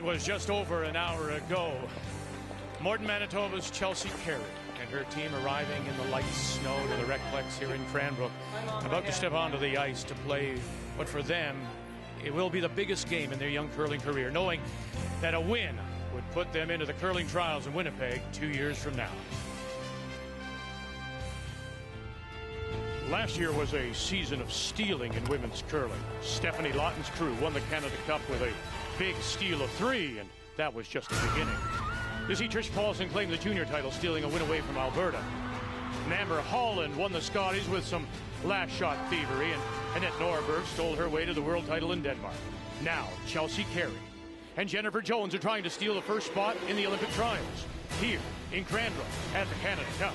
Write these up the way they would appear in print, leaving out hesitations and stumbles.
It was just over an hour ago. Morden, Manitoba's Chelsea Carey and her team arriving in the light snow to the Recplex here in Cranbrook, about to step onto the ice to play what for them it will be the biggest game in their young curling career, knowing that a win would put them into the curling trials in Winnipeg 2 years from now. Last year was a season of stealing in women's curling. Stephanie Lawton's crew won the Canada Cup with a big steal of 3, and that was just the beginning. You see, Trish Paulson claimed the junior title, stealing a win away from Alberta. And Amber Holland won the Scotties with some last shot thievery, and Annette Norberg stole her way to the world title in Denmark. Now, Chelsea Carey and Jennifer Jones are trying to steal the first spot in the Olympic trials here in Cranbrook at the Canada Cup.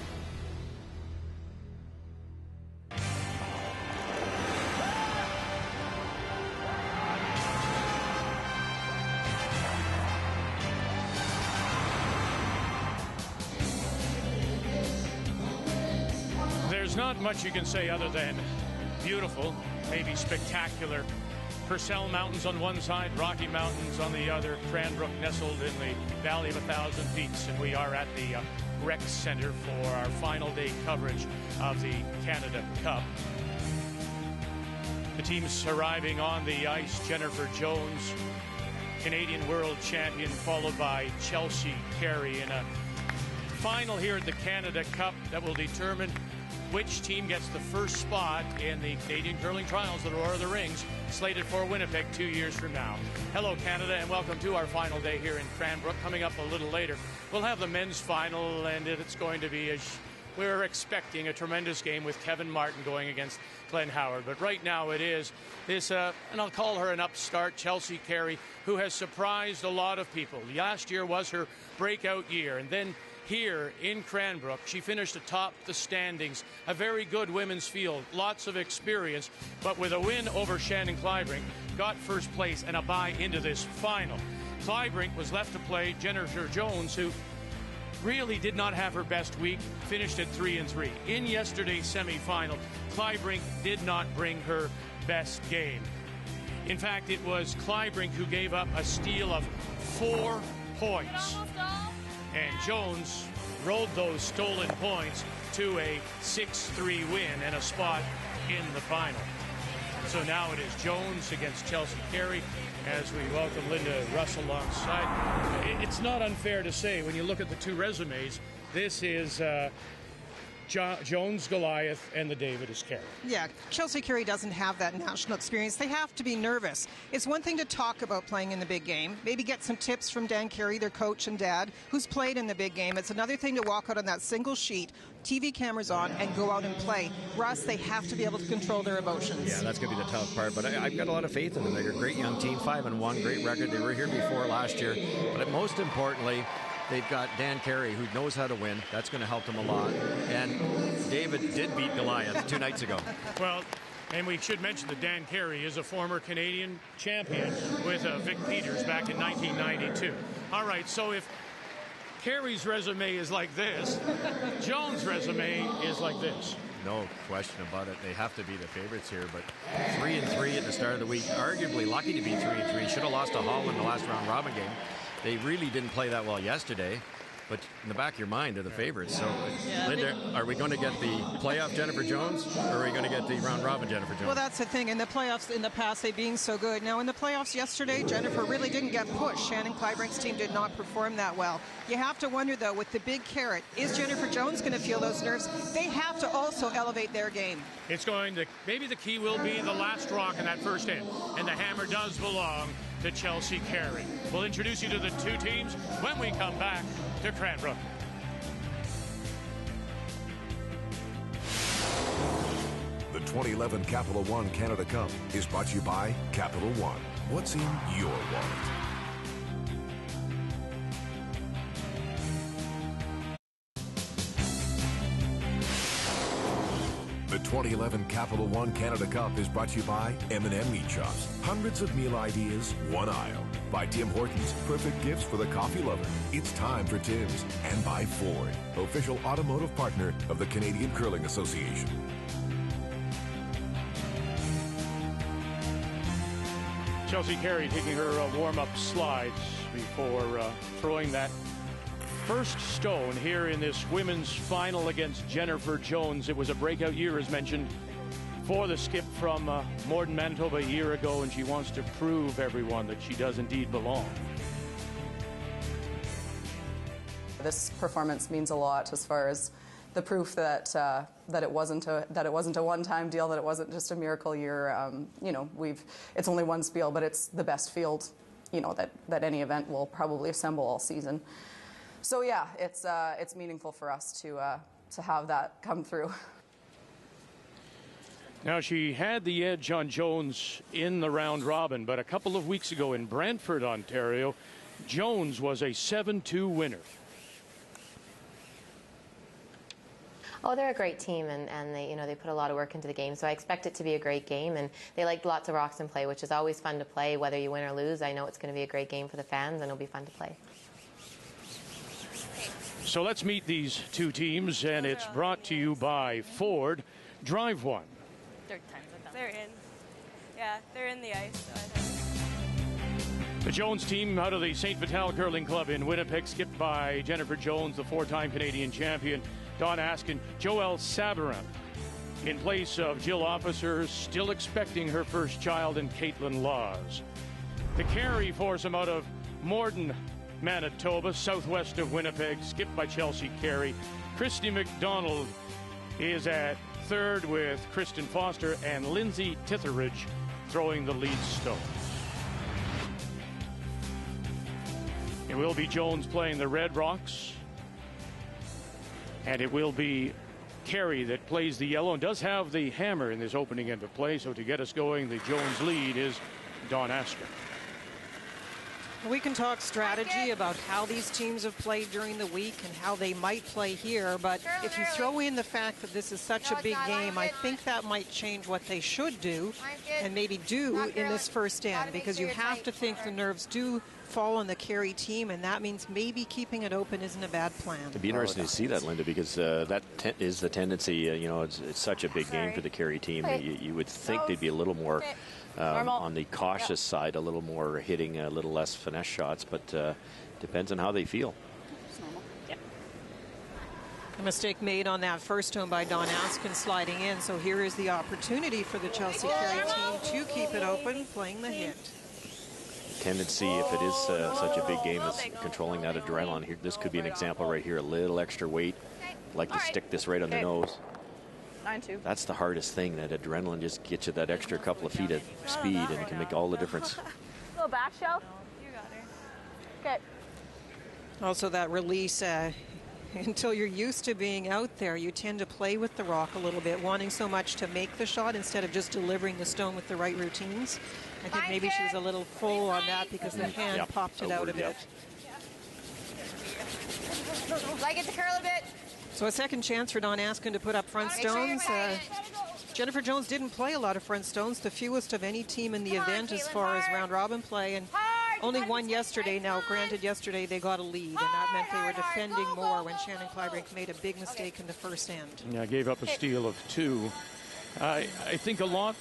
There's not much you can say other than beautiful, maybe spectacular. Purcell Mountains on one side, Rocky Mountains on the other. Cranbrook nestled in the Valley of 1,000 Peaks, and we are at the Rec Center for our final day coverage of the Canada Cup. The teams arriving on the ice: Jennifer Jones, Canadian world champion, followed by Chelsea Carey in a final here at the Canada Cup that will determine which team gets the first spot in the Canadian curling trials, the Roar of the Rings, slated for Winnipeg 2 years from now. Hello, Canada, and welcome to our final day here in Cranbrook. Coming up a little later, we'll have the men's final, and it's going to be, as we're expecting, a tremendous game with Kevin Martin going against Glenn Howard. But right now it is this, and I'll call her an upstart, Chelsea Carey, who has surprised a lot of people. Last year was her breakout year, and then here in Cranbrook, she finished atop the standings. A very good women's field, lots of experience, but with a win over Shannon Clybrink, got first place and a bye into this final. Clybrink was left to play Jennifer Jones, who really did not have her best week, finished at 3-3. In yesterday's semifinal, Clybrink did not bring her best game. In fact, it was Clybrink who gave up a steal of 4 points. And Jones rolled those stolen points to a 6-3 win and a spot in the final. So now it is Jones against Chelsea Carey as we welcome Linda Russell alongside. It's not unfair to say, when you look at the two resumes, this is Jones Goliath and the David is Carey. Yeah, Chelsea Carey doesn't have that national experience. They have to be nervous. It's one thing to talk about playing in the big game, maybe get some tips from Dan Carey, their coach and dad, who's played in the big game. It's another thing to walk out on that single sheet, TV cameras on, and go out and play. Russ, they have to be able to control their emotions. Yeah, that's going to be the tough part, but I've got a lot of faith in them. They're a great young team, 5-1, great record. They were here before last year, but most importantly, they've got Dan Carey, who knows how to win. That's going to help them a lot. And David did beat Goliath 2 nights ago. Well, and we should mention that Dan Carey is a former Canadian champion with Vic Peters back in 1992. All right, so if Carey's resume is like this, Jones' resume is like this. No question about it. They have to be the favorites here, but 3-3 at the start of the week. Arguably lucky to be 3-3. Should have lost to Hull in the last round robin game. They really didn't play that well yesterday, but in the back of your mind, they're the favorites. So, Linda, are we going to get the playoff Jennifer Jones, or are we going to get the round-robin Jennifer Jones? Well, that's the thing. In the playoffs in the past, they being so good. Now, in the playoffs yesterday, Jennifer really didn't get pushed. Shannon Clybrink's team did not perform that well. You have to wonder, though, with the big carrot, is Jennifer Jones going to feel those nerves? They have to also elevate their game. It's going to, maybe the key will be the last rock in that first end, and the hammer does belong to Chelsea Carey. We'll introduce you to the two teams when we come back to Cranbrook. The 2011 Capital One Canada Cup is brought to you by Capital One. What's in your wallet? The 2011 Capital One Canada Cup is brought to you by M&M Meat Shops. Hundreds of meal ideas, one aisle. By Tim Hortons, perfect gifts for the coffee lover. It's time for Tim's. And by Ford, official automotive partner of the Canadian Curling Association. Chelsea Carey taking her warm-up slides before throwing that first stone here in this women's final against Jennifer Jones. It was a breakout year, as mentioned, for the skip from Morden, Manitoba a year ago, and she wants to prove everyone that she does indeed belong. This performance means a lot as far as the proof that that it wasn't a one-time deal, that it wasn't just a miracle year. You know, it's only one spiel, but it's the best field, you know, that any event will probably assemble all season. So yeah, it's meaningful for us to have that come through. Now, she had the edge on Jones in the round robin, but a couple of weeks ago in Brantford, Ontario, Jones was a 7-2 winner. Oh, they're a great team, and they, you know, they put a lot of work into the game. So I expect it to be a great game, and they like lots of rocks in play, which is always fun to play, whether you win or lose. I know it's going to be a great game for the fans, and it'll be fun to play. So let's meet these two teams, and it's brought to you by Ford. Drive one. They're in. Yeah, they're in the ice. So I think. The Jones team out of the St. Vital Curling Club in Winnipeg, skipped by Jennifer Jones, the four-time Canadian champion, Dawn Askin, Joelle Sabarin, in place of Jill Officer, still expecting her first child, in Caitlin Laws. The Carey foursome out of Morden, Manitoba, southwest of Winnipeg, skipped by Chelsea Carey. Christy McDonald is at third with Kristen Foster, and Lindsay Titheridge throwing the lead stone. It will be Jones playing the Red Rocks, and it will be Carey that plays the yellow and does have the hammer in this opening end of play. So to get us going, the Jones lead is Dawn Askin. We can talk strategy about how these teams have played during the week and how they might play here, but if you throw in the fact that this is such a big game, I think that might change what they should do and maybe do in this first end, because you have to think the nerves do fall on the Carey team, and that means maybe keeping it open isn't a bad plan. It'd be interesting to see that, Linda, because that is the tendency. You know, it's such a big game for the Carey team. You would think they'd be a little more on the cautious side, a little more hitting a little less finesse shots, but depends on how they feel. A mistake made on that first stone by Dawn Askin sliding in, so here is the opportunity for the Chelsea Carey team to keep it open, playing the hit. Tendency, if it is such a big game, is controlling that adrenaline. Here, this could be an example right here, a little extra weight, like to stick this right on the nose. 9-2. That's the hardest thing, that adrenaline just gets you that extra couple of feet of speed, and it can make all the difference. Little back shelf. You got her. Okay. Also that release, until you're used to being out there, you tend to play with the rock a little bit, wanting so much to make the shot instead of just delivering the stone with the right routines. I think maybe she was a little full on that because the hand popped it out a bit. Like it to curl a bit. So a second chance for Dawn Askin to put up front stones. Jennifer Jones didn't play a lot of front stones, the fewest of any team in the event as far as round robin play, and only one yesterday. Now, granted, yesterday they got a lead, and that meant they were defending more when Shannon Clybrink made a big mistake in the first end. Yeah, gave up a steal of 2. I think a lot.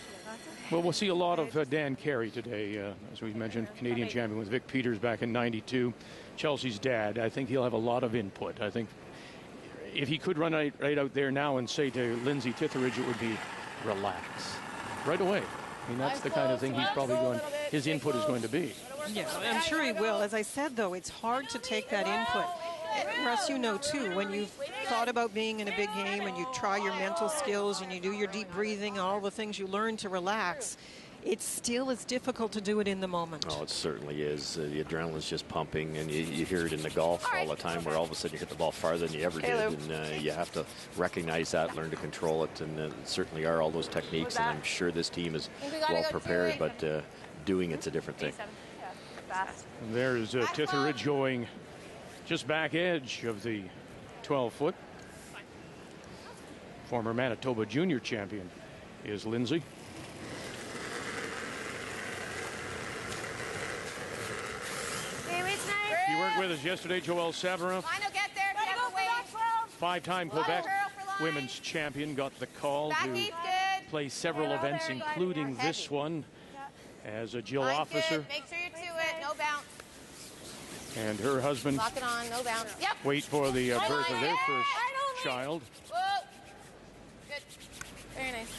Well, we'll see a lot of Dan Carey today, as we mentioned, Canadian champion with Vic Peters back in '92. Chelsea's dad. I think he'll have a lot of input. I think if he could run right out there now and say to Lindsay Titheridge, it would be relax right away. I mean, that's the kind of thing he's probably going, his input is going to be. Yeah, I'm sure he will. As I said, though, it's hard to take that input. Russ, you know, too, when you've thought about being in a big game and you try your mental skills and you do your deep breathing, all the things you learn to relax, it still is difficult to do it in the moment. Oh, it certainly is. The adrenaline's just pumping, and you hear it in the golf all the time, where all of a sudden you hit the ball farther than you ever did, and you have to recognize that, learn to control it, and certainly are all those techniques, and I'm sure this team is well prepared, but doing it's a different thing. And there's Titheridge going just back edge of the 12-foot. Former Manitoba junior champion is Lindsay. He worked with us yesterday, Joelle Sabarin. Five-time Quebec women's champion, got the call to play several events, including this one. as a Jill Line officer. good. Make sure you're to it. No bounce. And her husband Lock it on. No bounce. Yep. wait for the birth of their first child. Whoa. Good. Very nice.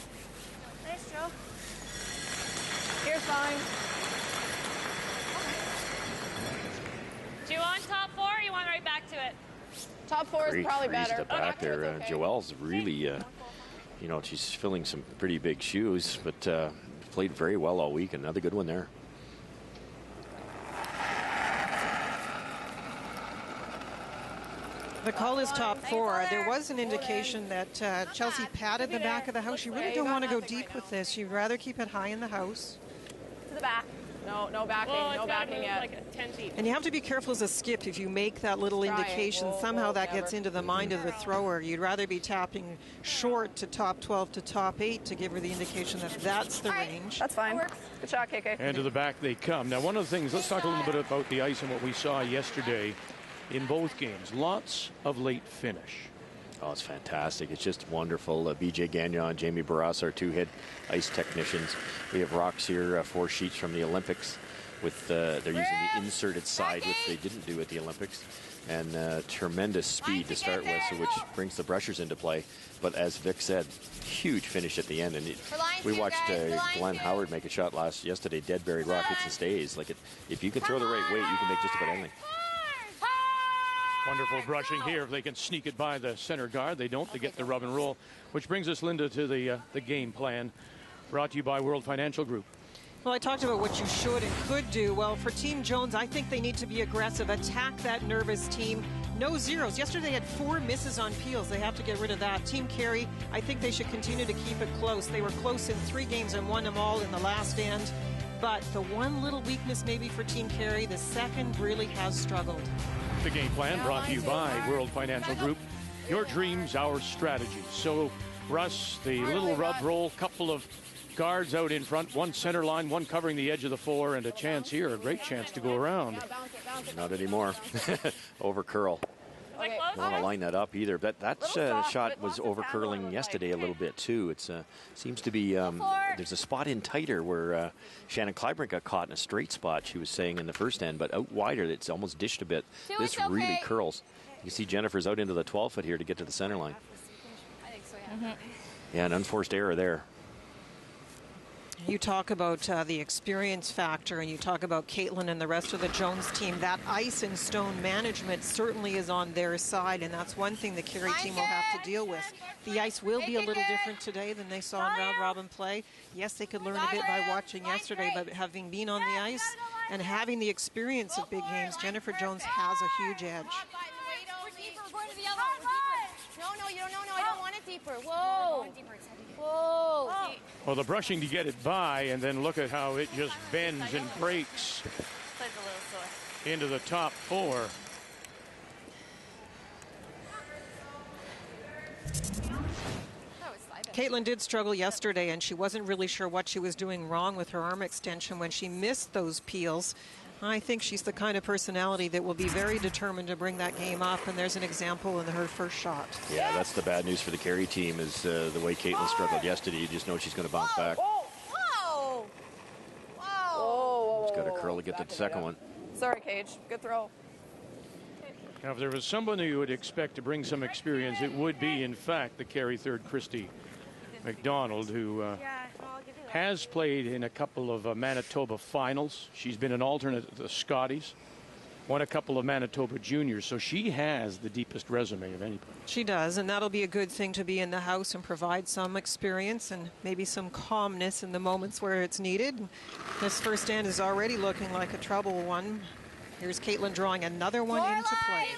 Nice, Joe. Here's fine. Do you want top 4 or you want right back to it? Top 4 is probably Grease better. to back there. Okay. Joelle's really, you know, she's filling some pretty big shoes, but played very well all week. Another good one there. The call is top 4. There was an indication that Chelsea padded the back of the house. You really don't want to go deep with this. You'd rather keep it high in the house. To the back. No backing. No backing yet. Like 10 feet. And you have to be careful as a skip. If you make that little indication, somehow that gets into the mind of the thrower. You'd rather be tapping short to top 12 to top 8 to give her the indication that that's the range. That's fine. Good shot, KK. And to the back they come. Now, one of the things, let's talk a little bit about the ice and what we saw yesterday in both games. Lots of late finish. Oh, it's fantastic. It's just wonderful. BJ Gagnon, Jamie Barras, our 2 head ice technicians. We have rocks here, 4 sheets from the Olympics. With they're using the inserted side, which they didn't do at the Olympics. And tremendous speed to start with, so which brings the brushers into play. But as Vic said, huge finish at the end. And we watched Glenn Howard make a shot yesterday, dead buried rock, hits and stays. Like if you can throw the right weight, you can make just about anything. Wonderful brushing here. If they can sneak it by the center guard, they don't. They get the rub and roll, which brings us, Linda, to the game plan. Brought to you by World Financial Group. Well, I talked about what you should and could do. Well, for Team Jones, I think they need to be aggressive, attack that nervous team. No zeros. Yesterday they had 4 misses on peels. They have to get rid of that. Team Carey, I think they should continue to keep it close. They were close in 3 games and won them all in the last end. But the one little weakness maybe for Team Carey, the second really has struggled. The game plan brought to you by World Financial Group. Your dreams, our strategy. So, Russ, the little rub roll, couple of guards out in front, 1 center line, 1 covering the edge of the 4, and a chance here, a great chance to go around. Not anymore. Over curl. Okay. Don't want to line that up either. That shot was over curling yesterday a little bit too. It seems to be there's a spot in tighter where Shannon Clyburn got caught in a straight spot. She was saying in the first end, but out wider, it's almost dished a bit. This really curls. You see Jennifer's out into the 12-foot here to get to the center line. I think so, yeah. Yeah, an unforced error there. You talk about the experience factor, and you talk about Caitlin and the rest of the Jones team. That ice and stone management certainly is on their side, and that's one thing the Carey team will have to deal with. The ice will be a little different today than they saw in round-robin play. Yes, they could learn a bit by watching yesterday, but having been on the ice and having the experience of big games, Jennifer Jones has a huge edge. No, you don't. No, I don't want it deeper. Whoa. Whoa. Well, the brushing to get it by, and then look at how it just bends and breaks Plays a little sore. into the top 4. Caitlin did struggle yesterday, and she wasn't really sure what she was doing wrong with her arm extension when she missed those peels. I think she's the kind of personality that will be very determined to bring that game up, and there's an example in her first shot. Yeah, that's the bad news for the Carey team is the way Caitlin struggled yesterday. You just know she's going to bounce back. Whoa. She's got a curl to get to the second one. Sorry, Cage. Good throw. Now, if there was someone who you would expect to bring some experience, it would be, in fact, the Carey third, Christy McDonald, who Yeah, I'll give you that. has played in a couple of Manitoba finals. She's been an alternate at the Scotties, won a couple of Manitoba juniors, so she has the deepest resume of anybody. She does, and that'll be a good thing to be in the house and provide some experience and maybe some calmness in the moments where it's needed. This first end is already looking like a trouble one. Here's Caitlin drawing another one into play.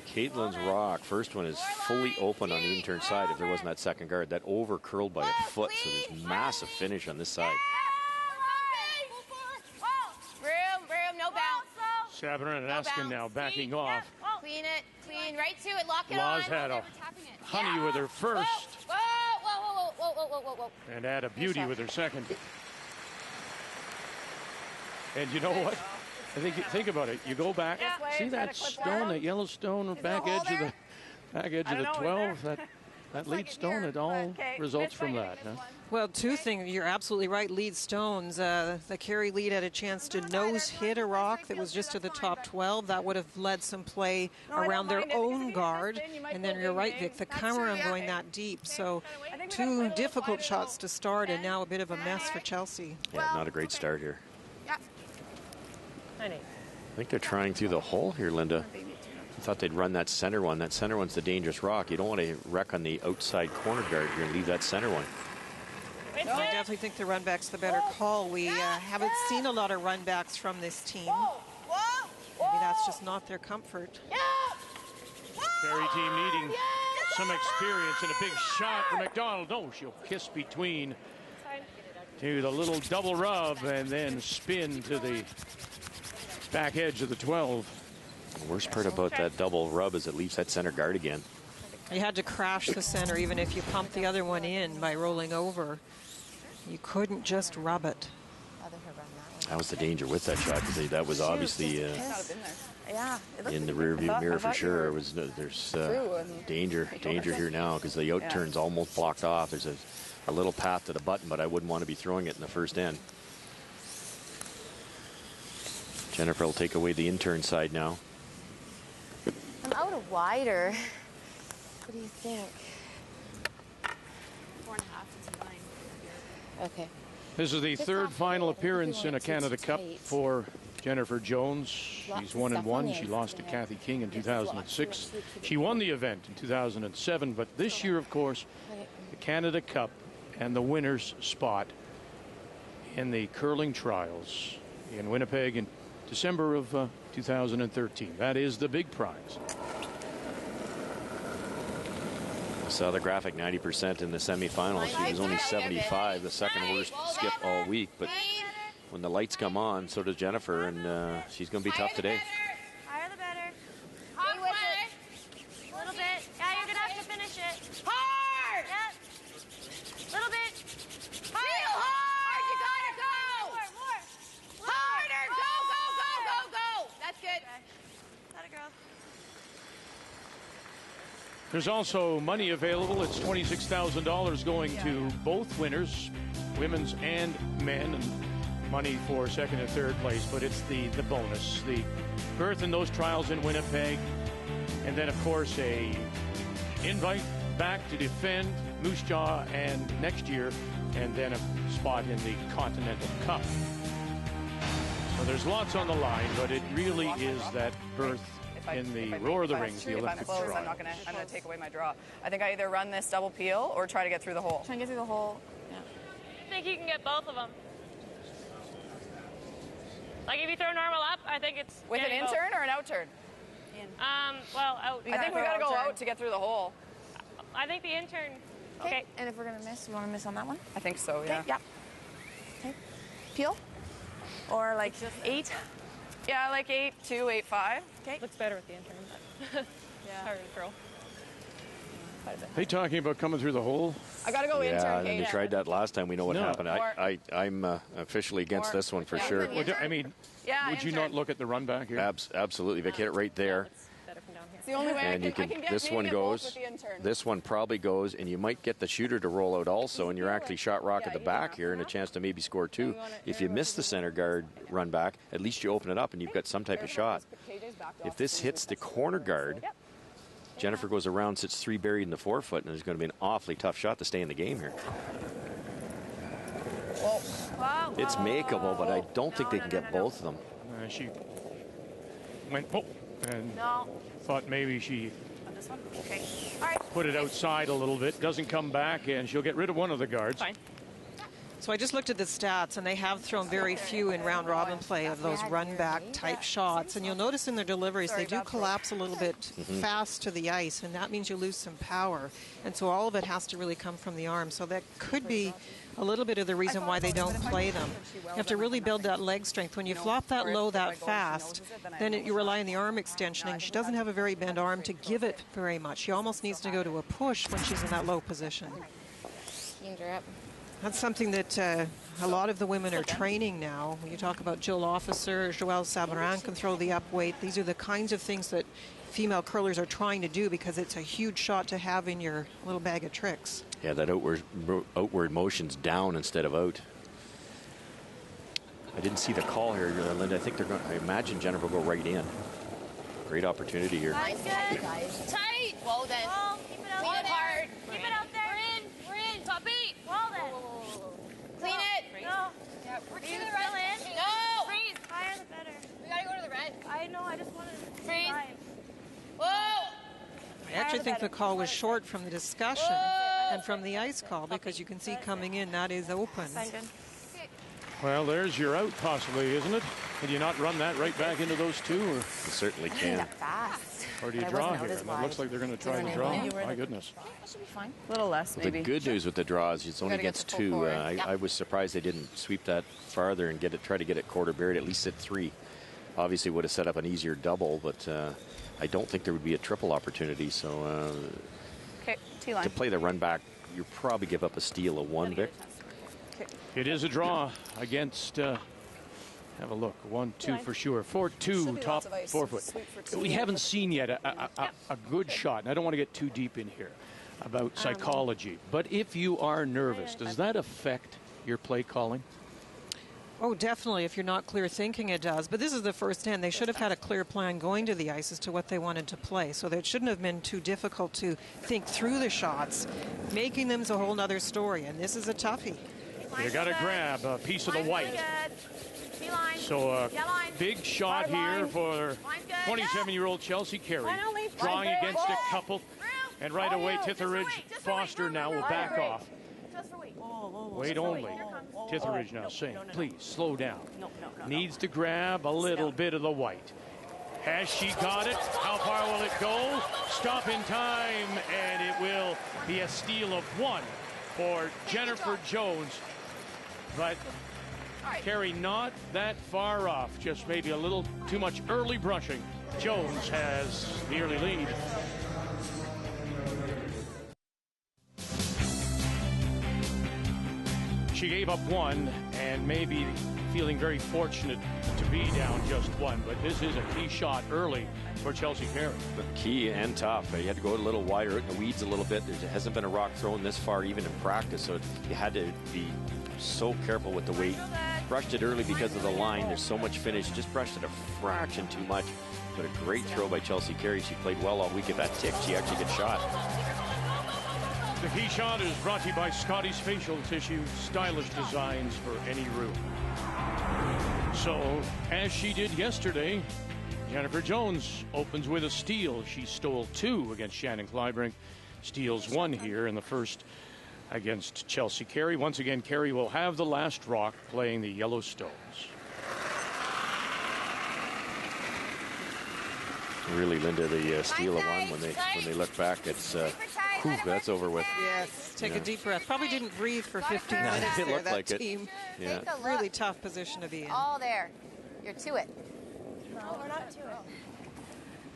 Caitlin's rock, first one is fully open on the intern side. If there wasn't that second guard, that over curled by a foot, so there's massive finish on this side. Broom, no bounce. Sabiner and Askin now backing off. Clean it, right to it, lock it Laws on. had a honey with her first, Whoa. and had a beauty with her second. And you know what? I think about it. You go back, see that stone, that yellow stone, back edge of the 12. That lead stone, it all results from that, huh? Well, two things. You're absolutely right. Lead stones. The Carey lead had a chance to nose hit a rock that was just to the top 12. That would have led some play around their own guard. And then you're right, Vic, the Cameron going that deep. So two difficult shots to start, and now a bit of a mess for Chelsea. Yeah, not a great start here. Honey. I think they're trying through the hole here, Linda. I thought they'd run that center one. That center one's the dangerous rock. You don't want to wreck on the outside corner guard here and leave that center one. I definitely think the run back's the better call. We haven't seen a lot of run backs from this team. Maybe that's just not their comfort. Carey team needing some experience, and a big shot for McDonald. No, she'll kiss between to the little double rub and then spin to the back edge of the 12. The worst part about that double rub is it leaves that center guard again. You had to crash the center even if you pumped the other one in by rolling over. You couldn't just rub it. That was the danger with that shot, because that was obviously in the rearview mirror for sure. There's danger here now, because the out turn's almost blocked off. There's a little path to the button, but I wouldn't want to be throwing it in the first end. Jennifer will take away the intern side now. I'm out of wider. What do you think? 4.5 to 9. Okay. This is the third final appearance in a Canada Cup for Jennifer Jones. She's 1-1. She lost to Kathy King in 2006. She won the event in 2007, but this year, of course, the Canada Cup and the winner's spot in the curling trials in Winnipeg in December of 2013. That is the big prize. Saw the graphic, 90% in the semifinals. She was only 75, the second worst skip all week. But when the lights come on, so does Jennifer, and she's going to be tough today. Higher the better. Stay with it. A little bit. Yeah, you're going to have to finish it. Hard! Yep. Little bit. Real hard! You gotta go! More. Harder! Go! That's good. Let it go. There's also money available. It's $26,000 going to both winners, women's and men, and money for second and third place. But it's the bonus, the berth in those trials in Winnipeg, and then of course a invite back to defend Moose Jaw and next year, and then a spot in the Continental Cup. So there's lots on the line, but it really is that berth in the Roar of the Rings, the Olympic trial. I'm going to take away my draw. I think I either run this double peel or try to get through the hole. Try and get through the hole. Yeah. I think you can get both of them. Like if you throw normal up, I think it's with an in turn or an out turn. Well, out. I think we got to go out to get through the hole. I think the in turn. Okay. And if we're gonna miss, we want to miss on that one. I think so. Yeah. Okay. Yeah. Okay. Peel. Or like 8. Yeah, like 8-2, 8-5. Okay. Looks better with the intern, but yeah. Harder to throw. They talking about coming through the hole? I got to go intern. Yeah, and you tried that last time. We know what happened. I'm officially against this one for sure. Well, I mean, would you not look at the run back here? Absolutely. Vic hit it right there. It's the only way and I can get this one goes. This one probably goes, and you might get the shooter to roll out also, and you're actually shot rock at the back here and a chance to maybe score 2. If you miss the center guard run back, at least you open it up and you've got some type of shot. If this hits the corner guard, Jennifer goes around, sits 3 buried in the 4-foot, and there's going to be an awfully tough shot to stay in the game here. It's makeable, but I don't think they can get both of them. She went, and thought maybe she put it outside a little bit. Doesn't come back, and she'll get rid of one of the guards. Fine. So I just looked at the stats, and they have thrown very few in round robin play of those run back type shots. And you'll notice in their deliveries, they do collapse a little bit fast to the ice, and that means you lose some power. And so all of it has to really come from the arm. So that could be a little bit of the reason why they don't play them. You have to really build that leg strength. When you flop that low that fast, then you rely on the arm extension, and she doesn't have a very bent arm to give it very much. She almost needs to go to a push when she's in that low position. That's something that a lot of the women are training now. When you talk about Jill Officer, Joelle Savarin can throw the up weight. These are the kinds of things that female curlers are trying to do, because it's a huge shot to have in your little bag of tricks. Yeah, that outward motion's down instead of out. I didn't see the call here, Linda. I think they're going. I imagine Jennifer will go right in. Great opportunity here. Nice, good. Tight. Well then. Well, keep it out Clean there. it hard. Keep it out there. We're in. Top beat. Well then. Clean it. No. Yeah, we're Are to you the still red. in? No. Freeze. Higher the better. We gotta go to the red. I know. I just wanted to Freeze. drive. Whoa. I actually think the call was short from the discussion and from the ice call, because you can see coming in that is open. Fine, good. Well, there's your out possibly, isn't it? Can you not run that right back into those two? Or? You certainly can. Fast. Or do you But I draw wasn't here? out as And it looks wide. like they're going to try Didn't to I draw. know? My goodness. That should be fine. A little less, The maybe. good news with the draws, it's only Gotta get against the full two. forward. I was surprised they didn't sweep that farther and try to get it quarter buried, at least at 3. Obviously would have set up an easier double, but I don't think there would be a triple opportunity. So Okay, T-line. to play the run back, you probably give up a steal of 1, Vic. It is a draw against. Have a look. 1-2 for sure. 4-2 be top lots of ice. 4 foot. Sweep for two. We haven't seen yet a good shot. And I don't want to get too deep in here about psychology. But if you are nervous, does that affect your play calling? Oh, definitely. If you're not clear thinking, it does. But this is the first end. They should have had a clear plan going to the ice as to what they wanted to play. So it shouldn't have been too difficult to think through the shots. Making them's a whole other story. And this is a toughie. You got to grab a piece of the white. T-line. So a Yeah, line. big shot here for Line's good. 27-year-old Chelsea Carey. Line only. Drawing Line good. against a couple. And right away, Titheridge, Foster now will back off. Just for weight. Wait only. Titheridge now saying, please slow down. Needs to grab a little bit of the white. Has she got it? How far will it go? Stop in time, and it will be a steal of 1 for Jennifer Jones. But Carey not that far off, just maybe a little too much early brushing. Jones has the early lead. She gave up 1 and maybe feeling very fortunate to be down just 1, but this is a key shot early for Chelsea Carey. But key and tough. You had to go a little wider out in the weeds a little bit. There hasn't been a rock thrown this far even in practice, so you had to be so careful with the weight. Brushed it early because of the line. There's so much finish. Just brushed it a fraction too much. But a great throw by Chelsea Carey. She played well all week. If that ticked, she actually gets shot. The key shot is brought to you by Scotty's Facial Tissue, stylish designs for any room. So, as she did yesterday, Jennifer Jones opens with a steal. She stole 2 against Shannon Clyburn, steals 1 here in the first against Chelsea Carey. Once again, Carey will have the last rock playing the Yellowstones. Really, Linda, the steal of 1 when they look back, it's whew, that's over with. Yes, take a deep breath. Probably didn't breathe for 15 No, minutes it there, looked that like it. team. Yeah. Take a look. Really tough position to be in. All there. You're to it. No, we're not to it.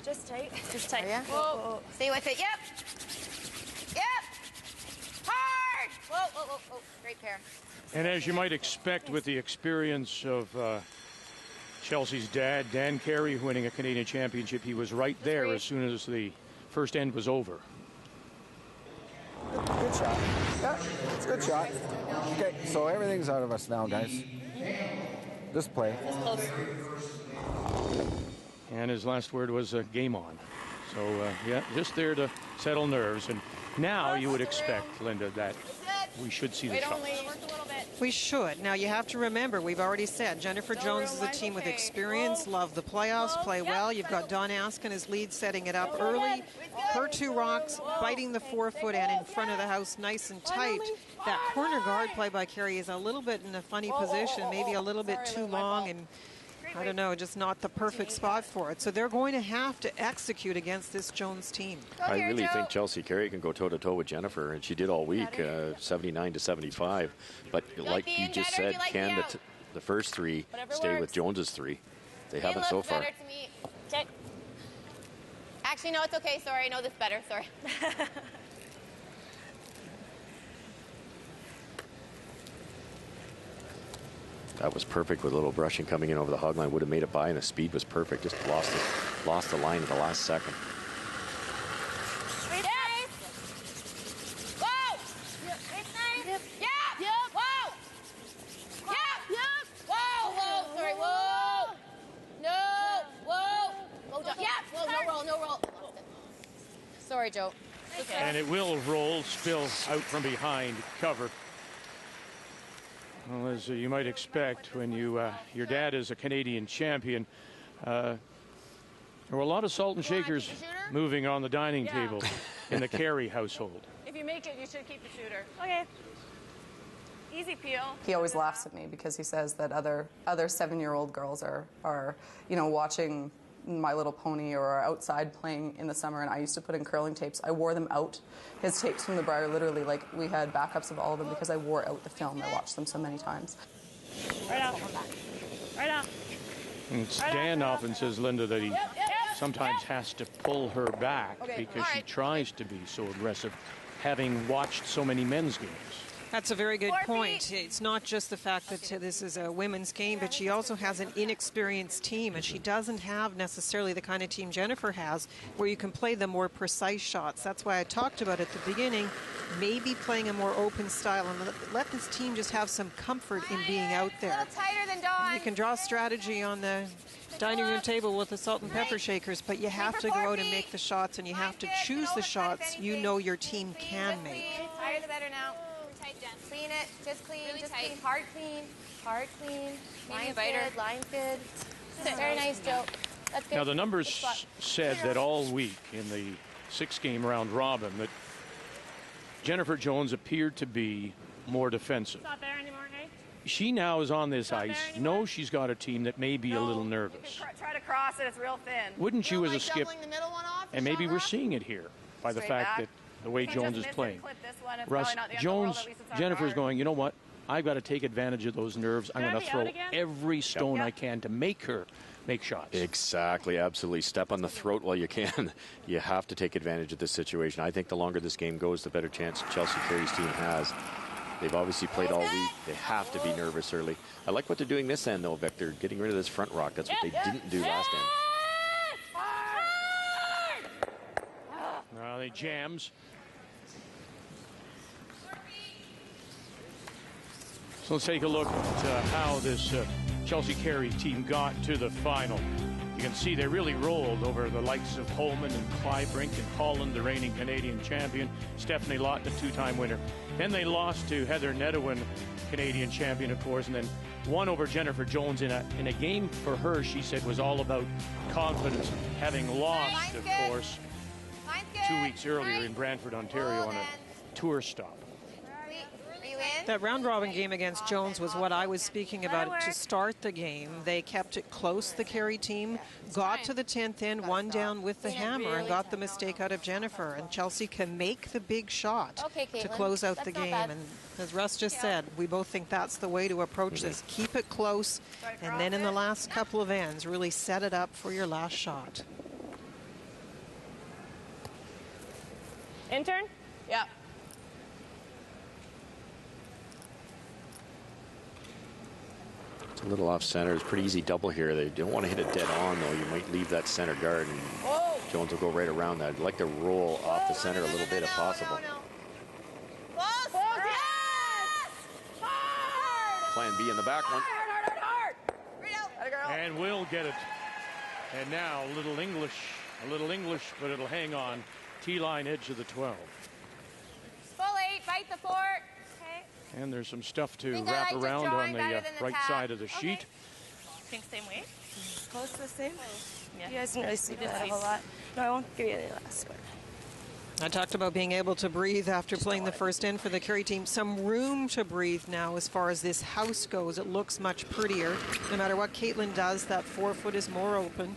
Just tight. Just tight. Are ya? Whoa. Stay with it. Yep. Yep. Hard. Whoa, whoa, whoa, whoa. Great pair. And as you might expect with the experience of Chelsea's dad, Dan Carey, winning a Canadian championship, he was right there as soon as the first end was over. Good shot. Yeah, it's a good shot. Okay, so everything's out of us now, guys. This play. And his last word was game on. So, yeah, just there to settle nerves. And now you would expect, Linda, that we should see the Wait shots. only. Work a little bit. We should. Now, you have to remember, we've already said, Jennifer Jones is a team with experience, love the playoffs, play well. You've got Don Askin as lead, setting it up early. Her 2 rocks, biting the 4-foot end in front of the house, nice and tight. That corner guard play by Carey is a little bit in a funny position, maybe a little bit too long, and I don't know, just not the perfect spot for it. So they're going to have to execute against this Jones team. I really think Chelsea Carey can go toe-to-toe with Jennifer, and she did all week, 79-75. But like you just said, can the first 3 stay with Jones's 3? They haven't so far. Better to me. Check. Actually, no, it's okay. Sorry, I know this better. Sorry. That was perfect with a little brushing coming in over the hog line. Would have made it by, and the speed was perfect. Just lost the line at the last second. Sorry, Joe. And it will roll, spill out from behind cover. Well, as you might expect when your dad is a Canadian champion, there were a lot of salt and shakers moving on the dining table in the Carey household. If you make it, you should keep the shooter. Okay. Easy peel. He always laughs at me because he says that other 7-year-old girls are watching My Little Pony or are outside playing in the summer, and I used to put in curling tapes. I wore them out, his tapes from the Briar, literally, like we had backups of all of them because I wore out the film. I watched them so many times. Right out. Right out. And Dan often says, Linda, that he sometimes has to pull her back because she tries to be so aggressive, having watched so many men's games. That's a very good point. It's not just the fact that this is a women's game, but she also has an inexperienced team, and she doesn't have necessarily the kind of team Jennifer has where you can play the more precise shots. That's why I talked about at the beginning, maybe playing a more open style and let this team just have some comfort in being out there. A little tighter than Dawn. You can draw strategy on the dining room table with the salt and pepper shakers, but you have to go out and make the shots, and you have to choose the shots you know your team can make. Higher the better now. Clean it, just clean, really just tight. Clean. Hard clean. Line's good, line's good. Very nice, Joe. That's good. Now the numbers said that all week in the 6-game round robin that Jennifer Jones appeared to be more defensive. It's not there anymore, hey? She now is on this ice, knows she's got a team that may be a little nervous. You can try to cross it, it's real thin. Wouldn't you as a skip, and maybe we're seeing it here by the fact that the way Jones is playing. Russ, Jones, Jennifer's going, you know what? I've got to take advantage of those nerves. I'm going to throw every stone I can to make her make shots. Exactly, absolutely. Step on the throat while you can. You have to take advantage of this situation. I think the longer this game goes, the better chance Chelsea Carey's team has. They've obviously played all week. They have to be nervous early. I like what they're doing this end, though, Victor. Getting rid of this front rock. That's what they didn't do last end. They jams. So let's take a look at how this Chelsea Carey team got to the final. You can see they really rolled over the likes of Holman and Clybrink and Holland, the reigning Canadian champion, Stephanie Lott, the 2-time winner. Then they lost to Heather Nedewin, Canadian champion, of course, and then won over Jennifer Jones in a game for her, she said, was all about confidence, having lost, of course, 2 weeks earlier in Brantford, Ontario on a tour stop. That round-robin game against Jones was what I was speaking about to start the game. They kept it close, the Carey team, got to the 10th end, one down with the hammer, and got the mistake out of Jennifer. And Chelsea can make the big shot to close out the game. And as Russ just said, we both think that's the way to approach this. Keep it close, and then in the last couple of ends, really set it up for your last shot. Intern? Yeah. It's a little off center. It's a pretty easy double here. They don't want to hit it dead on, though. You might leave that center guard, and Jones will go right around that. I'd like to roll off the center a little bit if possible. Plan B in the back one. And we'll get it. And now a little English, but it'll hang on. T-line edge of the 12. Full 8, bite the fort. Okay. And there's some stuff to wrap around on the right side of the sheet. Think same weight? Close to the same? Yeah. You guys didn't really sleep that a whole lot. No, I won't give you any last. I talked about being able to breathe after playing the first end for the Carey team. Some room to breathe now as far as this house goes. It looks much prettier. No matter what Caitlin does, that 4-foot is more open.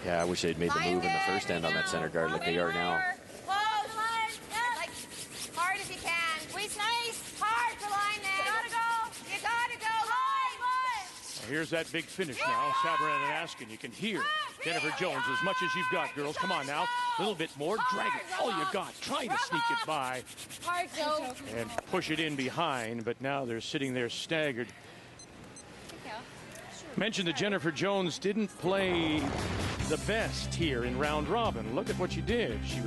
Yeah, I wish they'd made the move in the first end on that center guard like they are now. Like, hard as you can. Squeeze nice. Hard to line there. You gotta go. Line. Here's that big finish now. Sabran and Askin. You can hear Jennifer Jones as much as you've got, girls. Come on now. A little bit more. Drag it. All you got. Try to sneak it by. Hard, Joe. And push it in behind. But now they're sitting there staggered. Mentioned that Jennifer Jones didn't play the best here in round robin. Look at what she did. She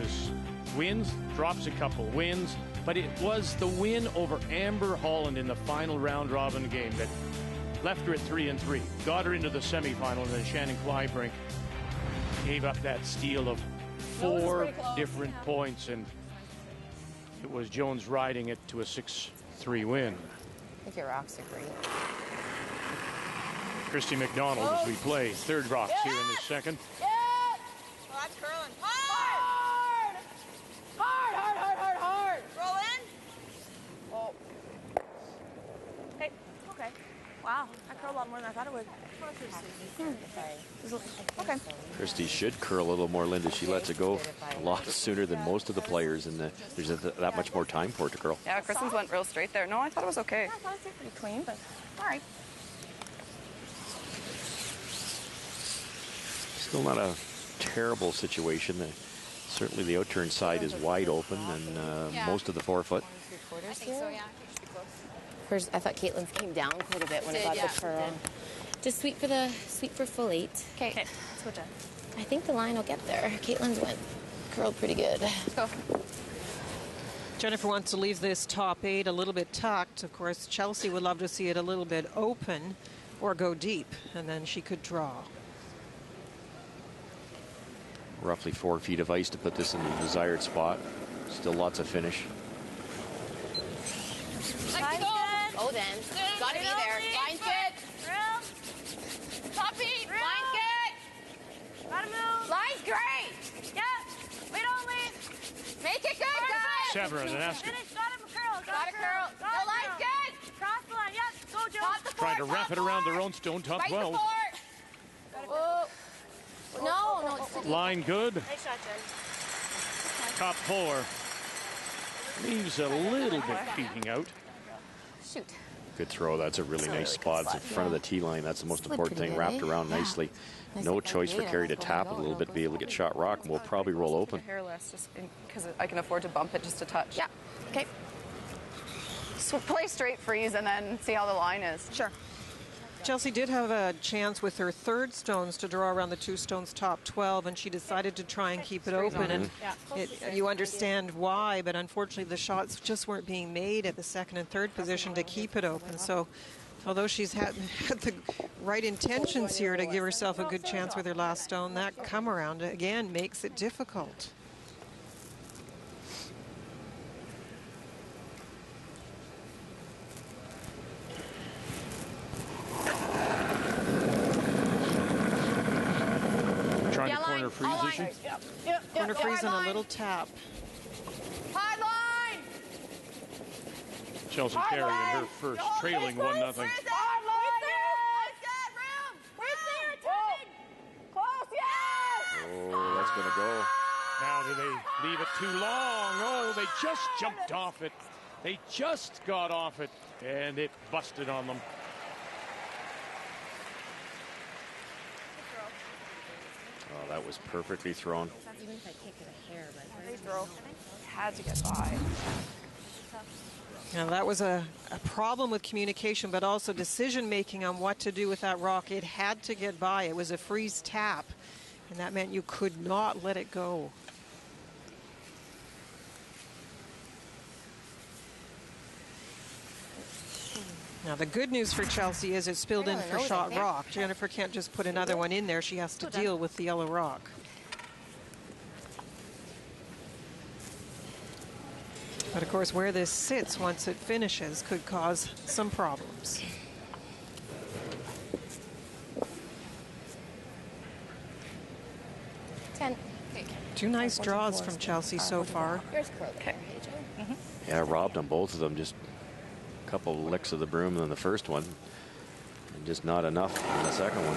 wins, drops a couple, wins, but it was the win over Amber Holland in the final round robin game that left her at 3-3, got her into the semifinal, and then Shannon Clybrink gave up that steal of 4 different points, and it was Jones riding it to a 6-3 win. I think your rocks are great. Christy McDonald as we play third rocks here in this second. Yeah. Oh, that's curling. Hard! Hard! Roll in. Oh. Hey, okay. Wow, I curled a lot more than I thought it would. Okay. Christy should curl a little more, Linda. She lets it go a lot sooner than most of the players, and there's that much more time for it to curl. Yeah, Kristen's went real straight there. No, I thought it was okay. I thought it was pretty clean, but all right. Still not a terrible situation. Certainly the outturn side is wide open, and most of the forefoot. I think so, yeah. First, I thought Caitlin's came down quite a bit when it got the curl. Just sweep for full 8. Okay. Switch it. I think the line will get there. Caitlin's curled pretty good. Let's go. Jennifer wants to leave this top 8 a little bit tucked. Of course, Chelsea would love to see it a little bit open or go deep, and then she could draw. Roughly 4 feet of ice to put this in the desired spot. Still lots of finish. Line's good. Oh, then. Gotta be there. Line's good. Real. Top feet. Line's good. Gotta move. Line's great. Yeah. We don't leave. Make it good, guys. Severin and Askin Finish. Got him curl. Gotta curl. The line's good. Cross the line. Yep. Go, Joe. Top the fort, trying to wrap it around their own stone, top right 12. The fort. Oh. No, it's too Line good. Nice shot, Jen. Top 4. Leaves a little bit peeking out. Shoot. Good throw. That's a really nice spot. It's in front of the tee line. That's the most important thing. good, Wrapped eh? around Yeah. nicely. Nice No like choice for that. Carey to That's tap where it a we little go. bit to be able to get shot rock, and we'll probably roll open. Hairless, just because I can afford to bump it just a touch. Yeah. Okay. So play straight freeze and then see how the line is. Sure. Chelsea did have a chance with her third stones to draw around the 2 stones top 12, and she decided to try and keep it open. And you understand why, but unfortunately the shots just weren't being made at the second and third position to keep it open. So although she's had the right intentions here to give herself a good chance with her last stone, that come around again makes it difficult. Trying to corner freeze issue. Corner freeze and a little tap. High line. Chelsea Carey in her first, trailing 1-0. Hard line. Close, yes! Oh, that's going to go. Now do they leave it too long? Oh, they just jumped off it. They just got off it, and it busted on them. Oh, that was perfectly thrown. Even if I kick it a hair, but They throw. Had to get by. Now that was a problem with communication, but also decision making on what to do with that rock. It had to get by. It was a freeze tap, and that meant you could not let it go. Now the good news for Chelsea is it spilled in for shot rock. Jennifer can't just put another one in there. She has to deal with the yellow rock. But of course, where this sits once it finishes could cause some problems. Two nice draws from Chelsea so far. Yours curled. Okay. Yeah, robbed on both of them. Just a couple licks of the broom in the first one, and just not enough in the second one.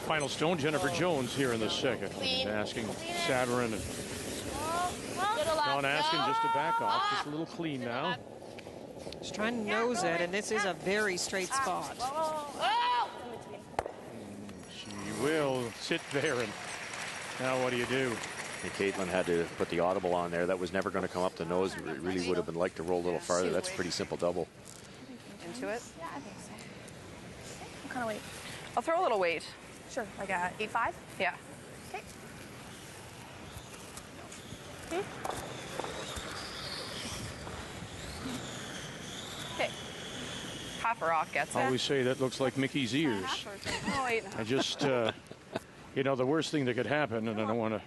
Final stone, Jennifer Jones here in the second. And asking Severin and Don Askin just to back off. Just a little clean now. She's trying to nose it, and this is a very straight spot. She will sit there, and now what do you do? And Caitlin had to put the audible on there. That was never going to come up the nose. It really would have been like to roll a little farther. That's a pretty simple double. Into it? kind of weight? I'll throw a little weight. Sure, like a 8.5? Yeah. Okay. Okay. Half a rock gets I it. always say that looks like Mickey's ears. Oh, 8.5. I just, you know, the worst thing that could happen, and I don't want to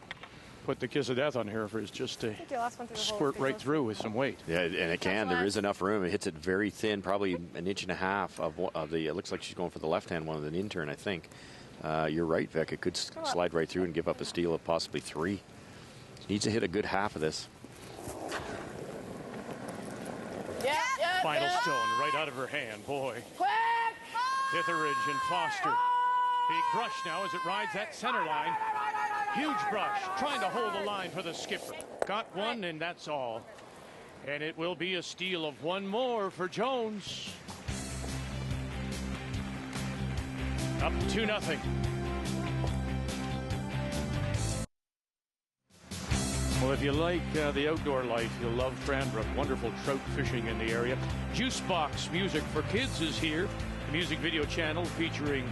put the kiss of death on here, is just to squirt right through with some weight. Yeah, and it can. There is enough room. It hits it very thin, probably an inch and a half of the. It looks like she's going for the left-hand one with an intern, I think. You're right, Vic. It could slide right through and give up a steal of possibly 3. Needs to hit a good half of this. Final stone right out of her hand. Boy. Etheridge and Foster. Big brush now as it rides that center line. Huge brush, trying to hold the line for the skipper. Got one, and that's all. And it will be a steal of one more for Jones. Up 2-0. Well, if you like the outdoor life, you'll love Cranbrook. Wonderful trout fishing in the area. Juice Box Music for Kids is here. The music video channel featuring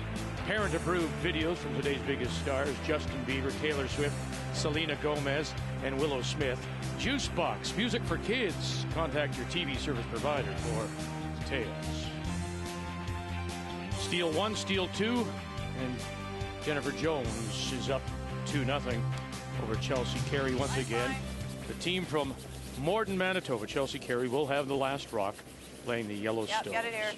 parent-approved videos from today's biggest stars: Justin Bieber, Taylor Swift, Selena Gomez, and Willow Smith. Juice Box Music for Kids. Contact your TV service provider for details. Steal 1, steal 2, and Jennifer Jones is up 2-0 over Chelsea Carey once again. The team from Morden, Manitoba, Chelsea Carey, will have the last rock playing the Yellowstone. Yep, get it here.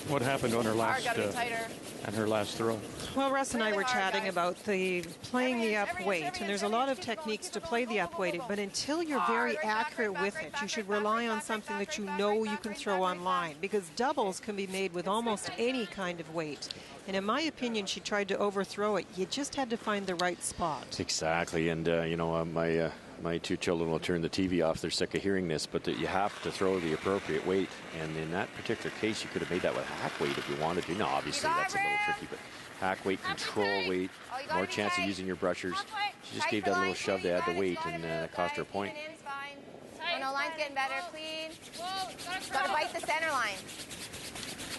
What happened on her last and her last throw? Well, Russ and I were chatting about playing the up weight, and there's a lot of techniques to play the up weight, but until you're very accurate with it, you should rely on something that you know you can throw on line, because doubles can be made with almost any kind of weight. And in my opinion, she tried to overthrow it. You just had to find the right spot. Exactly, and you know, my 2 children will turn the TV off. They're sick of hearing this, but that you have to throw the appropriate weight. And in that particular case, you could have made that with hack weight if you wanted to. Now, obviously, that's a little tricky, but hack weight, control weight, more chance of using your brushers. She just gave that little shove to add the weight, and that cost her a point. Oh, no, line's getting better. Clean. Got to bite the center line.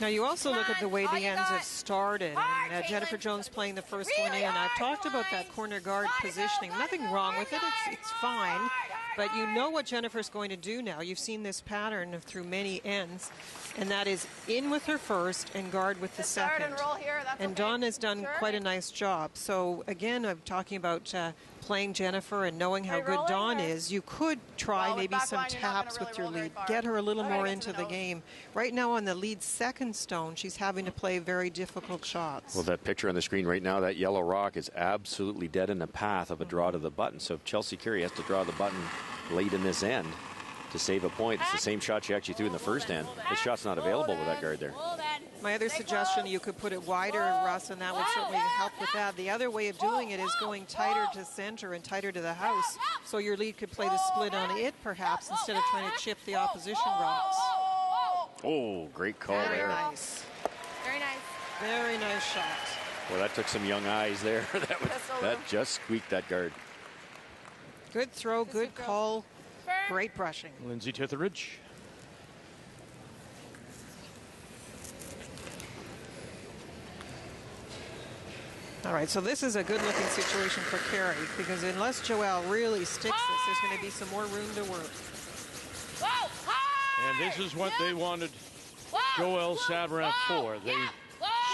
Now, you also look at the way the ends have started. And Jennifer Jones playing the first one in. I've talked about that corner guard positioning. Nothing wrong with it. It's fine. But you know what Jennifer's going to do now. You've seen this pattern through many ends. And that is in with her first and guard with the second. And Dawn has done quite a nice job. So, again, I'm talking about playing Jennifer and knowing how good Dawn is. You could try maybe some taps with your lead. Get her a little more into the game. Right now on the lead second stone, she's having to play very difficult shots. Well, that picture on the screen right now, that yellow rock is absolutely dead in the path of a draw to the button. So if Chelsea Carey has to draw the button late in this end to save a point, it's the same shot she actually threw in the first end. This shot's not available with that guard there. My other suggestion, you could put it wider, Russ, and that would certainly help with that. The other way of doing it is going tighter to center and tighter to the house, so your lead could play the split on it, perhaps, instead of trying to chip the opposition rocks. Oh, great call there. Very nice. Very nice. Very nice shot. Well, that took some young eyes there. that just squeaked that guard. Good throw, good call, great brushing. Lindsay Titheridge. All right, so this is a good-looking situation for Carey, because unless Joelle really sticks this, there's going to be some more room to work. And this is what they wanted Joelle Savran for. The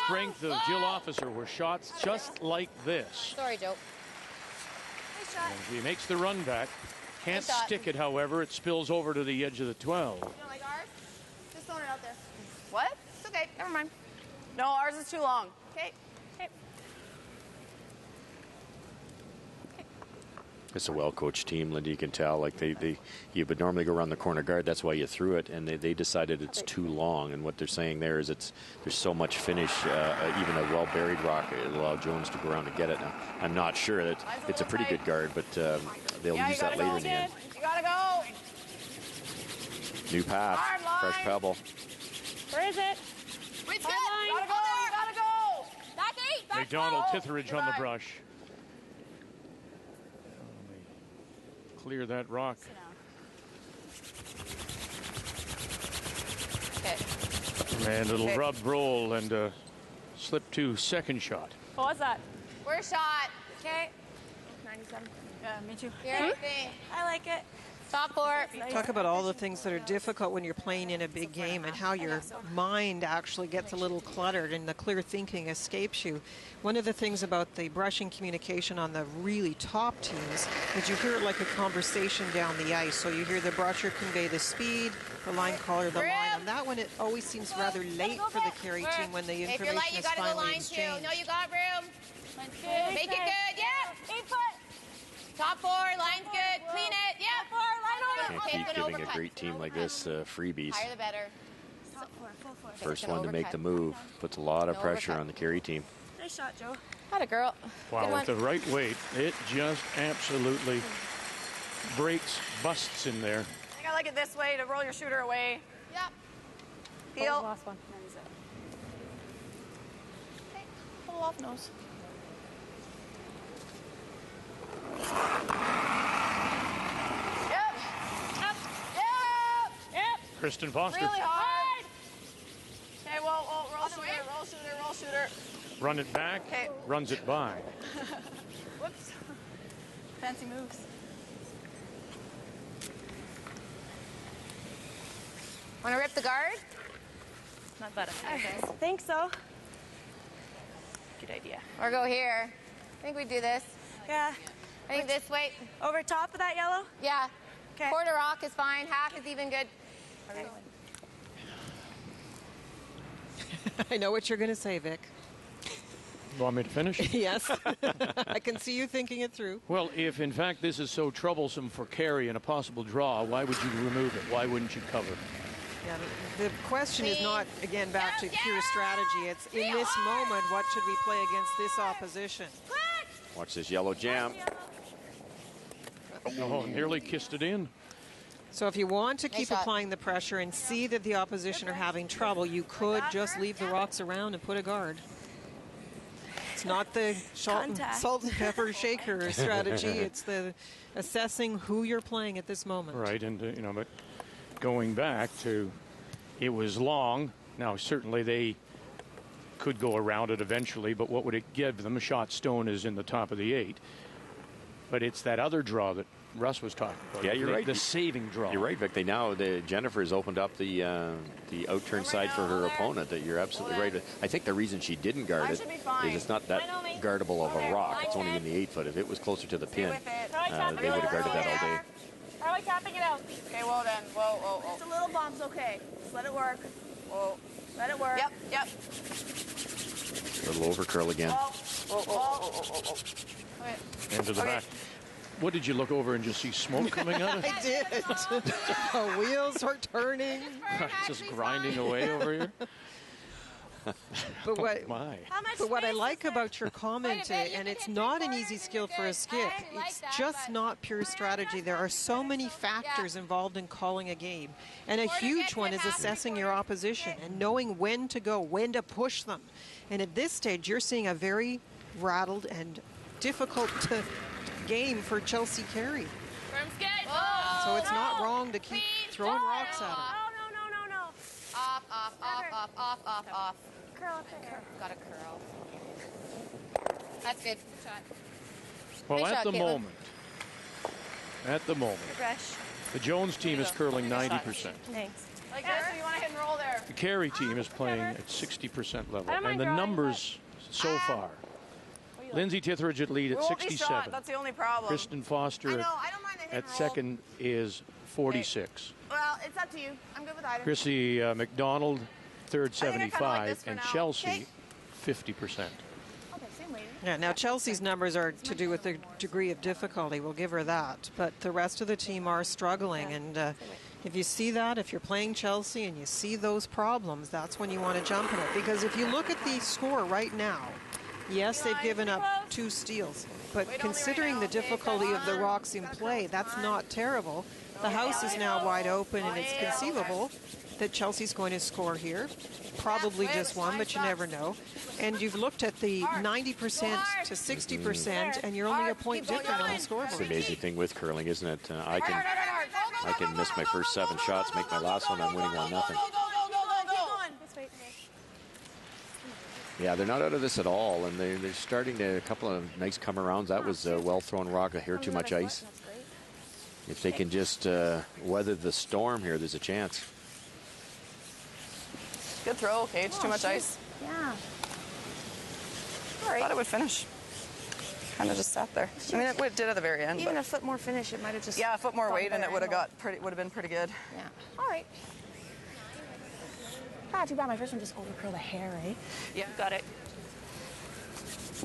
strength of Jill Officer were shots just like this. Sorry, Joe. And he makes the run back. Can't stick it, however. It spills over to the edge of the 12. You don't like ours? Just throwing it out there. What? It's okay. Never mind. No, ours is too long. Okay. It's a well-coached team, Linda. You can tell. Like you would normally go around the corner guard. That's why you threw it, and they decided it's too long. And what they're saying there is there's so much finish. Even a well-buried rock, it'll allow Jones to go around and get it. Now, I'm not sure that it's a pretty good guard, but they'll use that later in the end. You gotta go. New path, fresh pebble. Where is it? Wait, gotta go. Gotta go. Back 8. Back McDonald Titheridge on the brush. Clear that rock. Okay. And it'll rub roll and Slip to second shot. What was that? We're shot. Okay. 97. Yeah, me too. I like it. Top four. Talk about all the things that are difficult when you're playing in a big game and how your mind actually gets a little cluttered and the clear thinking escapes you. One of the things about the brushing communication on the really top teams is you hear it like a conversation down the ice. So you hear the brusher convey the speed, the line caller the line. On that one, it always seems rather late for the Carey team when the If you're light, information you is gotta go finally line exchanged. two. No, you got room. Make it good. Yep. 8 foot. Top four. Line's good. Clean it. Yep. Top four. Line Can't keep giving a great team like this freebies. Higher the better. Top four, full four. First one to make the move puts a lot of pressure on the Carey team. Nice shot, Joe. Had a girl. Wow, with the right weight, it just absolutely breaks, busts in there. I think I like it this way to roll your shooter away. Yep. Heel. Last one. Okay. Pull off nose. Yep. Kristen Foster. Really hard. Okay, well, roll shooter, roll shooter, roll shooter. Run it back, Okay. runs it by. Whoops. Fancy moves. Want to rip the guard? Not bad. I think so. Good idea. Or go here? I think we do this. Yeah. I think this way. Over top of that yellow? Yeah. Okay. Quarter rock is fine. Half is even good. Okay. I know what you're going to say, Vic. Want me to finish? Yes. I can see you thinking it through. Well, if in fact this is so troublesome for Carey and a possible draw, why would you remove it? Why wouldn't you cover? Yeah, the question is not, again, back to pure strategy. It's in this moment, what should we play against this opposition? Watch this yellow jam. Oh, nearly kissed it in. So if you want to keep applying the pressure and see that the opposition are having trouble, you could just leave the rocks around and put a guard. It's not the salt and pepper shaker strategy. It's the assessing who you're playing at this moment. Right, and you know, but going back to, it was long. Now certainly they could go around it eventually, but what would it give them? A shot stone is in the top of the 8. But it's that other draw that Russ was talking about. Yeah, you're right. The saving draw. You're right, Vic. Jennifer's opened up the out-turn side for her opponent. That you're absolutely right. I think the reason she didn't guard it is it's not that guardable of a rock. It's only in the 8 foot. If it was closer to the pin, they would have guarded that all day. How are we tapping it out? Okay, well then. Whoa. It's a little bomb's okay. Just let it work. Whoa. Let it work. Yep. A little over curl again. And to the back. What, did you look over and just see smoke coming out of it? I did. The wheels are turning. Just grinding away over here. But what I like is about your comment, and it's not an easy skill for a skip, it's just not pure strategy. There are so many factors involved in calling a game. And a huge one is assessing your opposition and knowing when to go, when to push them. And at this stage, you're seeing a very rattled and difficult game for Chelsea Carey. So it's not wrong to keep throwing rocks at her. No. Off. Curl up there. Got a curl. That's good. Well, Nice at shot, the Caitlin. moment, the Jones team is curling 90%. Thanks. Like this, so you want to hit and roll there. The Carey team is playing at 60% level. I don't mind And the drawing, numbers so far. Lindsay Tithridge at lead at 67. That's the only problem. Kristen Foster I don't mind the hit at and roll. second is 46. Well, it's up to you. I'm good with either. Chrissy McDonald, third, I think I kinda like this 75. for And now. Chelsea, Okay. 50%. Okay, same lady. Yeah, now Chelsea's numbers are to do with the degree of difficulty. We'll give her that. But the rest of the team are struggling. And if you see that, if you're playing Chelsea and you see those problems, that's when you want to jump in it. Because if you look at the score right now, yes, they've given up 2 steals. But considering the difficulty of the rocks in play, that's not terrible. The house is now wide open, and it's conceivable that Chelsea's going to score here. Probably just one, but you never know. And you've looked at the 90% to 60%, and you're only a point different on the It's the scoreboard. amazing thing with curling, isn't it? I can miss my first 7 shots, make my last one, I'm winning 1-0. Yeah, they're not out of this at all, and they're starting to, a couple of nice come-arounds. That was a well-thrown rock, a hair too much ice. If they can just weather the storm here, there's a chance. Good throw, Cage. Too much ice. Yeah. I thought it would finish. Kind of just sat there. I mean, it did at the very end. Even a foot more finish, it might have just. Yeah, a foot more weight, and it would have been pretty good. Yeah. All right. Too bad my first one just overcurled a hair, eh? Yeah. Got it.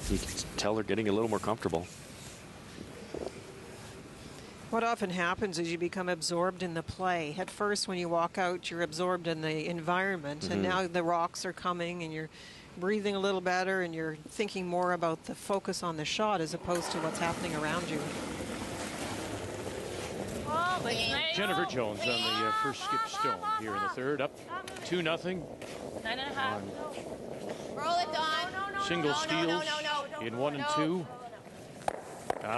You can tell they're getting a little more comfortable. What often happens is you become absorbed in the play. At first, when you walk out, you're absorbed in the environment, and now the rocks are coming, and you're breathing a little better, and you're thinking more about the focus on the shot as opposed to what's happening around you. Jennifer Jones on the first skip stone here in the third, up 2-0. 9.5. Roll it, Don. Single steals in 1 and 2.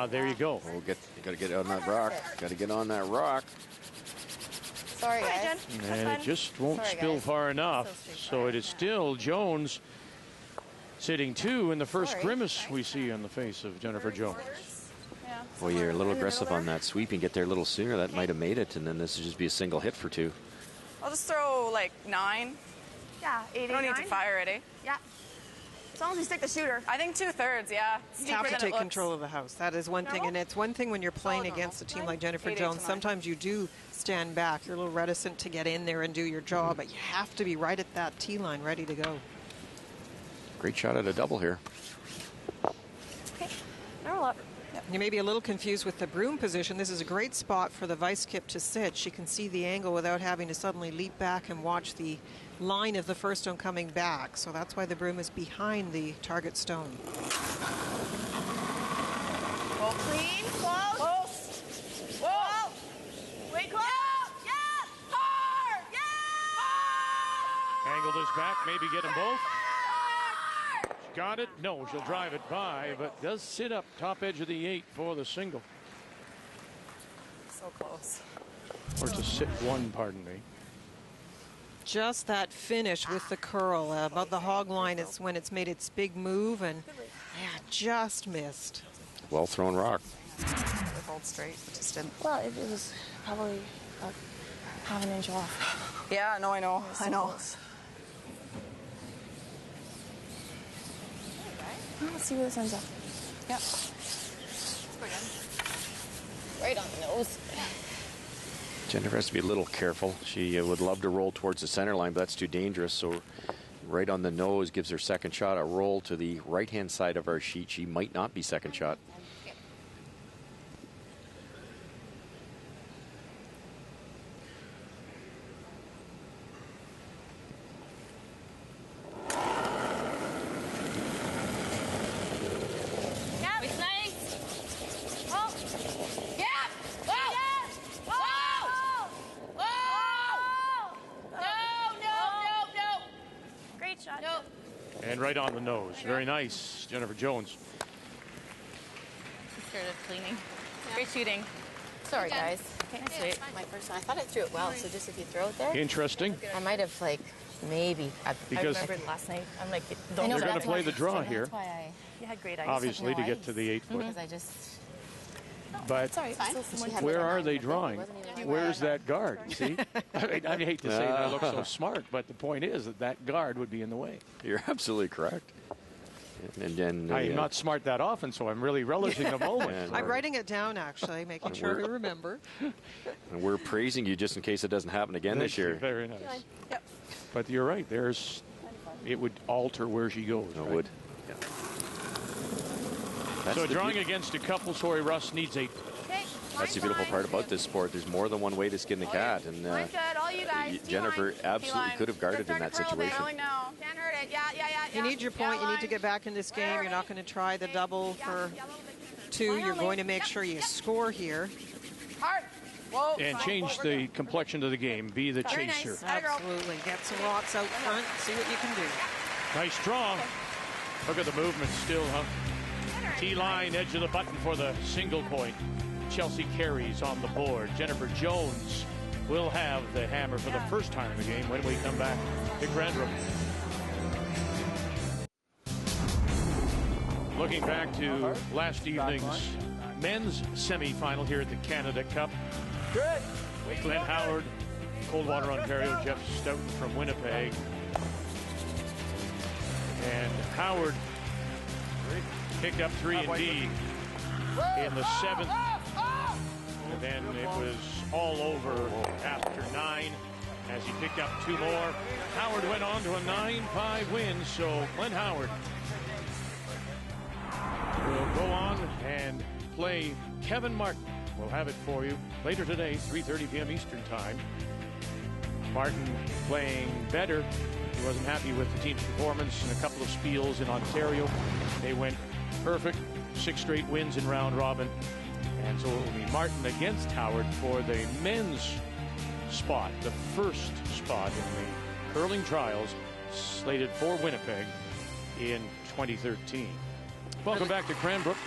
There you go. We'll you got to get on that rock. Got to get on that rock. Sorry, guys. And it just won't spill far enough. So it is still Jones sitting 2 in the first grimace we see on the face of Jennifer Jones. Well, you're a little aggressive on that sweep and get there a little sooner. That might have made it, and then this would just be a single hit for 2. I'll just throw like 9. Yeah, 8, 8, don't need to fire it, eh? Yeah. As long as you stick the shooter. I think 2/3, yeah. You have to take control of the house. That is one thing, and it's one thing when you're playing against a team like Jennifer Jones. Sometimes you do stand back. You're a little reticent to get in there and do your job, but you have to be right at that tee line, ready to go. Great shot at a double here. Okay, roll up. You may be a little confused with the broom position. This is a great spot for the vice kip to sit. She can see the angle without having to suddenly leap back and watch the line of the first stone coming back. So that's why the broom is behind the target stone. Go clean, close. Whoa. Wait, close. Yeah. Hard. Yeah. Angle this back, maybe get them both. Got it? No, she'll drive it by, but does sit up top edge of the 8 for the single. So close. Or to sit 1, pardon me. Just that finish with the curl about the hog line is when it's made its big move, and just missed. Well thrown rock. It hold straight, it just didn't. Well, it was probably about half an inch off. Yeah, no, I know. I know. Close. Let's see where this ends up. Yep. Right on the nose. Jennifer has to be a little careful. She would love to roll towards the center line, but that's too dangerous. So right on the nose gives her second shot. A roll to the right-hand side of our sheet. She might not be second shot. And right on the nose. Very nice, Jennifer Jones. Scared of cleaning. Great shooting. Sorry, guys. Okay, sweet. My first one. I thought I threw it well, so just if you throw it there. Interesting. I might have, like, maybe. Because I remembered last night. I'm like, they're going to play the draw here. That's why you had great ice. Obviously, to get to the 8 foot. Because I just... But where are they drawing? Where's that guard? See? I hate to say that I look so smart, but the point is that guard would be in the way. You're absolutely correct. And then I'm not smart that often, so I'm really relishing the moment. I'm writing it down, actually, making sure to remember. And we're praising you just in case it doesn't happen again this year. Very nice. Yep. But you're right. It would alter where she goes. It would. Yeah. So drawing against a couple, sorry, Russ needs 8. That's the beautiful part about this sport. There's more than one way to skin the cat, and Jennifer absolutely could have guarded in that situation. You need your point. You need to get back in this game. You're not going to try the double for 2. You're going to make sure you score here. And change the complexion of the game. Be the chaser. Absolutely. Get some rocks out front. See what you can do. Nice draw. Look at the movement still, huh? T-line, edge of the button for the single point. Chelsea Carey's on the board. Jennifer Jones will have the hammer for the first time in the game when we come back. Big Randrum. Looking back to last evening's men's semifinal here at the Canada Cup. Glenn Howard, Coldwater, Ontario, Jeff Stoughton from Winnipeg. And Howard picked up 3 and D in the 7th. And then it was all over after 9 as he picked up 2 more. Howard went on to a 9-5 win, so Glenn Howard will go on and play Kevin Martin. We'll have it for you later today, 3:30 p.m. Eastern Time. Martin playing better. He wasn't happy with the team's performance in a couple of spiels in Ontario. They went perfect, 6 straight wins in round robin. And so it will be Martin against Howard for the men's spot, the first spot in the curling trials slated for Winnipeg in 2013. Welcome back to Cranbrook.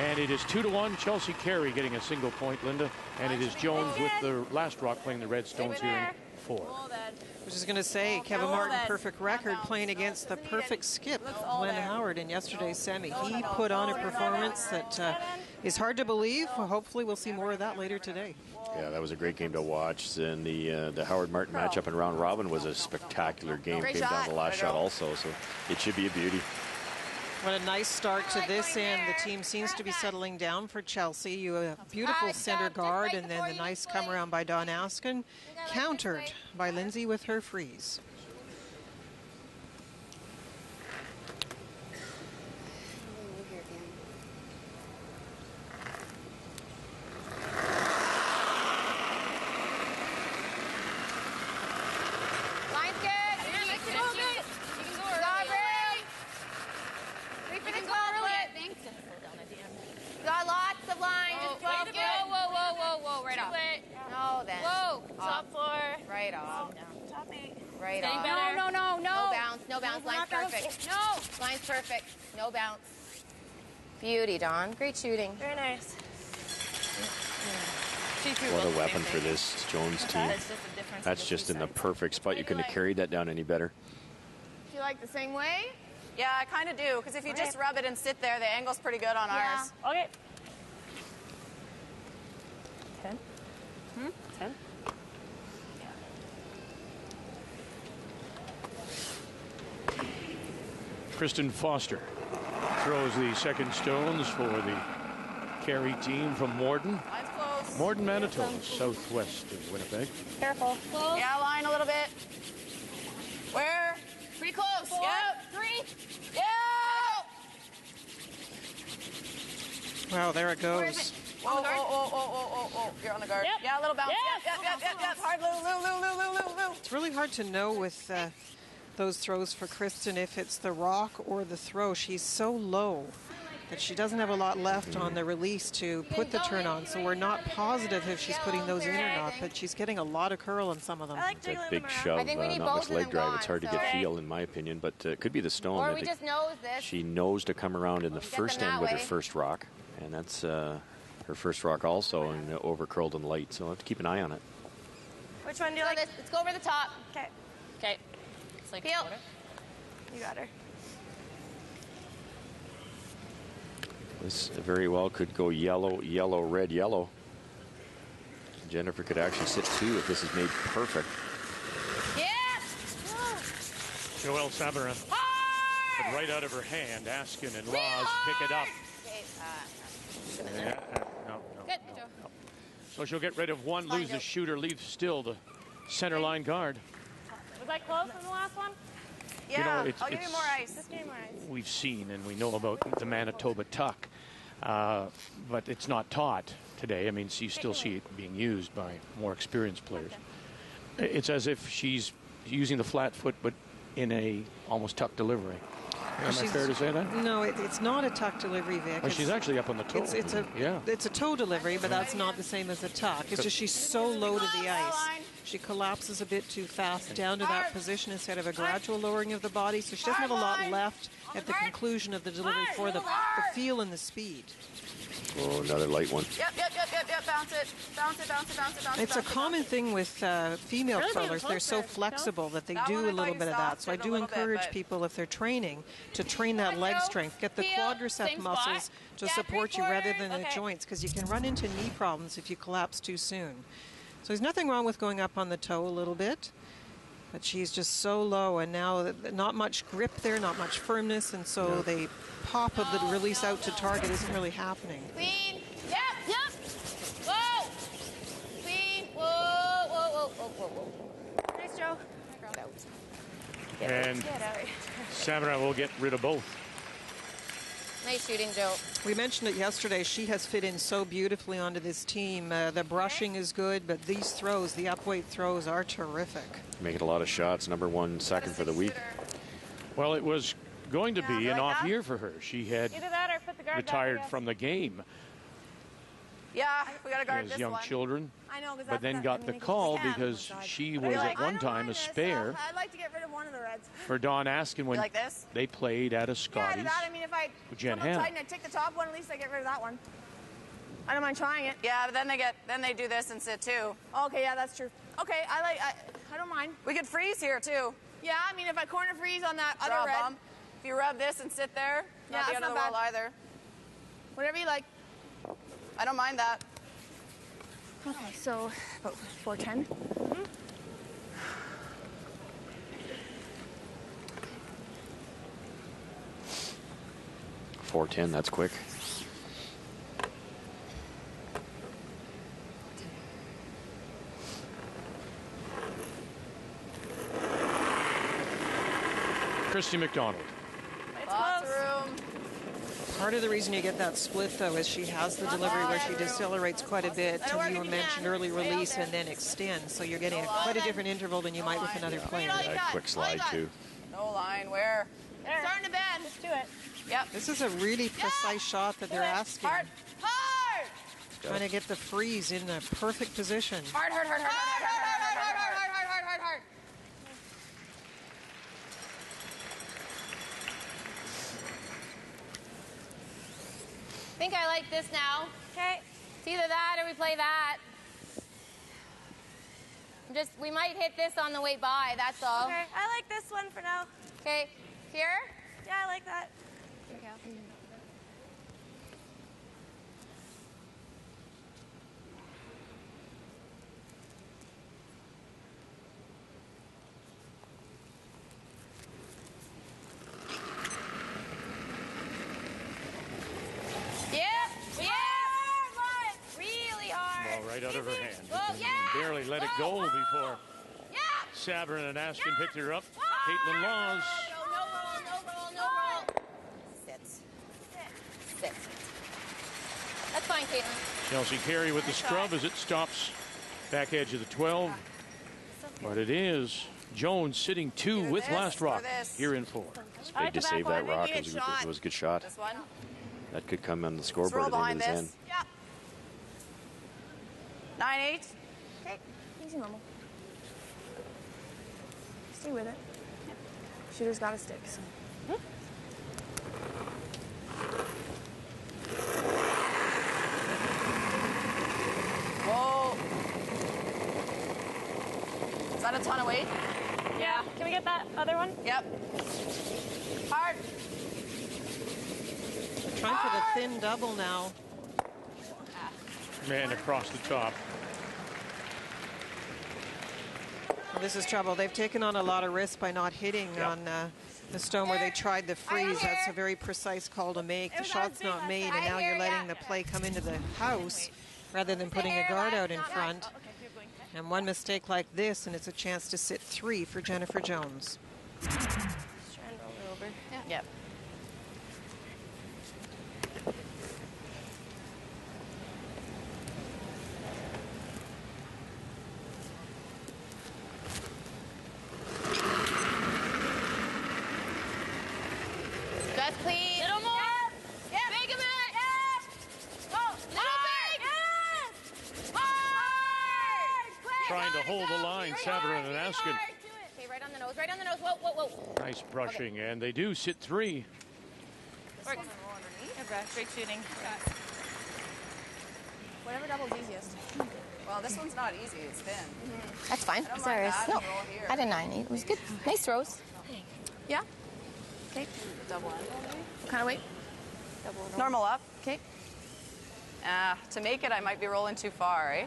And it is 2-1. Chelsea Carey getting a single point, Linda. And it is Jones with the last rock playing the Redstones here in 4. I was just going to say, Kevin Martin, perfect record, playing against the perfect skip, Glenn Howard, in yesterday's semi. He put on a performance that is hard to believe. Well, hopefully we'll see more of that later today. Yeah, that was a great game to watch. And the Howard-Martin matchup in round robin was a spectacular game. Came down to the last shot also, so it should be a beauty. What a nice start to this end. The team seems to be settling down for Chelsea. You have a beautiful center guard, and then the nice come around by Dawn Askin, countered by Lindsay with her freeze. Perfect. No bounce. Beauty, Dawn. Great shooting. Very nice. What a weapon for this Jones team. That's just in the perfect spot. You couldn't have carried that down any better. Do you like the same way? Yeah, I kind of do, because if you just rub it and sit there, the angle's pretty good on ours. Okay. 10? 10? Kristen Foster throws the second stones for the Carey team from Morden. Morden, Manitoba, southwest of Winnipeg. Careful. Close. Yeah, line a little bit. Where? Pretty close. 4, Yep. 3. Yeah! Wow, there it goes. Oh. You're on the guard. Yep. Yeah, a little bounce. Yes. Yep. Hard, Lou. It's really hard to know with those throws for Kristen if it's the rock or the throw. She's so low that she doesn't have a lot left on the release to put the turn on, so we're not positive if she's putting those in or not, but she's getting a lot of curl on some of them. That big shove, not much leg drive. It's hard to get feel, in my opinion, but it could be the stone. Or we just nose this. She knows to come around in the first end with her first rock, and that's her first rock also, and over curled and light, so I'll have to keep an eye on it. Which one do you like? Let's go over the top. Okay. Okay. Like Peel. You got her. This very well could go yellow, yellow, red, yellow. Jennifer could actually sit 2 if this is made perfect. Yeah. Joelle Savarin, but right out of her hand. Askin and Laws pick it up. No. So she'll get rid of one, lose the shooter, leave still the center line guard. Was I close in the last one? Yeah, it's, I'll give you more ice. Just give me more ice. We've seen and we know about the Manitoba tuck, but it's not taught today. I mean, you still see it being used by more experienced players. Okay. It's as if she's using the flat foot, but in a almost tuck delivery. Am I fair to say that? No, it's not a tuck delivery, Vic. Oh, she's actually up on the toe. It's a toe delivery, but that's not the same as a tuck. It's just she's so low to the ice. She collapses a bit too fast down to that position instead of a gradual lowering of the body, so she doesn't have a lot left at the conclusion of the delivery for the feel and the speed. Oh, another light one. Yep. Bounce it. Bounce it. It's a common thing with female curlers. They're so flexible that they do a little bit of that. So I do encourage people, if they're training, to train that leg strength. Get the quadricep muscles to support you rather than the joints, because you can run into knee problems if you collapse too soon. So there's nothing wrong with going up on the toe a little bit. But she's just so low, and now not much grip there, not much firmness, and so the pop of the release out to target isn't really happening. Clean. Yep. Whoa. Clean. Whoa. Nice, Joe. And Sabra will get rid of both. Nice shooting, Joe. We mentioned it yesterday. She has fit in so beautifully onto this team. The brushing is good, but these throws, the upweight throws, are terrific. Making a lot of shots. Number 1 second for the week. Well, it was going to be an off year for her. She had Either that or put the guard retired down, from the game. Yeah, we got to guard As this young one. children, I know, but then got the call because she was at one time a spare I'd like to get rid of one of the reds. for Don Askin when like this? they played at a Yeah, Scotties. that. I mean, if I with Jen put them Ham. tight and I take the top one, at least I get rid of that one. I don't mind trying it. Yeah, but then they do this and sit too. Okay, yeah, that's true. Okay, I don't mind. We could freeze here too. Yeah, I mean, if I corner freeze on that Draw other a red, bump. If you rub this and sit there, Yeah, not the that's end of the not world either. whatever you like. I don't mind that. Okay, so about 410. 410, that's quick. Christy McDonald. Lots of room. Part of the reason you get that split, though, is she has the delivery where she decelerates quite a bit, and you mentioned early release and then extend. So you're getting quite a different interval than you might with another player. Quick slide too. No line. Where? Starting to bend. Let's do it. Yep. This is a really precise shot that they're asking. Hard. Trying to get the freeze in the perfect position. Hard. I think I like this now. Okay. It's either that or we play that. We might hit this on the way by, that's all. Okay, I like this one for now. Okay, here? Yeah, I like that. Right out of her hand. Whoa, yeah! Barely let it go before Sabrin and Askin picked her up. Caitlin Laws. No roll. Sit. That's fine, Caitlin. Chelsea Carey with the scrub as it stops back edge of the 12. But it is Jones sitting 2 with last rock here in 4. It's big to save that rock. It was a good shot. This one. That could come on the Let's scoreboard roll at the behind end of this end. this. Yep. 9-8. Okay, easy normal. Stay with it. Yep. Shooter's got a stick, so. Whoa. Is that a ton of weight? Yeah. Can we get that other one? Yep. Hard. Trying for the thin double now. Man across the top. Well, this is trouble. They've taken on a lot of risk by not hitting on the stone where they tried the freeze. That's a very precise call to make. The shot's not made, and now you're letting the play come into the house rather than putting a guard out in front. And one mistake like this, and it's a chance to sit 3 for Jennifer Jones. Just try and roll it over. Yep. That's clean. Little more. Yeah. Big him out. Go. Little big. Hard. Trying to hold the line, Sabrin and Askin. Okay, right on the nose. Whoa. Nice brushing, and they do sit 3. Work. Great shooting. Whatever double's easiest. Well, this one's not easy. It's thin. That's fine. I don't Sorry. mind that. No, Roll here. I had a 9-8. It was good. Nice throws. Yeah. Okay. Double. What kind of weight? Normal up. Okay. To make it, I might be rolling too far, eh?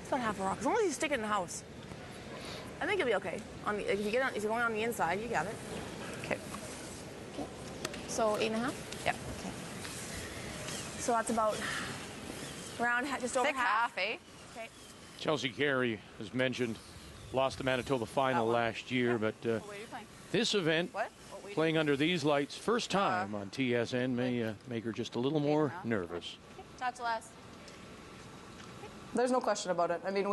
It's about half a rock. As long as you stick it in the house. I think you'll be okay. If you're going on the inside, you got it. Okay. Okay. So 8.5? Yeah. Okay. So that's about around just over Thick half, eh? Okay. Chelsea Carey, as mentioned, lost the Manitoba final last year, but this event, playing under these lights, first time on TSN, may make her just a little more nervous. Touch less. There's no question about it. I mean,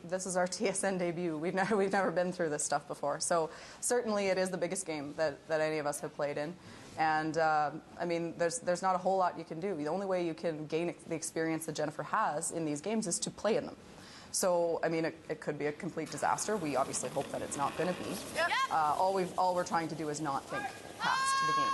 this is our TSN debut. We've never been through this stuff before. So certainly it is the biggest game that any of us have played in. And I mean, there's not a whole lot you can do. The only way you can gain the experience that Jennifer has in these games is to play in them. So I mean, it could be a complete disaster. We obviously hope that it's not going to be. Yep. All we're trying to do is not think past the game.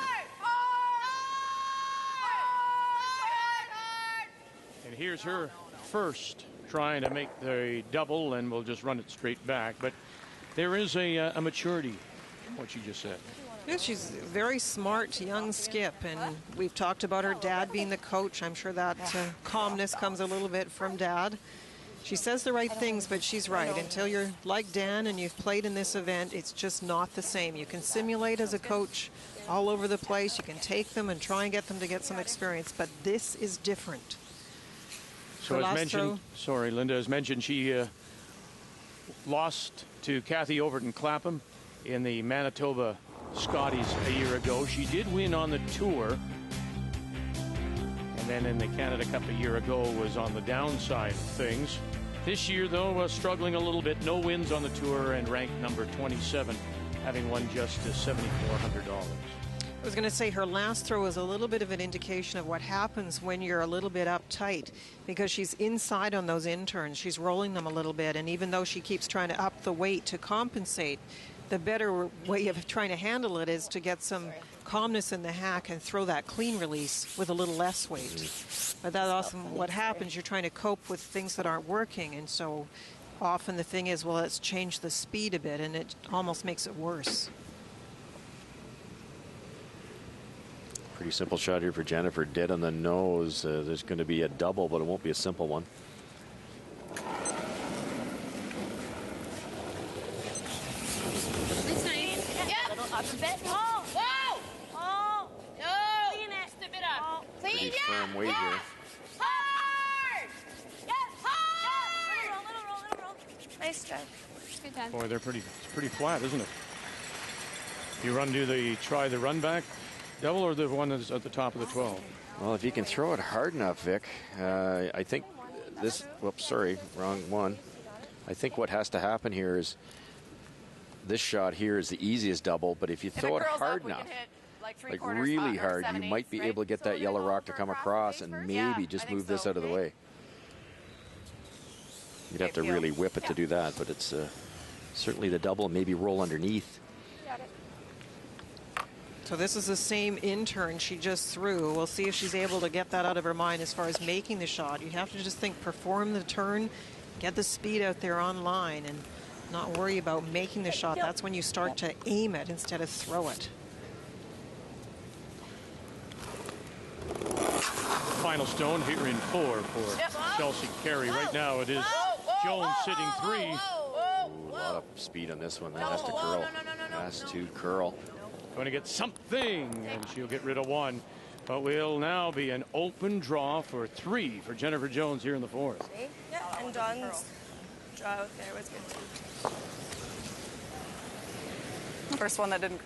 And here's her first trying to make the double, and we'll just run it straight back. But there is a maturity in what you just said. Yeah, she's a very smart young skip, and we've talked about her dad being the coach. I'm sure that calmness comes a little bit from Dad. She says the right things, but she's right. Until you're like Dan and you've played in this event, it's just not the same. You can simulate as a coach all over the place. You can take them and try and get them to get some experience, but this is different. So as mentioned, sorry, Linda, as mentioned, she lost to Kathy Overton Clapham in the Manitoba Scotties a year ago. She did win on the tour, and then in the Canada Cup a year ago was on the downside of things. This year, though, struggling a little bit. No wins on the tour and ranked number 27, having won just $7,400. I was going to say her last throw is a little bit of an indication of what happens when you're a little bit uptight, because she's inside on those interns. She's rolling them a little bit, and even though she keeps trying to up the weight to compensate, the better way of trying to handle it is to get some calmness in the hack and throw that clean release with a little less weight. But that's often what happens. You're trying to cope with things that aren't working, and so often the thing is, well, let's change the speed a bit, and it almost makes it worse. Pretty simple shot here for Jennifer. Dead on the nose. There's going to be a double, but it won't be a simple one. Up a bit. Oh! Whoa! Oh! No! Clean it. Step it up. Clean Pretty firm weight here. Hard! Yes! Hard! Little roll. Nice try. Good time. Boy, it's pretty flat, isn't it? You try the run back double, or the one that's at the top of the 12? Well, if you can throw it hard enough, Vic, I think this, whoops, sorry, wrong one. I think what has to happen here is this shot here is the easiest double, but if you throw it hard enough, like really hard, you might be able to get that yellow rock to come across and maybe just move this out of the way. You'd have to really whip it to do that, but it's certainly the double, maybe roll underneath. So this is the same intern she just threw. We'll see if she's able to get that out of her mind as far as making the shot. You have to just think, perform the turn, get the speed out there on line, and not worry about making the shot. That's when you start to aim it instead of throw it. Final stone here in 4 for Chelsea Carey. Right now it is Jones sitting 3. A lot of speed on this one. That has to curl. Has to curl. Going to get something, and she'll get rid of 1. But will now be an open draw for 3 for Jennifer Jones here in the 4th. Yeah, and John's draw out there was good too. First one that didn't.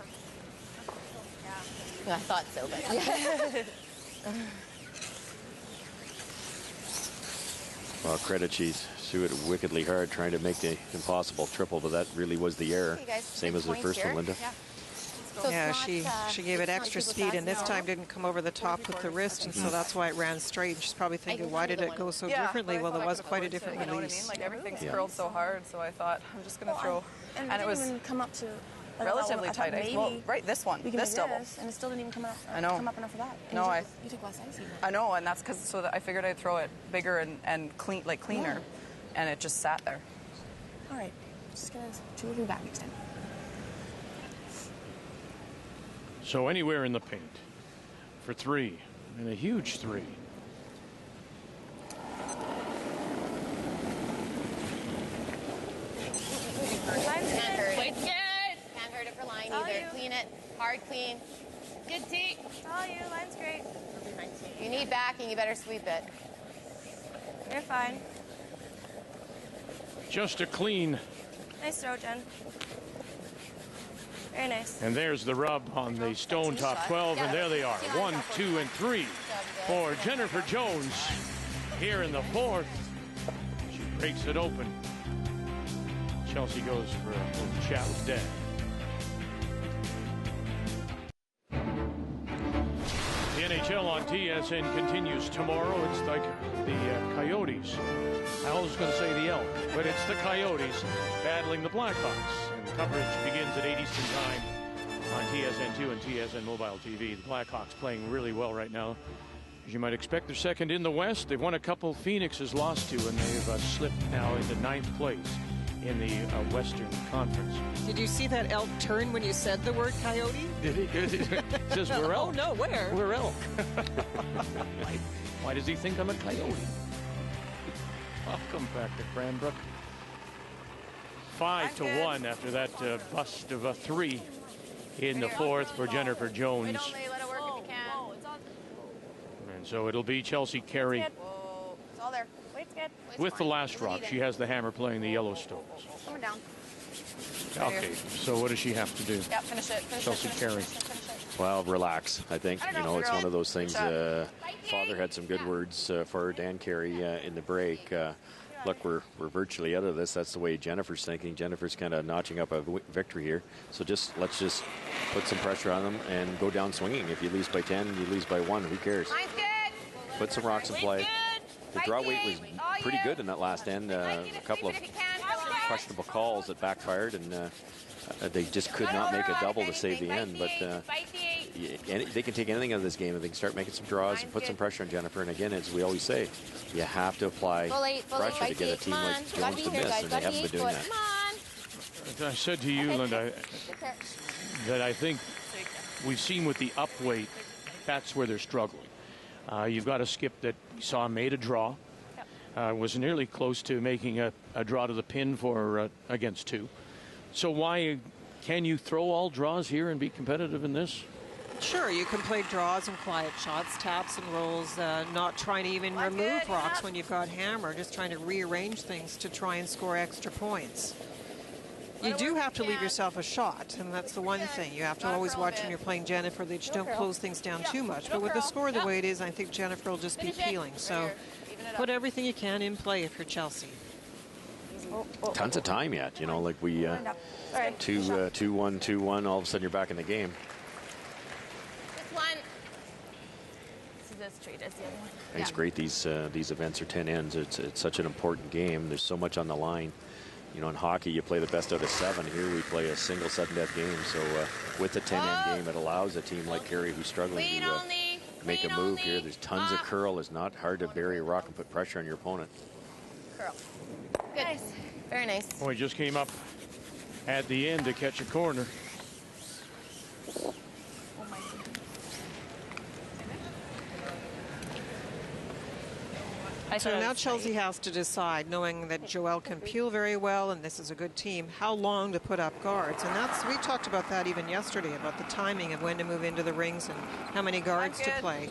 Yeah, I thought so, but Well, credit she's threw it wickedly hard, trying to make the impossible triple, but that really was the error. Okay, guys, same as the first one, Linda. Yeah. So Yeah, it's not, she gave it it's not extra super speed, fast, and this no. time didn't come over the top with the wrist, and so that's why it ran straight. She's probably thinking, why did it go so differently? Well, there was quite a different You know what I release. mean? Like everything's curled so hard, so I thought I'm just going to throw. And it was even come up to relatively I thought tight ice. maybe Well, right, this one, we can this do double. and it still didn't even come up. I know. Come up enough for that. And No, you took less ice even. I know, and that's because so that I figured I'd throw it bigger and clean, like cleaner, and it just sat there. All right, just gonna two you back next time. So anywhere in the paint for 3, and a huge 3. Can't hurt it. Can't hurt it for line All either. you. Clean it. Hard clean. Good tee. All you, line's great. If you need backing, you better sweep it. You're fine. Just a clean. Nice throw, Jen. Very nice. And there's the rub on the stone top 12, and there they are. 1, 2, and 3 for Jennifer Jones here in the 4th. She breaks it open. Chelsea goes for a little chat with Dad. The NHL on TSN continues tomorrow. It's like the Coyotes. I was going to say the Elk, but it's the Coyotes battling the Blackhawks. And coverage begins at 8 Eastern Time on TSN2 and TSN Mobile TV. The Blackhawks playing really well right now. As you might expect, they're second in the West. They've won a couple Phoenix has lost to, and they've slipped now into 9th place in the Western Conference. Did you see that elk turn when you said the word coyote? Did he? It says we're elk. Oh, no, where? We're elk. Why does he think I'm a coyote? Welcome back to Cranbrook. 5-1 after that bust of a 3 in the 4th for Jennifer Jones. Let it work if you can. And so it'll be Chelsea Carey Whoa. It's all there. Weight's good. with the last rock. She has the hammer playing the Yellowstones. Coming down. Okay, so what does she have to do? Yeah, finish it. Chelsea Carey. Well, relax. I think, it's one of those things. Father had some good words for Dan Carey in the break. Look, we're virtually out of this. That's the way Jennifer's thinking. Jennifer's kind of notching up a victory here. So let's just put some pressure on them and go down swinging. If you lose by 10, you lose by 1. Who cares? Line's good. Put some rocks in play. The draw weight was pretty good in that last end. A couple of questionable calls that backfired, and they just could not make a double to save the end. But they can take anything out of this game, and they can start making some draws and put some pressure on Jennifer. And again, as we always say, you have to apply pressure to get a team like Jones to miss, and they haven't been doing that. I said to you, Linda, that I think we've seen with the up weight, that's where they're struggling. You've got a skip that you saw made a draw. Was nearly close to making a draw to the pin for against 2. So why can you throw all draws here and be competitive in this? Sure, you can play draws and quiet shots, taps and rolls, not trying to even remove rocks when you've got hammer, just trying to rearrange things to try and score extra points. You do have to leave yourself a shot, and that's the one thing. You have to always watch when you're playing Jennifer that you don't close things down too much. But with the score the way it is, I think Jennifer will just be peeling. So put everything you can in play if you're Chelsea. Tons of time yet, like we 2-1, 2-1. All of a sudden, you're back in the game. This one. So this trade is the other one. I think it's great. These events are 10 ends. It's such an important game. There's so much on the line. In hockey, you play the best out of 7. Here we play a single sudden-death game. So with the 10-end game, it allows a team like Carey, who's struggling to make a move here. There's tons of curl. It's not hard to bury a rock and put pressure on your opponent. Curl. Good. Nice. Very nice. Oh, he just came up at the end to catch a corner. So now Chelsea has to decide, knowing that Joelle can peel very well and this is a good team, how long to put up guards. And we talked about that even yesterday, about the timing of when to move into the rings and how many guards to play.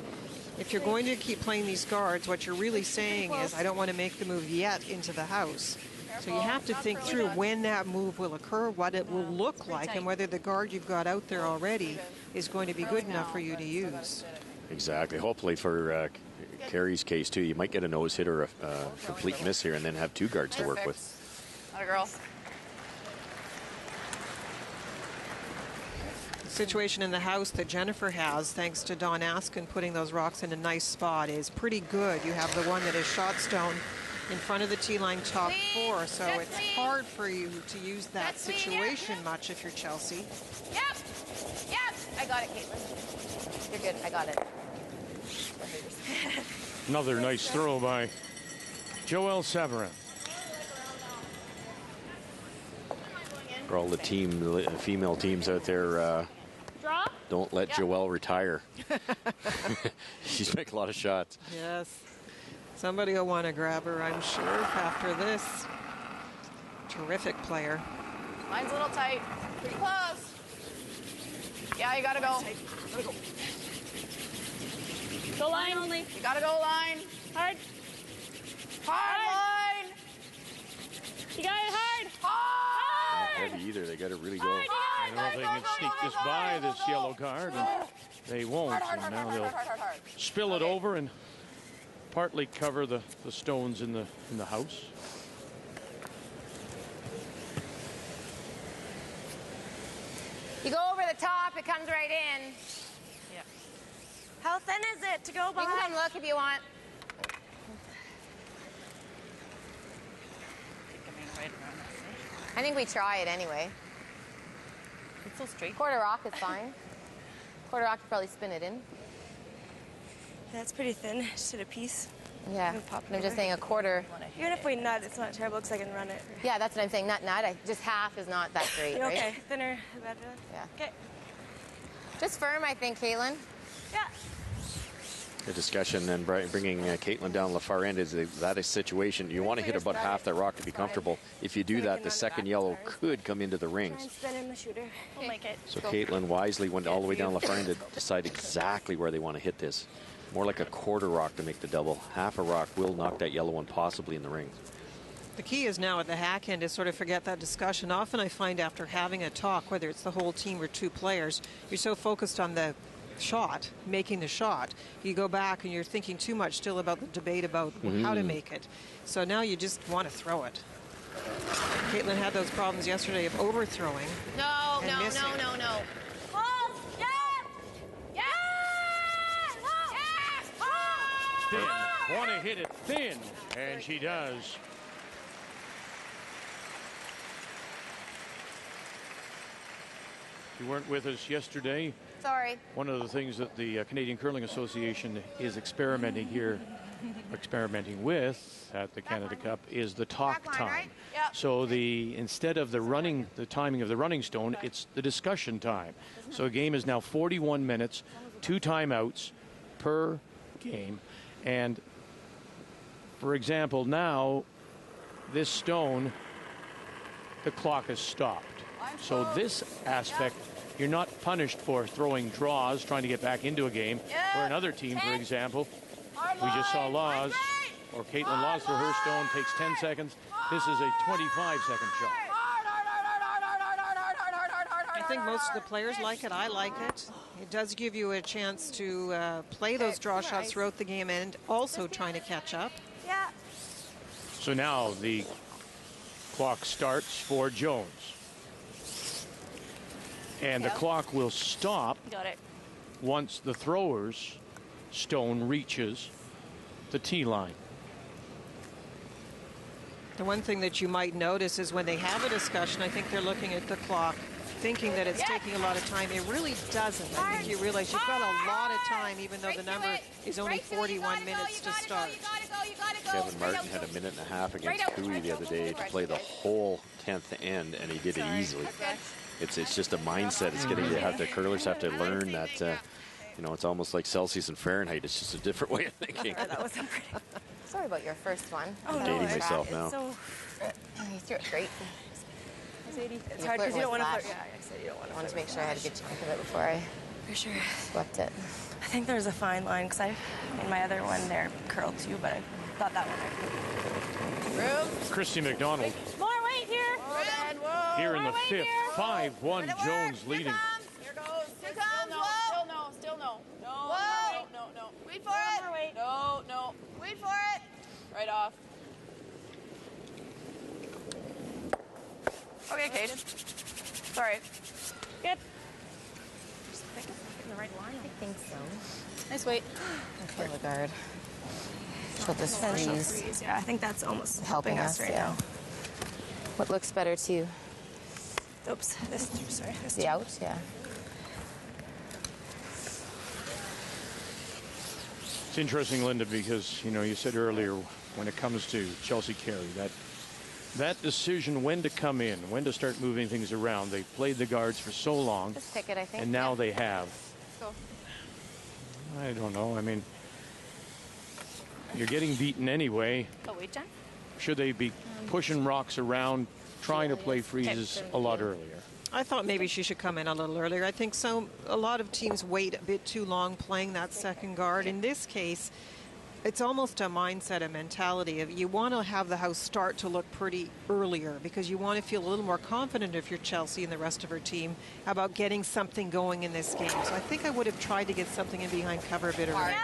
If you're going to keep playing these guards, what you're really saying is, I don't want to make the move yet into the house. So you have to think through when that move will occur, what it will look like, and whether the guard you've got out there already is going to be good enough for you to use. Exactly. Hopefully for Carey's case, too, you might get a nose hit or a complete miss here and then have 2 guards to work with. Atta girl. situation in the house that Jennifer has, thanks to Don Askin putting those rocks in a nice spot, is pretty good. You have the one that is shot stone in front of the tee line top 4, so it's hard for you to use that situation much if you're Chelsea. Yep. I got it, Caitlin. You're good. I got it. Another nice throw by Joelle Severin. For all the female teams out there, don't let Joelle retire. She's making a lot of shots. Yes. Somebody will want to grab her, I'm sure, after this. Terrific player. Line's a little tight. Pretty close. Yeah, you gotta go. Go line only. You gotta go line. Hard. Hard line. You got it hard. Not heavy either. They got to really go. I don't know if they can sneak this by, this yellow card, and they won't. And now they'll spill it over and partly cover the stones in the house. You go over the top, it comes right in. Yeah. How thin is it to go You behind? can come look if you want. I think we try it anyway. It's so straight. Quarter rock is fine. Quarter rock, you probably spin it in. That's pretty thin. Just did a piece. Yeah, I'm just saying a quarter. Even if we nut, it's not terrible because I can run it. Yeah, that's what I'm saying. Not nut. Just half is not that great, right? Okay, thinner, better. Yeah. Okay. Just firm, I think, Caitlin. Yeah. The discussion and bringing Caitlin down the far end, is that a situation you want to hit about half that rock to be comfortable. If you do that, the second yellow could come into the Try rings. and spin in the shooter. We'll make it. So Caitlin wisely went all the way down the far end to decide exactly where they want to hit this. More like a quarter rock to make the double. Half a rock will knock that yellow one possibly in the rings. The key is now at the hack end is sort of forget that discussion. Often I find after having a talk, whether it's the whole team or two players, you're so focused on the shot, making the shot, you go back and you're thinking too much still about the debate about how to make it. So now you just want to throw it. Caitlin had those problems yesterday of overthrowing. No. missing. Hold! Yeah! Yeah! Thin. Want to hit it thin, and she does. You weren't with us yesterday. Sorry. One of the things that the Canadian Curling Association is experimenting with at the Canada Cup is the talk Back line, time. right? Yep. So instead of the timing of the running stone, it's the discussion time. So a game is now 41 minutes, 2 timeouts per game. And for example, now this stone, the clock has stopped. So this aspect, you're not punished for throwing draws, trying to get back into a game. Where another team, for example, we just saw Laws, or Caitlin Laws throw her stone, takes 10 seconds. This is a 25-second shot. I think most of the players like it. I like it. It does give you a chance to play those draw shots throughout the game and also trying to catch up. Yeah. So now the clock starts for Jones. And the clock will stop Got it. once the thrower's stone reaches the tee line. The one thing that you might notice is when they have a discussion, I think they're looking at the clock, thinking that it's taking a lot of time. It really doesn't. I think you realize you've got a lot of time, even though the number is only 41 minutes to start. Kevin Martin had a minute and a half against Cooey the other day to play the whole 10th end, and he did it easily. It's just a mindset. It's getting the curlers have to learn that it's almost like Celsius and Fahrenheit. It's just a different way of thinking. That wasn't pretty. Sorry about your first one. Oh, I'm dating myself now. So, You threw it great. it's hard because you don't want to flirt. Yeah, I said you don't want I to wanted to flirt. make sure I had a good chunk of it before I For sure. swept it. I think there's a fine line because in my other one there curled too, but I thought that one. Christy McDonald More weight here. here in the fifth. 5-1 Jones leading. Here goes. Here comes. Still no. No. Wait for it. More weight. No. Wait for it. Right off. Okay, Kate. Sorry. Good. the right line. I think so. Nice weight. Feel the guard. She'll just freeze. Yeah, I think that's almost Helping us right yeah. now. What looks better to you? Oops. Sorry. The out? Yeah. It's interesting, Linda, because, you said earlier when it comes to Chelsea Carey, that decision when to come in, when to start moving things around. They played the guards for so long. Just pick it, I think. And now they have. Go. I don't know. I mean, you're getting beaten anyway. Oh, wait, Jen. Should they be pushing rocks around, trying to play freezes a lot earlier? I thought maybe she should come in a little earlier. I think a lot of teams wait a bit too long playing that second guard. In this case, it's almost a mindset, a mentality of you want to have the house start to look pretty earlier because you want to feel a little more confident if you're Chelsea and the rest of her team about getting something going in this game. So I think I would have tried to get something in behind cover a bit earlier.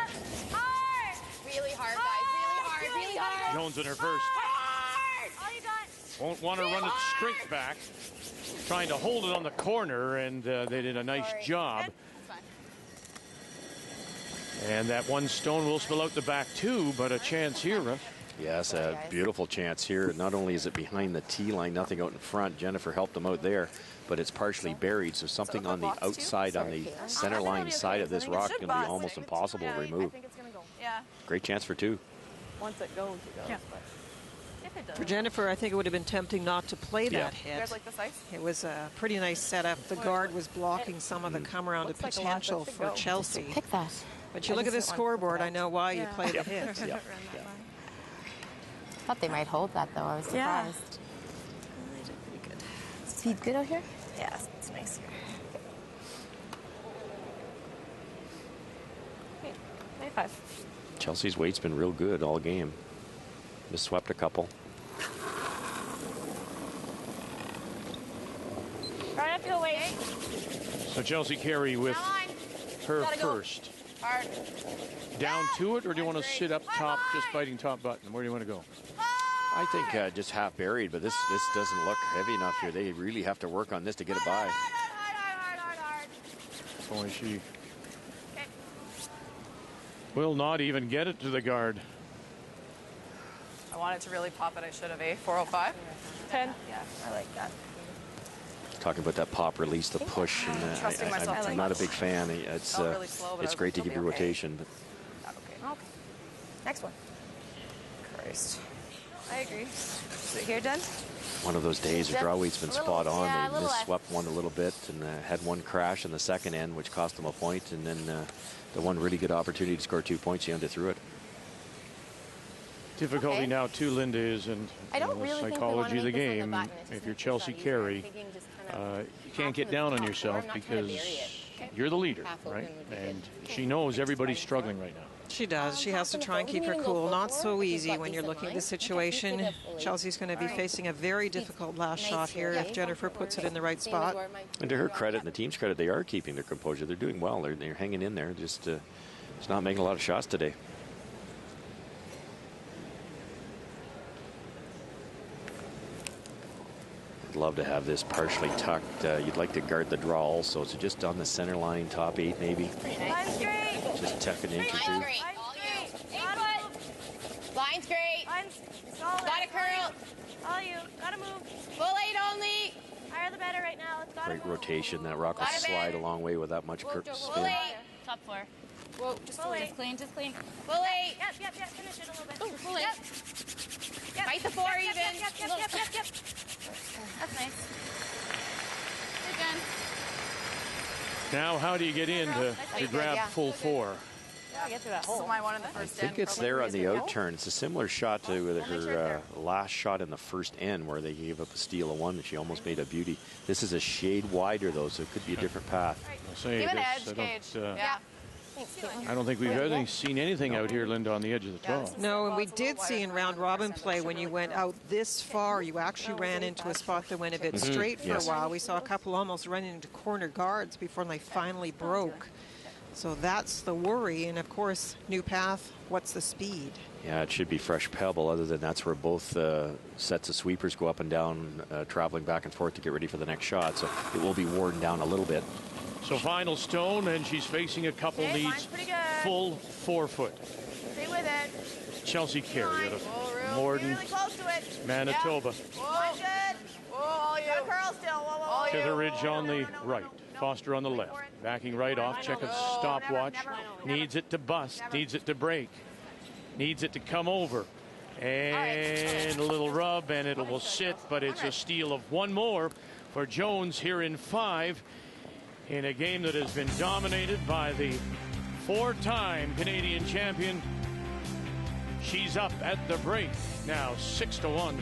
Hard. Really hard, guys. Really hard. Jones in her first. Hard. All you got. Won't want to run it straight back. Trying to hold it on the corner, and they did a nice job. And that one stone will spill out the back too, but a chance here, Russ. Yes, a beautiful chance here. Not only is it behind the tee line, nothing out in front. Jennifer helped them out there, but it's partially buried, so something on the outside, on the center line side of this rock is going to be almost impossible to remove. Yeah. Great chance for two. Once it goes, it goes. Yeah. If it does. For Jennifer, I think it would have been tempting not to play that hit. You guys like this ice? It was a pretty nice setup. The guard was blocking some of the come around of potential for Chelsea. Pick that. But you look at the scoreboard, I know why you played the hit. Thought they might hold that though. I was surprised. They did pretty good. Speed good out here? Yeah, it's nice here. Okay, 95. Chelsea's weight's been real good all game. Just swept a couple. Right up your weight. So Chelsea Carey with her first. Hard. Down to it, or do you want to sit up top, just fighting top button? Where do you want to go? I think just half buried, but this doesn't look heavy enough here. They really have to work on this to get it by. Hard. Boy, she will not even get it to the guard. I wanted to really pop it. I should have. 405. 10. Yeah, I like that. Talking about that pop release, the push, and Trusting myself I'm too not a much. big fan. It's Felt really slow, but I it's was great to like, give you it'll be okay. rotation, but Okay. Next one. Christ. I agree. So here, Jen? one of those days her draw weight's been spot on. yeah, They misswept one a little bit and had one crash in the second end, which cost them a point, and then the one really good opportunity to score 2 points, she underthrew it. Difficulty now too, Linda, is in really psychology of the game. If you're Chelsea Carey, you can't get down on yourself because you're the leader, right? And she knows everybody's struggling right now. She does. She has to try and keep her cool. Not so easy when you're looking at the situation. Chelsea's going to be facing a very difficult last shot here if Jennifer puts it in the right spot. And to her credit and the team's credit, they are keeping their composure. They're doing well. They're hanging in there. Just not making a lot of shots today. I'd love to have this partially tucked. You'd like to guard the draw also, so just on the center line, top 8 maybe. Line's great. Just tuck an inch or two. Line's great. 8 foot. Line's great. Line's solid. Got to curl. All you. Got to move. Full 8 only. Higher the better right now. It's got to Great move. rotation. That rock will slide a long way with that much Full spin. 8. Top floor. Whoa, just Full 8. clean, just clean. Full 8. Yep. Finish it a little bit. Oh, full 8. Yep. Fight the 4 even. Yep. That's nice. Good, Jen. Now, how do you get in to grab full 4? Yeah, get through that This is hole. my one in the I first think end. it's there on the outturn. It's a similar shot to her last shot in the first end where they gave up a steal of 1 and she almost made a beauty. This is a shade wider, though, so it could be a different path. I'll say Give an this, edge, Gage. I don't think we've seen anything out here, Linda, on the edge of the 12. No, and we did see in round robin play when you went out this far, you actually ran into a spot that went a bit straight for a while. We saw a couple almost running into corner guards before they finally broke. So that's the worry. And of course, new path, what's the speed? Yeah, it should be fresh pebble. Other than that's where both sets of sweepers go up and down, traveling back and forth to get ready for the next shot. So it will be worn down a little bit. So final stone, and she's facing a couple Okay, needs line's pretty good. full 4 foot. Stay with it. Chelsea Carey out of Be Morden, really close to it. Manitoba. Line's good. Whoa, you. Got a curl still. Whoa, whoa. To the ridge on the right. Foster on the left. Backing right off. Check a stopwatch. Needs it to bust. Needs it to break. Needs it to come over. And a little rub, and it will sit, but it's a steal of one more for Jones here in 5 in a game that has been dominated by the 4-time Canadian champion. She's up at the break now, 6-1.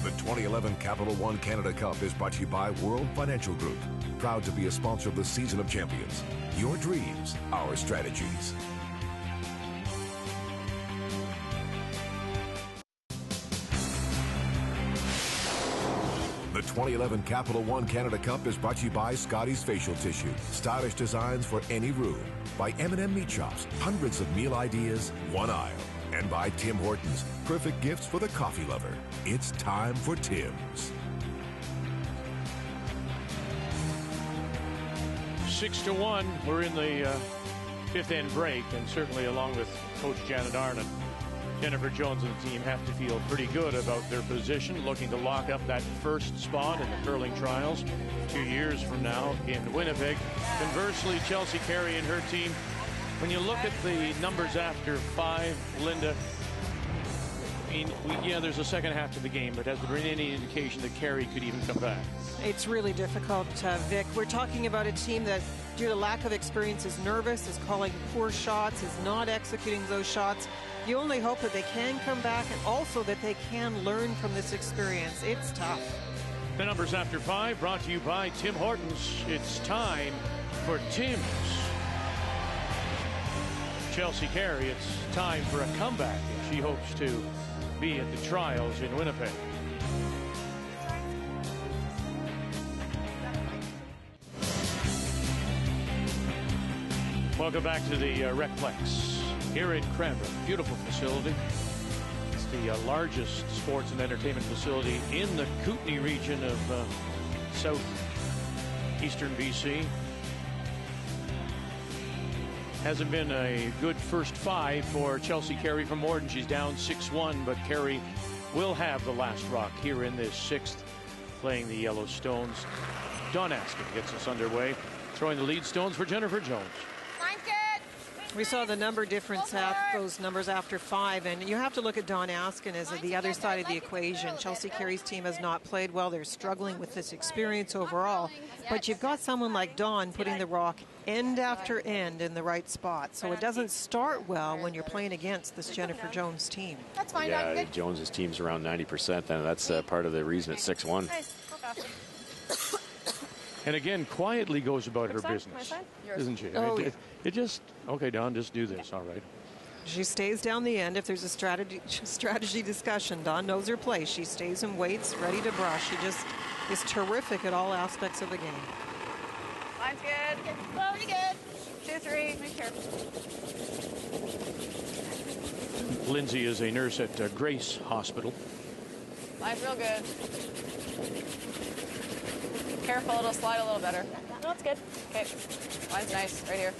The 2011 Capital One Canada Cup is brought to you by World Financial Group. Proud to be a sponsor of the Season of Champions. Your dreams, our strategies. The 2011 Capital One Canada Cup is brought to you by Scotty's Facial Tissue. Stylish designs for any room. By M&M Meat Shops. Hundreds of meal ideas, one aisle. And by Tim Hortons. Perfect gifts for the coffee lover. It's time for Tim's. 6-1. We're in the fifth end break, and certainly along with Coach Janet Arnott, Jennifer Jones and the team have to feel pretty good about their position, looking to lock up that first spot in the curling trials 2 years from now in Winnipeg. Conversely, Chelsea Carey and her team, when you look at the numbers after 5, Linda, I mean, yeah, there's a second half to the game, but has there been any indication that Carey could even come back? It's really difficult, Vic. We're talking about a team that, due to lack of experience, is nervous, is calling poor shots, is not executing those shots. You only hope that they can come back and also that they can learn from this experience. It's tough. The numbers after 5 brought to you by Tim Hortons. It's time for Tim's. Chelsea Carey, it's time for a comeback, and she hopes to be at the trials in Winnipeg. Welcome back to the Recplex here in Cranbrook. Beautiful facility. It's the largest sports and entertainment facility in the Kootenay region of southeastern BC. Hasn't been a good first 5 for Chelsea Carey from Morden. She's down 6-1, but Carey will have the last rock here in this 6th, playing the Yellow Stones. Don Askin gets us underway, throwing the lead stones for Jennifer Jones. We saw the number difference at those numbers after 5, and you have to look at Don Askin as the other side of the equation. Chelsea Carey's team has not played well. They're struggling with this experience overall. But you've got someone like Don putting the rock end after end in the right spot. So it doesn't start well when you're playing against this Jennifer Jones team. That's fine. Yeah, Jones's team's around 90%, and that's part of the reason it's 6-1. And again, quietly goes about her business, isn't she? Oh, yeah. It just, okay, Don, just do this, all right. She stays down the end. If there's a strategy discussion, Don knows her place. She stays and waits, ready to brush. She just is terrific at all aspects of the game. Line's good. Pretty good. 2-3. Make sure. Lindsay is a nurse at Grace Hospital. Line's real good. Careful, it'll slide a little better. No, it's good. Okay. Line's nice, right here.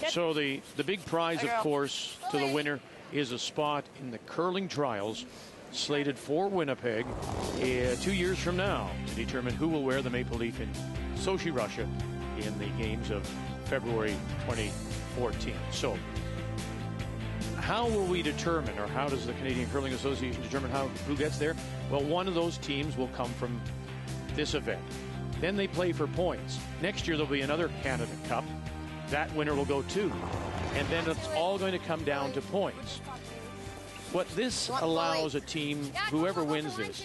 So the big prize, of course, to the winner is a spot in the curling trials slated for Winnipeg 2 years from now to determine who will wear the maple leaf in Sochi, Russia in the games of February 2014. So how will we determine, or how does the Canadian Curling Association determine who gets there? Well, one of those teams will come from this event. Then they play for points. Next year there'll be another Canada Cup. That winner will go too. And then it's all going to come down to points. What this allows a team, whoever wins this,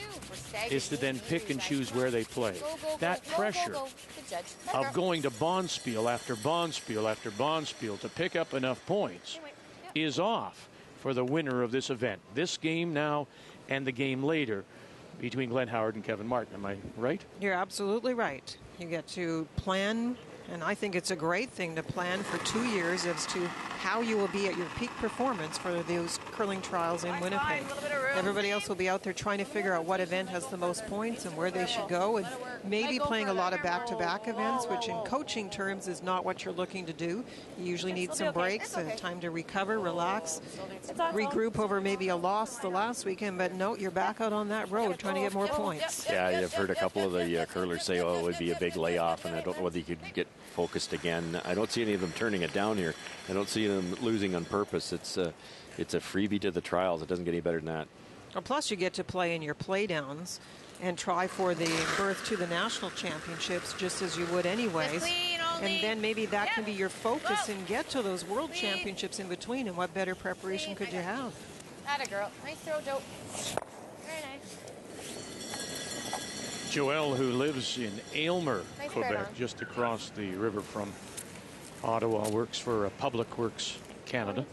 is to then pick and choose where they play. That pressure of going to Bonspiel after Bonspiel after Bonspiel to pick up enough points is off for the winner of this event. This game now and the game later between Glenn Howard and Kevin Martin. Am I right? You're absolutely right. You get to plan And I think it's a great thing to plan for 2 years as to how you will be at your peak performance for those curling trials in Winnipeg. Everybody else will be out there trying to figure out what event has the most points and where they should go, and maybe playing a lot of back-to-back events, which in coaching terms is not what you're looking to do. You usually need some breaks, time to recover, relax, regroup over maybe a loss the last weekend, but no, you're back out on that road trying to get more points. Yeah, I've heard a couple of the curlers say, oh, it would be a big layoff, and I don't know whether you could get focused again. I don't see any of them turning it down here. I don't see them losing on purpose. It's a freebie to the trials. It doesn't get any better than that. Well, plus you get to play in your playdowns and try for the berth to the national championships just as you would anyways. And then maybe that can be your focus and get to those world championships in between. And what better preparation could you have? Atta girl. Nice throw, Joe. Very nice. Joelle, who lives in Aylmer, Nice Quebec, just across the river from Ottawa, works for Public Works Canada.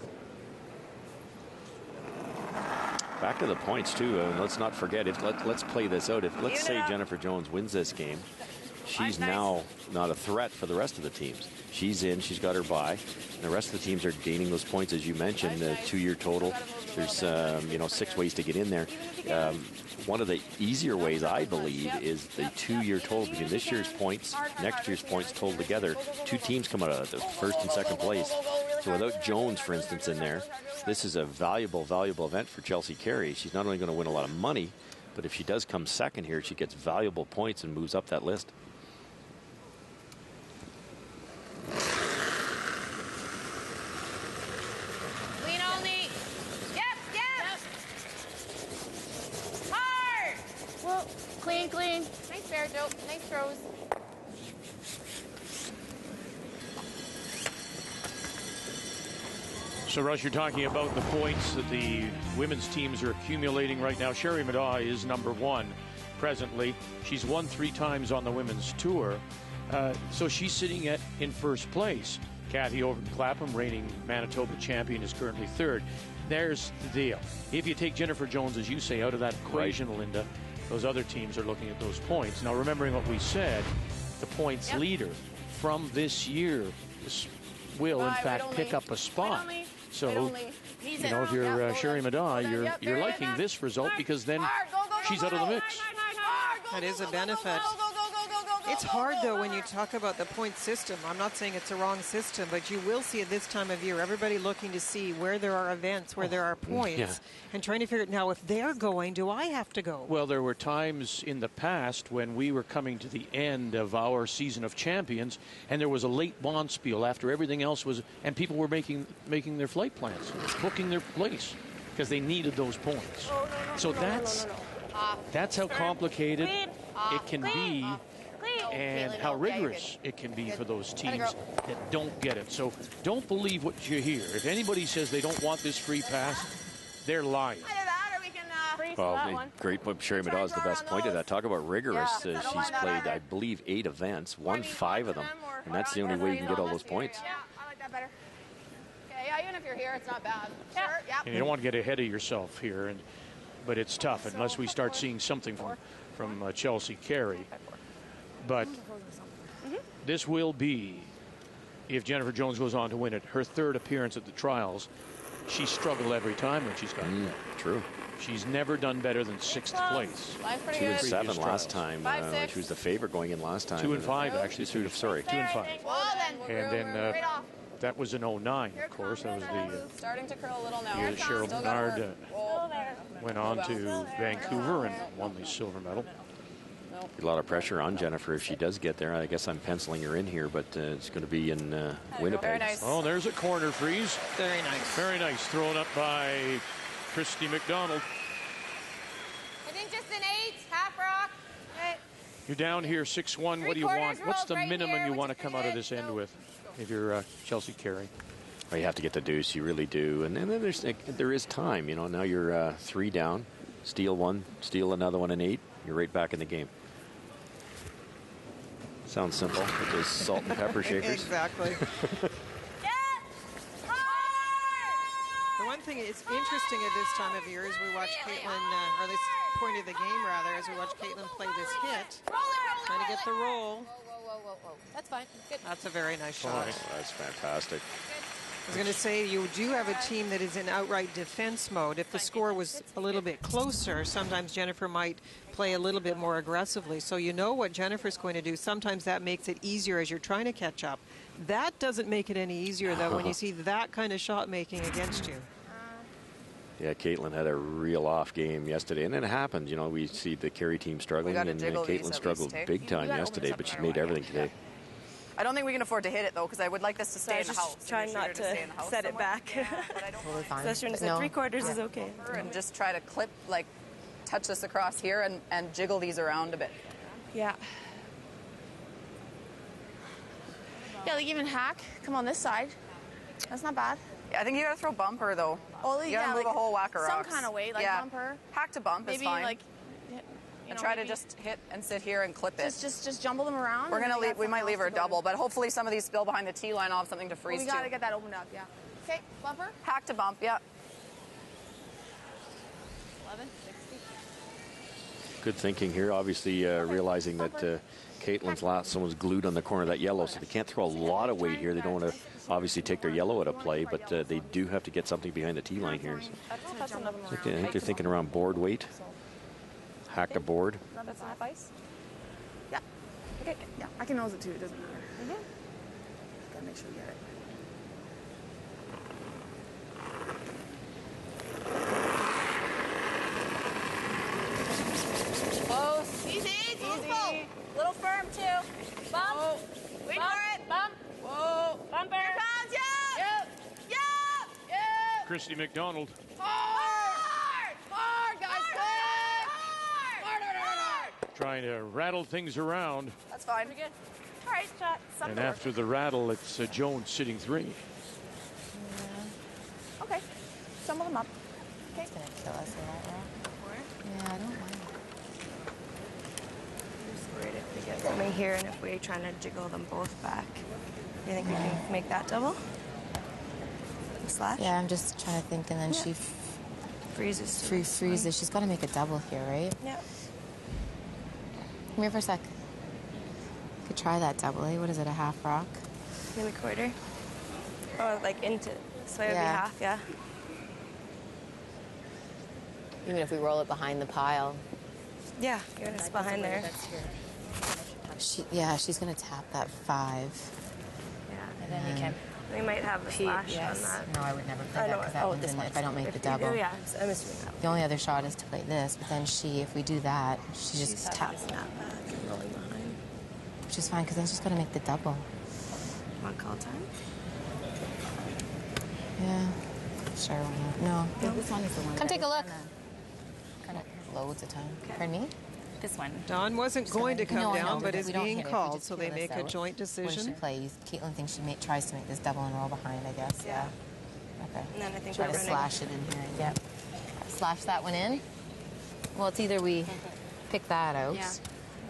Back to the points, too. Let's not forget, let's play this out. Let's say Jennifer Jones wins this game, she's now not a threat for the rest of the teams. She's in, she's got her bye, and the rest of the teams are gaining those points, as you mentioned, the 2-year total. There's 6 ways to get in there. One of the easier ways, I believe, is the 2-year total between this year's points, next year's points totaled together. 2 teams come out of the first and second place. So without Jones, for instance, in there, this is a valuable event for Chelsea Carey. She's not only going to win a lot of money, but if she does come second here, she gets valuable points and moves up that list. Clean only. Yep. Hard. Well, clean. Nice fair, Joe. Nice throws. So, Russ, you're talking about the points that the women's teams are accumulating right now. Sherry Maddaugh is number 1 presently. She's won 3 times on the women's tour. So she's sitting in first place. Kathy Overton-Clapham, reigning Manitoba champion, is currently 3rd. There's the deal. If you take Jennifer Jones, as you say, out of that equation, Linda, those other teams are looking at those points. Now, remembering what we said, the points leader from this year will, in fact, pick up a spot. So, if you're Sherry Maddaugh, you're liking this result because then she's out of the mix. That is a benefit. It's hard, though, when you talk about the point system. I'm not saying it's a wrong system, but you will see at this time of year everybody looking to see where there are events, where there are points, and trying to figure out, now, if they're going, do I have to go? Well, there were times in the past when we were coming to the end of our season of champions, and there was a late bonspiel after everything else was, and people were making their flight plans, booking their place, because they needed those points. So that's how complicated it can be, and how rigorous it can be for those teams that don't get it. So don't believe what you hear. If anybody says they don't want this free pass, they're lying. Well, great point. Sherry Maddaugh is the best point of that. Talk about rigorous. She's played, I believe, 8 events, won 5 of them, and that's the only way you can get all those points. Yeah, I like that better. Okay, yeah, even if you're here, it's not bad. Sure, yeah. And you don't want to get ahead of yourself here, but it's tough unless we start seeing something from Chelsea Carey. But this will be, if Jennifer Jones goes on to win it, her 3rd appearance at the trials. She struggled every time when she's gotten there. True. She's never done better than 6th place. 2 and 7 last time. She was the favorite going in last time. 2 and 5 actually. 2 and 5. And then that was in 09, of course. That was the starting to curl a little now. year that Cheryl Bernard went on to Vancouver and won the silver medal. A lot of pressure on Jennifer if she does get there. I guess I'm penciling her in here, but it's going to to be in Winnipeg. Nice. Oh, there's a corner freeze. Very nice. Very nice. Thrown up by Christy McDonald. I think just an 8, half rock. Okay. You're down here 6-1. What do you want? What's the minimum you want to come out of this end with if you're Chelsea Carey? Well, you have to get the deuce. You really do. And then there is time. Now you're 3 down. Steal 1, steal another one, and 8. You're right back in the game. Sounds simple with those salt and pepper shakers. Exactly. The one thing is interesting at this time of year is we watch Caitlin, or this point of the game rather, as we watch Caitlin play this hit, trying to get the roll. whoa. That's fine. Good. That's a very nice shot. Oh, that's fantastic. I was going to say, you do have a team that is in outright defense mode. If the score was a little bit closer, sometimes Jennifer might play a little bit more aggressively. So you know what Jennifer's going to do. Sometimes that makes it easier as you're trying to catch up. That doesn't make it any easier, though, when you see that kind of shot making against you. Yeah, Caitlin had a real off game yesterday, and then it happened. You know, we see the Carey team struggling, and Caitlin struggled big time yesterday, but she made everything today. I don't think we can afford to hit it, though, because I would like this to stay in the house. Trying not to set it back. Totally fine. Especially when it's at 3/4 is okay. And just try to clip, like, touch this across here and jiggle these around a bit. Yeah. Yeah, like even hack. Come on this side. That's not bad. Yeah, I think you gotta throw bumper, though. Oh, you gotta move a whole whack of rocks. Some kind of weight, like bumper. Hack to bump is fine. Maybe like. And try to just hit and sit here and clip it. Just jumble them around. We're gonna leave. We might leave her double, but hopefully some of these spill behind the tee line. I'll have something to freeze. We gotta get that opened up. Yeah. Okay, bumper. Hack to bump. Yeah. 1160. Good thinking here. Obviously, realizing that Caitlin's last one was glued on the corner of that yellow, so they can't throw a lot of weight here. They don't want to obviously take their yellow out of play, but they do have to get something behind the tee line here. So I think they're thinking around board weight. Hack the board. That's enough ice? Yeah. Okay. Yeah, I can nose it too. It doesn't matter. Gotta make sure we get it. Close. Easy. Easy. Little firm too. Bump. Whoa. Wait Bump. for it. Bump. Whoa. Bumper. Here comes. Yeah. Yep. Yeah. Yeah. Christy McDonald. Hard. Hard, guys. Trying to rattle things around. That's fine. Pretty good. All right, shot. And after the rattle, it's Jones sitting 3. Yeah. Okay. Stumble them up. Okay. It's going to kill us with that rock. Yeah, I don't mind. I'm just worried if we get something here and if we're trying to jiggle them both back. Do you think we can make that double? Slash? Yeah, I'm just trying to think, and then she freezes. Freezes. She's got to make a double here, right? Yeah. Come here for a sec. Could try that double, eh? What is it, a half rock? In a quarter. Oh, like into, so it would be half, yeah. Even if we roll it behind the pile. Yeah, even if it's behind there. She's going to tap that 5. Yeah, and then you can. We might have a slash on that. No, I would never play that because that one's in it if I don't make the double. Oh, yeah, I'm assuming that. The only other shot is to play this, but then if we do that, she just taps. Snap back and rolling behind. Which is fine because then she's got to make the double. Want call time? Yeah. Sure, why not? No. This one is the one. Come take a look. Kind of loads of time. Okay. Pardon me? This one. Don wasn't going to come down, but is being called, so they peel make this a out. joint decision. When she plays, Caitlin thinks she tries to make this double and roll behind, I guess. Yeah. Okay. And then I think try we're to running. slash it in here. Yep. Slash that one in. Well, it's either we pick that out. Yeah.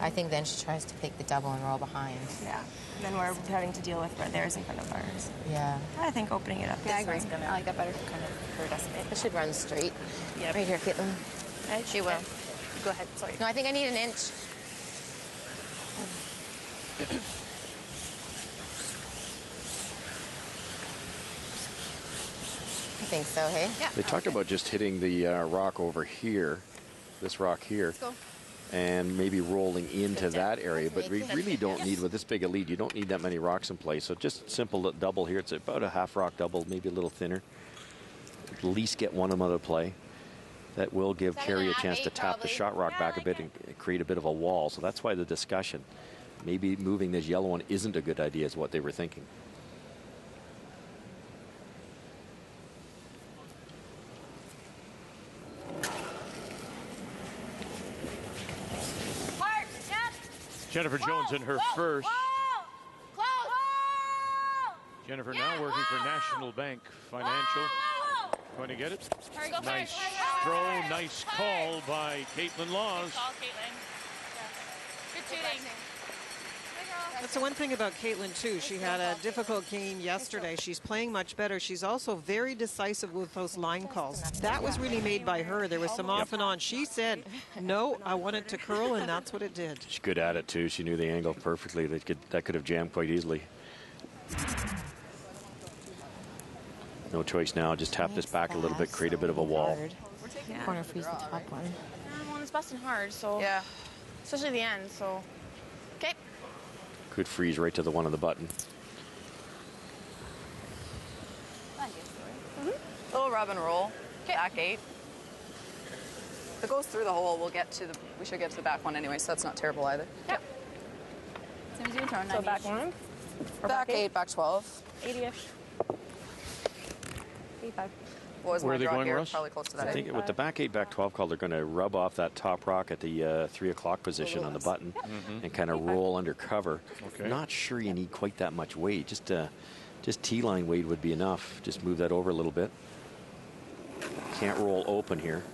I think then she tries to take the double and roll behind. Yeah. And then we're having to deal with where theirs in front of ours. Yeah. I think opening it up. Yeah, I agree. I like that better. Kind of hurt us a bit. It should run straight. Yep. Right here, Caitlin. Right? She will. Go ahead. Sorry. No, I think I need an inch. I think so, hey? Yeah. They talked about just hitting the rock over here, this rock here, and maybe rolling into that area. But we really don't need, with this big a lead, you don't need that many rocks in play. So just simple double here. It's about a half rock double, maybe a little thinner. At least get one of them out of play. That will give Carey a chance to tap the shot rock back a bit and create a bit of a wall. So that's why the discussion. Maybe moving this yellow one isn't a good idea is what they were thinking. Hard. Yep. Jennifer Jones in her first. Close. Jennifer now working for National Bank Financial. Going to get it. Hurry, go Nice first. throw, nice call by Caitlin Laws. Good call, Caitlin. Yeah. Good shooting. Good girl. That's the one thing about Caitlin, too. She had a difficult game yesterday. She's playing much better. She's also very decisive with those line calls. That was really made by her. There was some off and on. She said, no, I want it to curl, and that's what it did. She's good at it, too. She knew the angle perfectly. That could have jammed quite easily. No choice now. Just tap this back a little bit, create a bit of a wall. Corner freeze the top one. Well, it's busting hard, so. Yeah. Especially the end, so. Okay. Could freeze right to the one on the button. Little rub and roll. Back 8. If it goes through the hole, we should get to the back one anyway, so that's not terrible either. Yep. Same as your turn. So back 1. Or Back 8, back 12. 80-ish. 85. What was Where my are they draw going, here? Russ? Probably close to that. I think with the back 8, back 12 call, they're going to rub off that top rock at the 3 o'clock position on the button and kind of roll under cover. Okay. Not sure you need quite that much weight. Just T-line weight would be enough. Just move that over a little bit. Can't roll open here.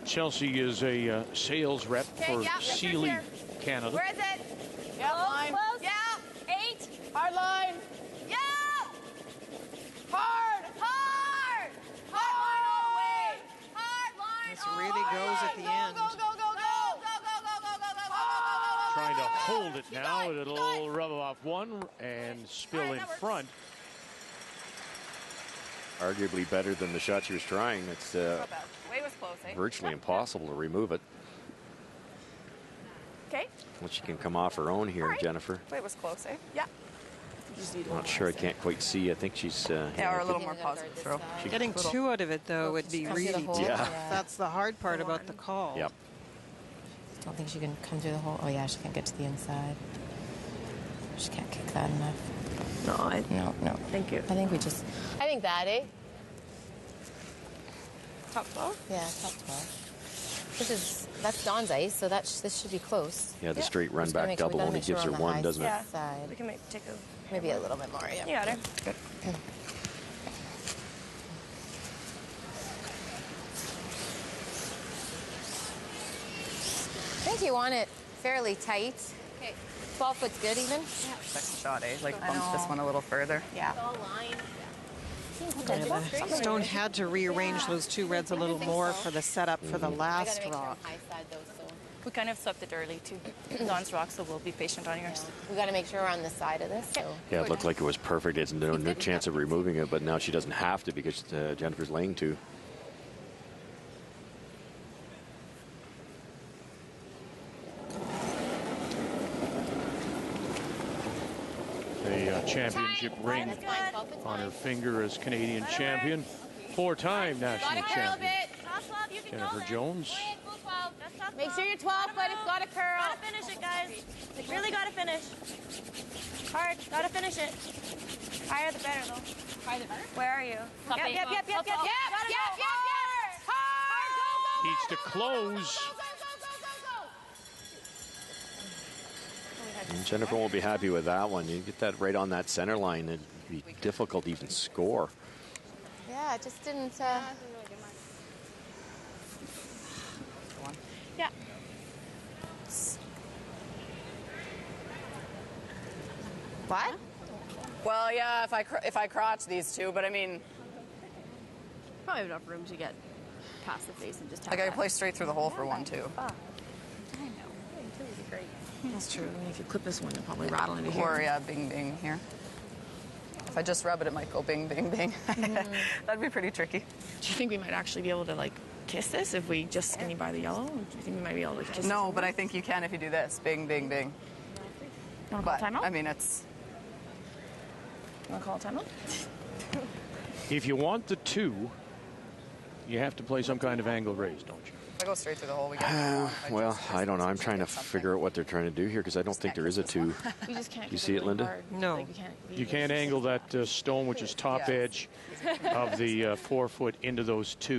Chelsea is a sales rep for Sealy, Canada. Where is it? Yeah, line. Close. Yeah. 8. Hard line. Yeah. Hard. Hard. Hard line all the way. Hard line. This really goes at the end. Go, go, go, go, go, go, go, go, go, go, go. Trying to hold it now. It'll rub off one and spill in front. Arguably better than the shot she was trying. It's Way was close, eh? virtually impossible to remove it. Okay. Well, she can come off her own here, Jennifer. Way was close, eh? Yeah. Not sure. I can't quite see. I think she's. Yeah, or a little more positive throw. Getting 2 out of it, though, would be really tough. Yeah. That's the hard part about the call. Yep. I don't think she can come through the hole. Oh, yeah, she can't get to the inside. She can't kick that enough. No. Thank you. I think that, eh? Top 12? Yeah, top 12. That's Dawn's ice, so this should be close. Yeah, the straight run Just gotta back make sure- we double gotta only make sure gives her on the 1, high doesn't it? Yeah. Side. We can take a. Maybe a little bit more, yeah. You got her. Good. I think you want it fairly tight. Okay. 12 foot's good even? Second shot, eh? Like bump this one a little further. Yeah. Stone had to rearrange those 2 reds a little more for the setup for the last rock. We kind of swept it early too. Dawn's rock, so we'll be patient on yours. We got to make sure we're on the side of this. So. Yeah, it looked like it was perfect. There's no chance of removing it, but now she doesn't have to because Jennifer's laying 2. A championship ring on her finger as Canadian champion. 4-time national champion. Jennifer Jones. Make sure you're 12, but it's got to curl. Got to finish it, guys. Really got to finish. Hard. Got to finish it. Higher the better, though. Higher the better? Where are you? Yep. Hard. Needs to close. And Jennifer won't be happy with that one. You get that right on that center line, it'd be difficult to even score. Yeah, it just didn't. Yeah. What? Well, yeah, if I crotch these 2, but I mean, Probably have enough room to get past the face and just tap like I that. could play straight through the hole for 1 too. I know. Two would be great. That's true. I mean, if you clip this one, you'll probably rattle into here. Or yeah, bing bing here. If I just rub it, it might go bing bing bing. That'd be pretty tricky. Do you think we might actually be able to like kiss this if we just skinny by the yellow? Or do you think we might be able to kiss No, this but I think you can if you do this. Bing bing bing. You want to call But a timeout? I mean, it's. You want to call a timeout? If you want the 2, you have to play some kind of angle raise, don't you? If I go straight through the hole, we get. Well, I don't know. I'm trying to figure out what they're trying to do here because I don't think there is a 2. We just can't. You see it, Linda? No. Like, You can't angle that stone, which is top edge of the 4 foot, into those 2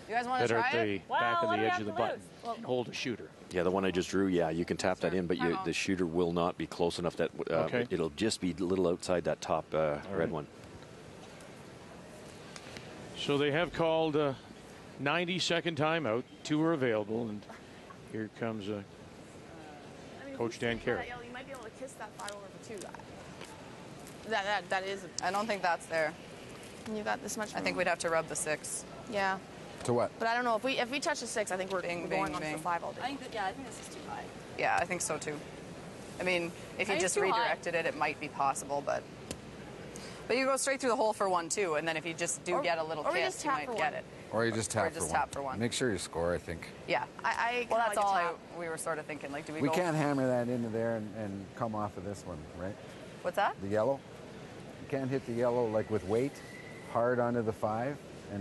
You guys want to that are try at the it? back of the edge of the button. And hold a shooter. Yeah, the one I just drew, yeah, you can tap that in, but the shooter will not be close enough that Okay. it'll just be a little outside that top red one. So they have called a 90-second timeout. 2 are available, and here comes a Coach Dan Carey. You might be able to kiss that 5 over for 2. That is. I don't think that's there. You got this much room. I think we'd have to rub the 6. Yeah. To what? But I don't know if we touch the 6. I think we're Bing, going bing, on bing. for 5 all day. I think this is too high. Yeah, I think so too. I mean, if you just redirected it, it might be possible, but you go straight through the hole for 1 too, and then if you just get a little kiss, you might get it. Or you just tap, for one. Make sure you score, I think. Yeah. Well, that's all we were sort of thinking. Like, do we We go? can't hammer that into there and come off of this one, right? What's that? The yellow. You can't hit the yellow like with weight, hard onto the 5,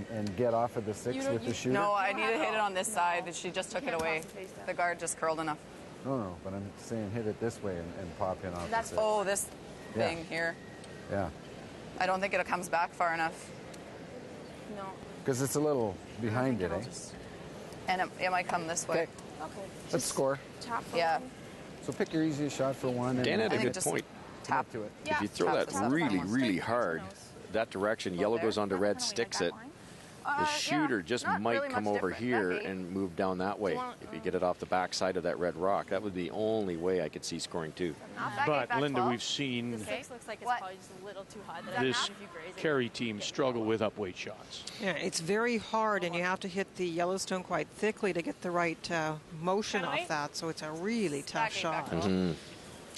and get off of the 6 with the shooter. No, I need to hit it on this side. She just took it away. The guard just curled enough. No, but I'm saying hit it this way and pop in off the 6. Oh, this thing here. Yeah. I don't think it comes back far enough. No. Because it's a little behind it, eh? And it might come this way. Okay. Let's score. Tap for Yeah. one. So pick your easiest shot for 1. Dan had a good just point. Tap to it. If you throw that really hard, that direction, yellow goes onto red, sticks it. The shooter just might come over here and move down that way. If you get it off the back side of that red rock, that would be the only way I could see scoring 2. But, Linda, we've seen 6 looks like it's probably just a little too high. this Carey team struggle with up-weight shots. Yeah, it's very hard, and you have to hit the Yellowstone quite thickly to get the right motion off that, so it's a really tough shot.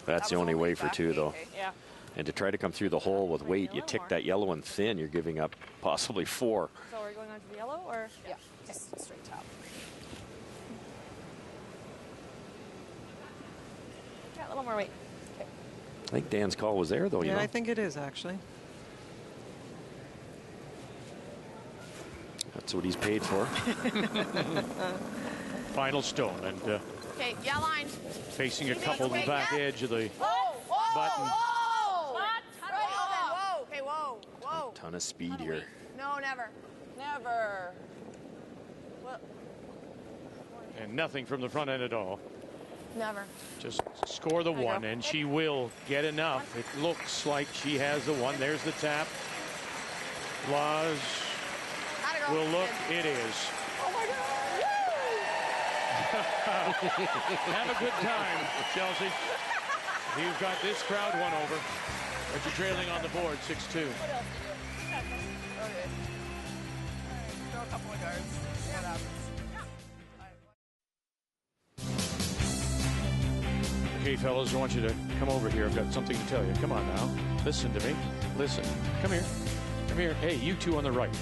That's the only way for 2, though. Yeah. And to try to come through the hole with weight, you tick that yellow one thin, you're giving up possibly 4. So we're going on to the yellow, or? Yeah, just straight tap. Yeah, a little more weight. I think Dan's call was there, though, you Yeah, know. I think it is, actually. That's what he's paid for. Final stone, and Okay, yeah, line. facing a couple on the back edge of the button. Whoa. Okay, whoa. Ton of speed here. No, never. Never. And nothing from the front end at all. Never. Just score the 1, and she will get enough. It looks like she has the 1. There's the tap. Laz will look. It is. Oh, my God. Have a good time, Chelsea. You've got this crowd won over, but you're trailing on the board 6-2. What else to do? Okay. Throw a couple of guards. See what happens. Okay, fellas, I want you to come over here. I've got something to tell you. Come on now. Listen to me. Listen. Come here. Come here. Hey, you two on the right.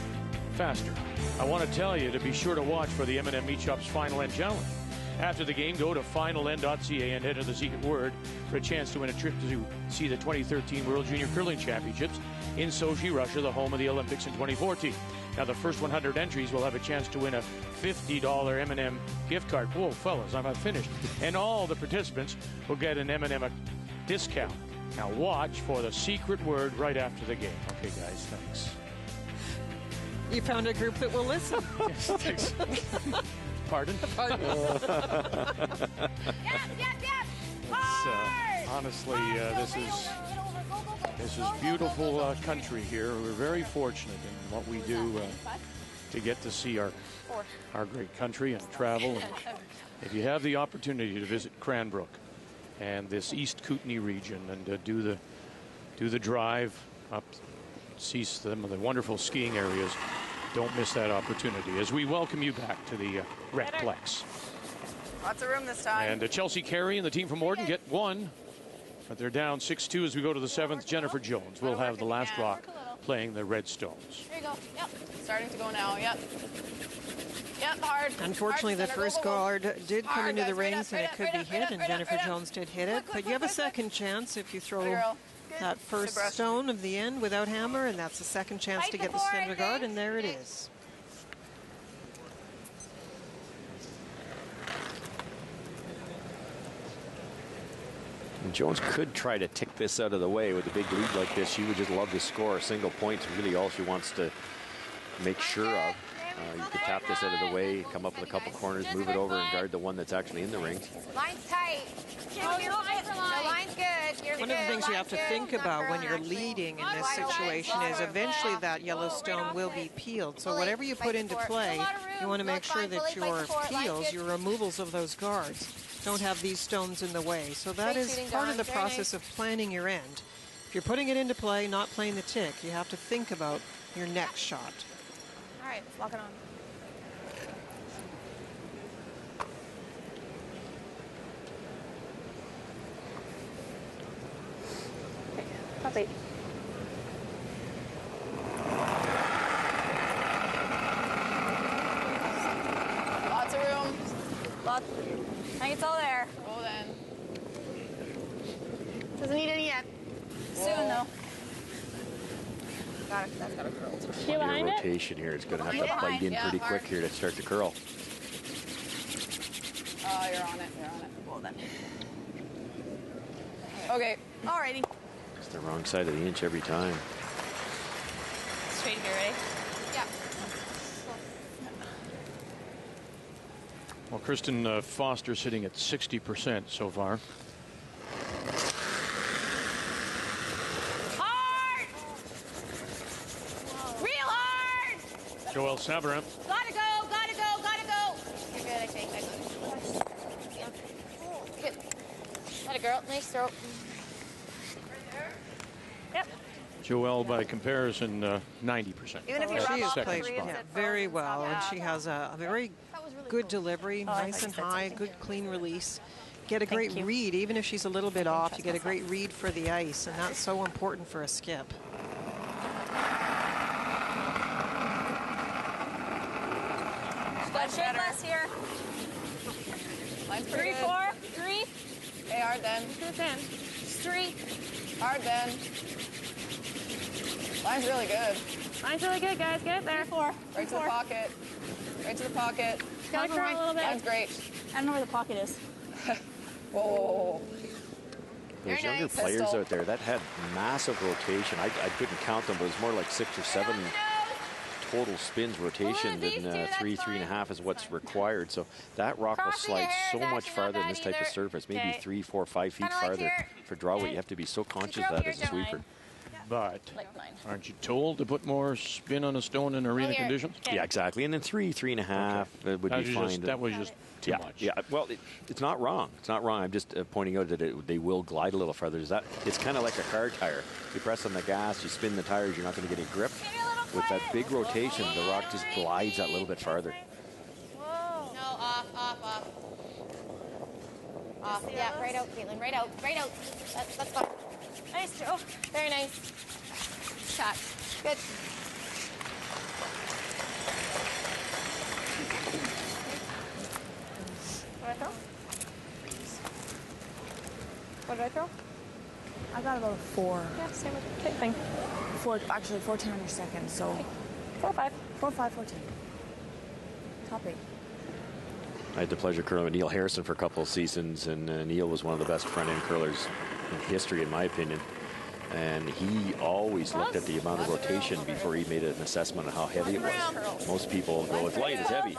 Faster. I want to tell you to be sure to watch for the M&M Meat Shop's Final End Challenge. After the game, go to finalend.ca and enter the secret word for a chance to win a trip to see the 2013 World Junior Curling Championships in Sochi, Russia, the home of the Olympics in 2014. Now, the first 100 entries will have a chance to win a $50 M&M gift card. Whoa, fellas, I'm not finished. And all the participants will get an M&M discount. Now, watch for the secret word right after the game. Okay, guys, thanks. You found a group that will listen. Yes, thanks. Pardon? Pardon. Honestly, this is beautiful country here. We're very fortunate in what we do to get to see our great country and travel. And if you have the opportunity to visit Cranbrook and this East Kootenay region and do the drive up, see some of the wonderful skiing areas, don't miss that opportunity as we welcome you back to the Recplex. Lots of room this time. And Chelsea Carey and the team from Morden get 1, but they're down 6-2 as we go to the 7th. Jennifer Jones will have the last rock playing the Redstones. There you go. Yep. Starting to go now. Yep. Yep, hard. Unfortunately, the first guard did come Hard, into the guys, right rings, up, and right it could up, be right hit, up, and right up, Jennifer right up. Jones did hit it. But you have a second chance if you throw girl. that first Good brush. stone of the end without hammer, and that's the second chance Fight to get the before center I guard, think. and there it is. And Jones could try to tick this out of the way with a big lead like this. She would just love to score. Single points really all she wants to make sure of. You could tap this out of the way, come up with a couple corners, move it over, and guard the one that's actually in the ring. Line's tight. Oh, you're line for line. The line's good. You're One of the things you have to think about when you're leading in this situation is eventually that Yellowstone will be peeled. So whatever you put into play, you want to make sure that your peels, your removals of those guards, don't have these stones in the way. So that Great is shooting, part Dawn. of the Very process nice. of planning your end. If you're putting it into play, not playing the tick, you have to think about your next shot. All right, let's lock it on. Top 8. Lots of room. Lots. I think it's all there. Roll in. Doesn't need any yet. Soon, though. That's got a curl. Plenty of behind it? rotation here. It's going to have to Behind it? bite in Yeah, pretty hard. quick here to start to curl. Oh, you're on it. You're on it. Well then. Okay. Alrighty. It's the wrong side of the inch every time. Straight here, ready? Yeah. Well, Kristen Foster sitting at 60% so far. Hard! Real hard! Joel Savarin. Gotta go, gotta go, gotta go! You're good, I think. Good. Let it, girl. Nice throw. Yep. Joel, by comparison, 90%. Even if you That's rub the off the second three, spot. it's Very well, and she has a very good delivery, Oh, I nice thought and you said high, something. good clean release. Get a Thank great you. read, even if she's a little bit off, you get a great read for the ice, and that's so important for a skip. Let's shake less here. Line's pretty 3, good. 4, 3. Okay, hard then. Good then. 3. Hard then. Line's really good. Mine's really good, guys. Get it there. 4. Right to the pocket. Right to the pocket. Gotta curl a little bit. Line's great. I don't know where the pocket is. Whoa, whoa, whoa. Those Very younger nice. players Pistol. out there that had massive rotation. I couldn't count them, but it was more like 6 or 7 total spins rotation these than two, that's 3.5 is what's required. So that rock will Crossing your slide hair so is much actually farther not than this bad type of either. surface, maybe Okay. 3, 4, 5 feet Kinda like farther here. for draw weight. Okay. You have to be so conscious throw of that here, as a don't I? sweeper. But Like mine. aren't you told to put more spin on a stone in arena here. conditions? Yeah, exactly. And then 3.5 would That be was fine. just, that was just too yeah, much. yeah. Well, it's not wrong. It's not wrong. I'm just pointing out that they will glide a little farther. It's kind of like a car tire. You press on the gas, you spin the tires, you're not going to get any grip. With that big rotation, the rock just glides that little bit farther. Whoa. No, off. Off. Yeah, right out, Caitlin. Right out. That's fine. Nice, Joe. Very nice. Shot. Good. What did I throw? What did I throw? I got about a 4. Yeah, same thing. 4, actually 410 under second, so 4, 5. 4, 5, 410. Top 8. I had the pleasure of curling with Neil Harrison for a couple of seasons, and Neil was one of the best front-end curlers in history, in my opinion. And he always looked at the amount of rotation before he made an assessment of how heavy it was. Most people go, it's light, it's heavy.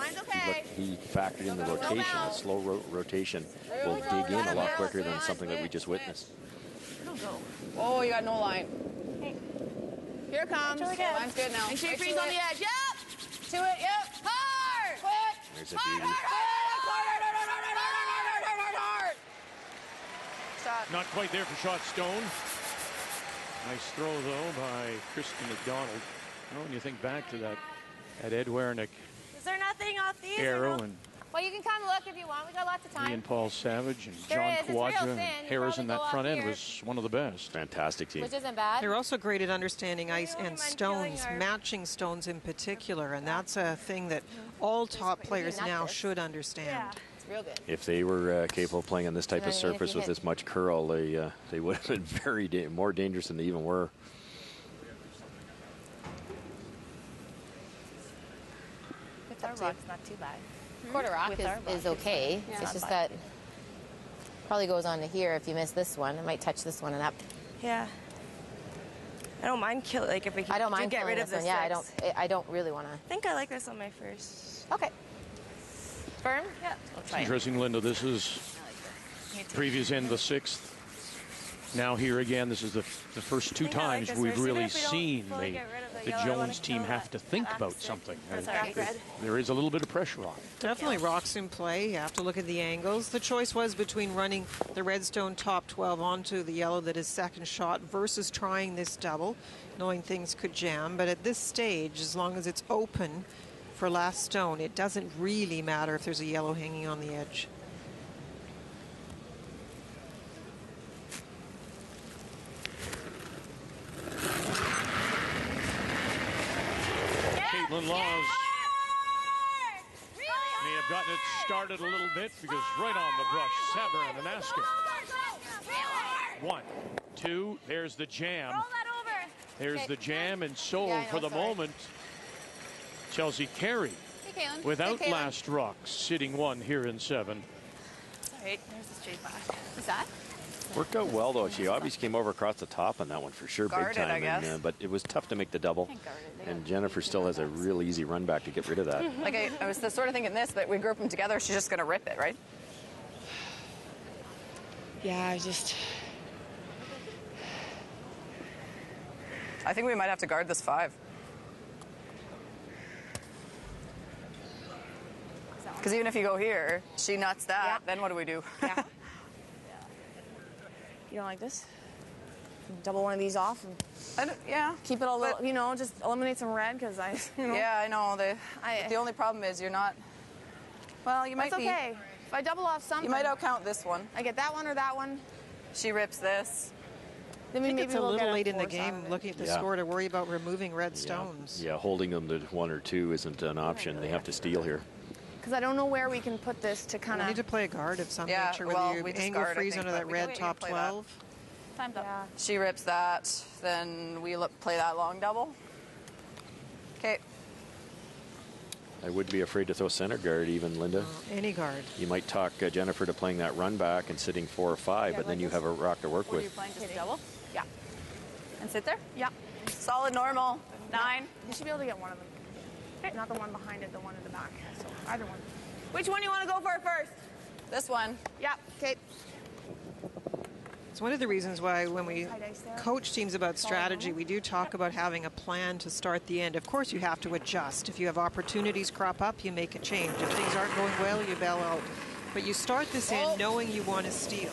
He factored in the rotation. A slow rotation will dig in a lot quicker than something that we just witnessed. Oh, you got no line. Here it comes. really good. Line's good now. Make sure you Right freeze to on it. the edge. Yep. To it, yep. Hard. Quick. There's a beauty. Hard. Shot. Not quite there for shot stone. Nice throw, though, by Kristen McDonald. Oh, when you think back to that Ed Wernick Is there nothing off these? arrow or no? and Well, you can come look if you want. We got lots of time. Ian Paul Savage and There John is. It's real Kawadja thin. and You Harrison. probably go That front up end here. was one of the best. Fantastic team. Which isn't bad. They're also great at understanding ice only and mind stones, feeling our- matching stones in particular, and that's a thing that all top players now should understand. Yeah. It's real good. If they were capable of playing on this type of And then if surface you with hit- this much curl, they would have been very more dangerous than they even were. With our rock's not too bad. Quarter rock With our is rock, okay. Yeah. It's Not just bad. that probably goes on to here if you miss this one. It might touch this one and up. Yeah. I don't mind like if we can I don't mind get killing rid of this the one. Yeah, six. I don't really want to. I think I like this on my first. Okay. Firm? Yeah. I'll try it. Interesting, Linda. This is previous end, the sixth. Now here again, this is the first two I think I like times this we've first, even really if we don't seen fully the get rid of the Jones team have to think about something. There is a little bit of pressure on. Definitely rocks in play. You have to look at the angles. The choice was between running the Redstone top 12 onto the yellow that is second shot versus trying this double, knowing things could jam. But at this stage, as long as it's open for last stone, it doesn't really matter if there's a yellow hanging on the edge. Caitlin Laws may have gotten it started a little bit because right on the brush, Sabrin and Askin. 1, 2, there's the jam. There's the jam, and so for the moment, Chelsea Carey without last rocks, sitting 1 here in 7. Sorry, there's the straight back. What's that? Worked out well, though. She obviously came over across the top on that one for sure, Guarded, big time. I guess. But it was tough to make the double. And Jennifer still has a real easy run back to get rid of that. Like I was the sort of thinking this, but we group them together. She's just going to rip it, right? Yeah, I think we might have to guard this 5. Because even if you go here, she nuts that, then what do we do? Yeah. You don't like this? Double one of these off and keep it a little, you know, just eliminate some red because Yeah, I know. The only problem is you're not. Well, you might That's be. okay. If I double off something, You might outcount this one. I get that one or that one. She rips this. Then I think maybe it's a we'll little get late in the force out game of it. looking at the score to worry about removing red stones. Yeah, holding them to 1 or 2 isn't an option. They have to steal here. Because I don't know where we can put this to kind We of. need to play a guard of some nature, well, whether we you just angle guard, I freeze think, under but that we red can top play that. 12. Time's up. Yeah. She rips that. Then we play that long double. Okay. I would be afraid to throw center guard even, Linda. Any guard. You might talk Jennifer to playing that run back and sitting 4 or 5, but then you have a rock to work What are you with. playing? Just double? Yeah. And sit there? Yeah. Solid normal. 9. You should be able to get one of them. Not the one behind it, the one in the back. So either one. Which one do you want to go for first? This one. Yeah. Okay. It's one of the reasons why when we coach teams about strategy, we do talk about having a plan to start the end. Of course, you have to adjust. If you have opportunities crop up, you make a change. If things aren't going well, you bail out. But you start this end knowing you want to steal.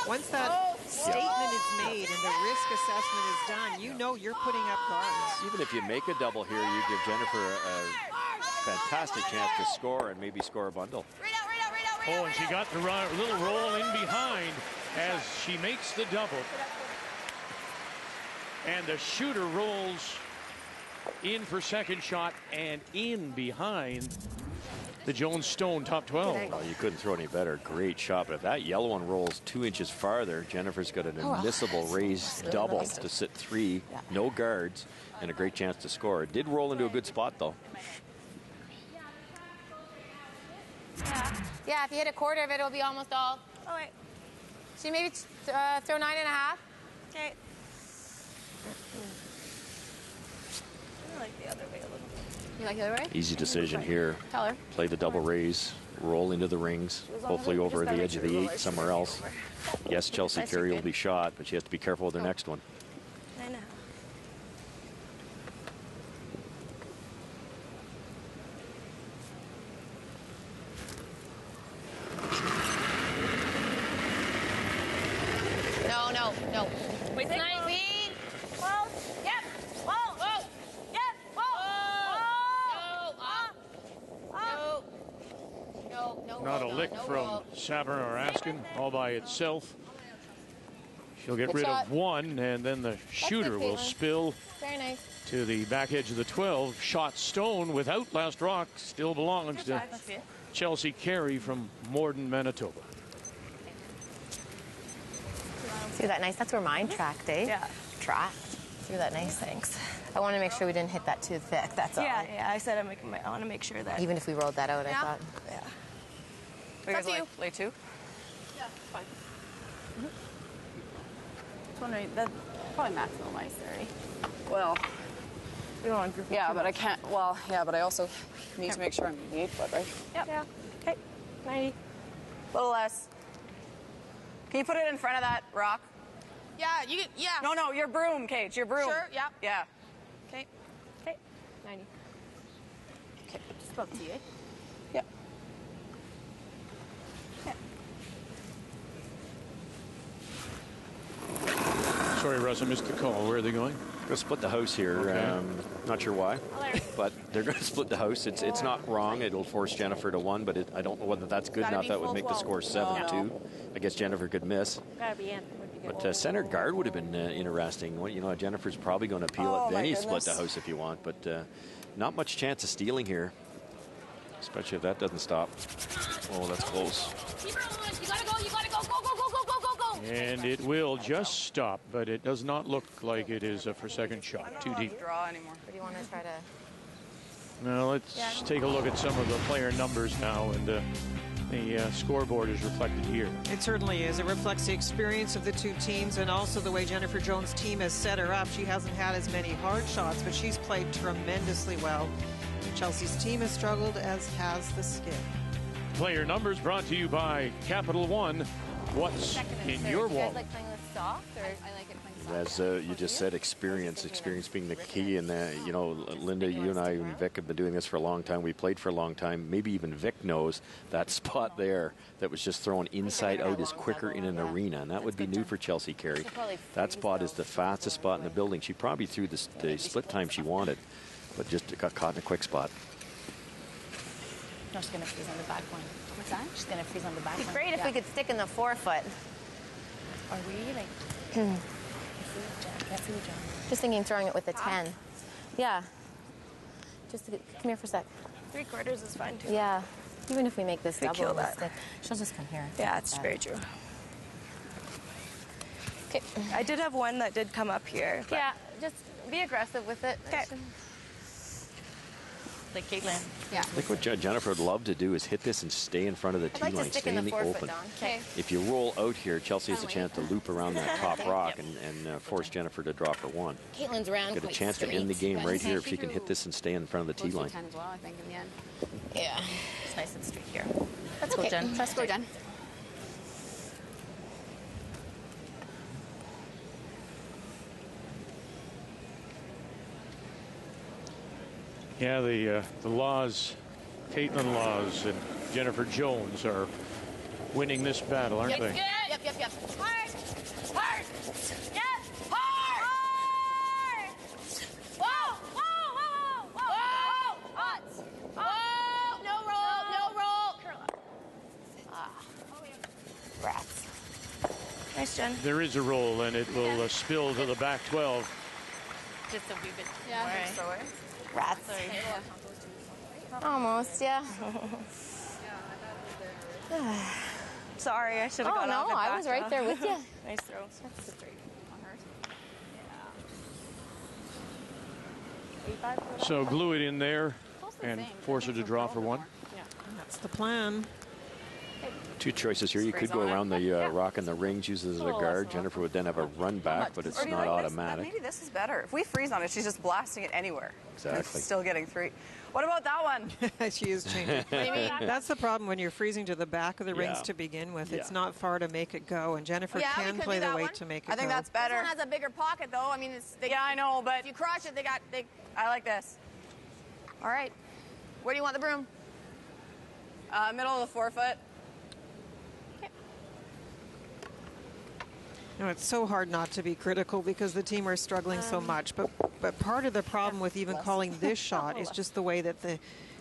Once that statement is made and the risk assessment is done, you know you're putting up guards. Even if you make a double here, you give Jennifer a fantastic chance to score and maybe score a bundle. Oh, and she got the little roll in behind as she makes the double. And the shooter rolls in for second shot and in behind the Jones Stone top 12. Well, you couldn't throw any better. Great shot. But if that yellow one rolls 2 inches farther, Jennifer's got an admissible raised double to sit 3, no guards, and a great chance to score. It did roll into a good spot, though. Yeah, if you hit a quarter of it, it'll be almost all. Oh, wait. So maybe throw 9.5. Okay. I like the other way a little bit. You like the other way? Easy decision here. Tell her. Play the double raise, roll into the rings, hopefully over the edge of the 8 somewhere else. Yes, Chelsea Carey will be shot, but she has to be careful with her next one. I know. No. Wait, 19. 12. Yep. Whoa. Whoa. Yep. Whoa. No. Not a lick from Sabrin or Askin all by itself. She'll get Good rid shot. of 1, and then the shooter will Caitlin. spill Very nice. to the back edge of the 12. Shot Stone without last rock still belongs to Chelsea Carey from Morden, Manitoba. See that nice? That's where mine tracked, eh? Yeah. Tracked. See that nice? Thanks. I want to make sure we didn't hit that too thick. That's all. Yeah. I said I want to make sure that. Even if we rolled that out, I thought. Yeah. We guys lay 2? Yeah, fine. Just wondering, that's probably maximum ice 30. Well, We don't want to group yeah, too but I much. can't. Well, yeah, but I also need to make sure I'm in the 8 foot, right? Yep. Yeah. Okay. 90. A little less. Can you put it in front of that rock? Yeah, you. Yeah. No, your broom, Kate. Your broom. Sure, yeah. Yeah. Okay. 90. Okay. Just spoke to you, eh? Yep. Sorry, Russ, I missed the call. Where are they going? Going to split the house here. Okay. Not sure why, but they're going to split the house. It's not wrong. It'll force Jennifer to 1, but I don't know whether that's good enough. That would make the score 7-2. I guess Jennifer could miss. Gotta be in. But center guard would have been interesting. Well, you know, Jennifer's probably going to appeal it. Then you split the house if you want, but not much chance of stealing here, especially if that doesn't stop. Oh, that's close. You gotta go, you gotta go, go, go, go, go, go, go, go. And it will just stop, but it does not look like it is for second shot. Too deep. Draw anymore. Or do you want to try to? Now let's take a look at some of the player numbers now, and the scoreboard is reflected here. It certainly is. It reflects the experience of the two teams and also the way Jennifer Jones' team has set her up. She hasn't had as many hard shots, but she's played tremendously well. Chelsea's team has struggled, as has the Skip. Player numbers brought to you by Capital One. What's in your Do you wall? guys like playing with soft, or I like it playing soft? As you just said, experience being the key. And, you know, Linda, you and I and Vic have been doing this for a long time. We played for a long time. Maybe even Vic knows that spot there that was just thrown inside out is quicker in an arena. And that would be new for Chelsea Carey. That spot is the fastest spot in the building. She probably threw the split time she wanted, but just got caught in a quick spot. No, she's gonna freeze on the back one. What's that? She's gonna freeze on the back It'd be one. great if we could stick in the 4-foot. Are we like? Just thinking throwing it with a 10. Yeah. Just come here for a sec. 3/4 is fine too. Yeah. Even if we make this We double, kill that. stick. She'll just come here. Yeah, it's very true. Okay. I did have one that did come up here. Yeah, just be aggressive with it. Okay. Like Caitlin. Yeah. I think what Jennifer would love to do is hit this and stay in front of the tee line, stay in the open. Okay. If you roll out here, Chelsea has a chance to loop around that top rock and force Jennifer to drop her 1. Caitlin's round. Get a chance to end the game right here if she can hit this and stay in front of the tee line. As well, I think, in the end. Yeah. It's nice and straight here. Let's go, Jen. Let's go, Jen. Yeah, the Laws, Caitlin Laws and Jennifer Jones are winning this battle, aren't they? Yep. Hard. Hard. Yep. Hard. Whoa. Hot. Whoa. No roll. Curl up. Rats. Nice, Jen. There is a roll, and it will spill to the back 12. Just a wee bit. Yeah, I think so, eh? Rats. Almost, yeah. Sorry, I should have Oh, gone off no, at I that was right draw. there with you. Nice throw. That's straight on hers. 85. So glue it in there and force her to draw for 1. That's the plan. Two choices here. You could go around the rock and the rings, use it as a guard. Jennifer would then have a run back, but it's not automatic. Maybe this is better. If we freeze on it, she's just blasting it anywhere. Exactly. Still getting 3. What about that one? She is changing. That's the problem when you're freezing to the back of the rings to begin with. It's not far to make it go, and Jennifer can play the weight to make it go. I think that's better. This one has a bigger pocket, though. I mean, yeah, I know, but if you crush it, I like this. All right. Where do you want the broom? Middle of the 4-foot. You know, it's so hard not to be critical because the team are struggling so much. But part of the problem with even calling this shot is just the way that the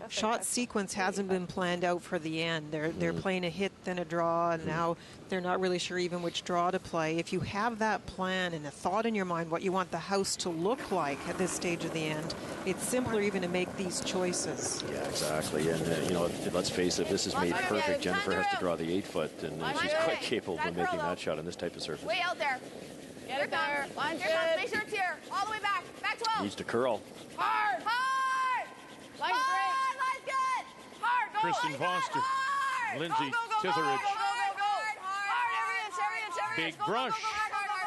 shot sequence hasn't been planned out for the end. They're playing a hit, then a draw, and now they're not really sure even which draw to play. If you have that plan and a thought in your mind what you want the house to look like at this stage of the end, it's simpler even to make these choices. Yeah, exactly. And, you know, let's face it, this is made perfect. Jennifer has to draw the 8-foot, and she's quite capable of making that shot on this type of surface. Way out there. Here it comes. Here it comes. Make sure it's here. All the way back. Back 12. Needs to curl. Hard. Line's great. Line's good. Hard. Go. Kristen Foster, Lindsay Titheridge. Big brush.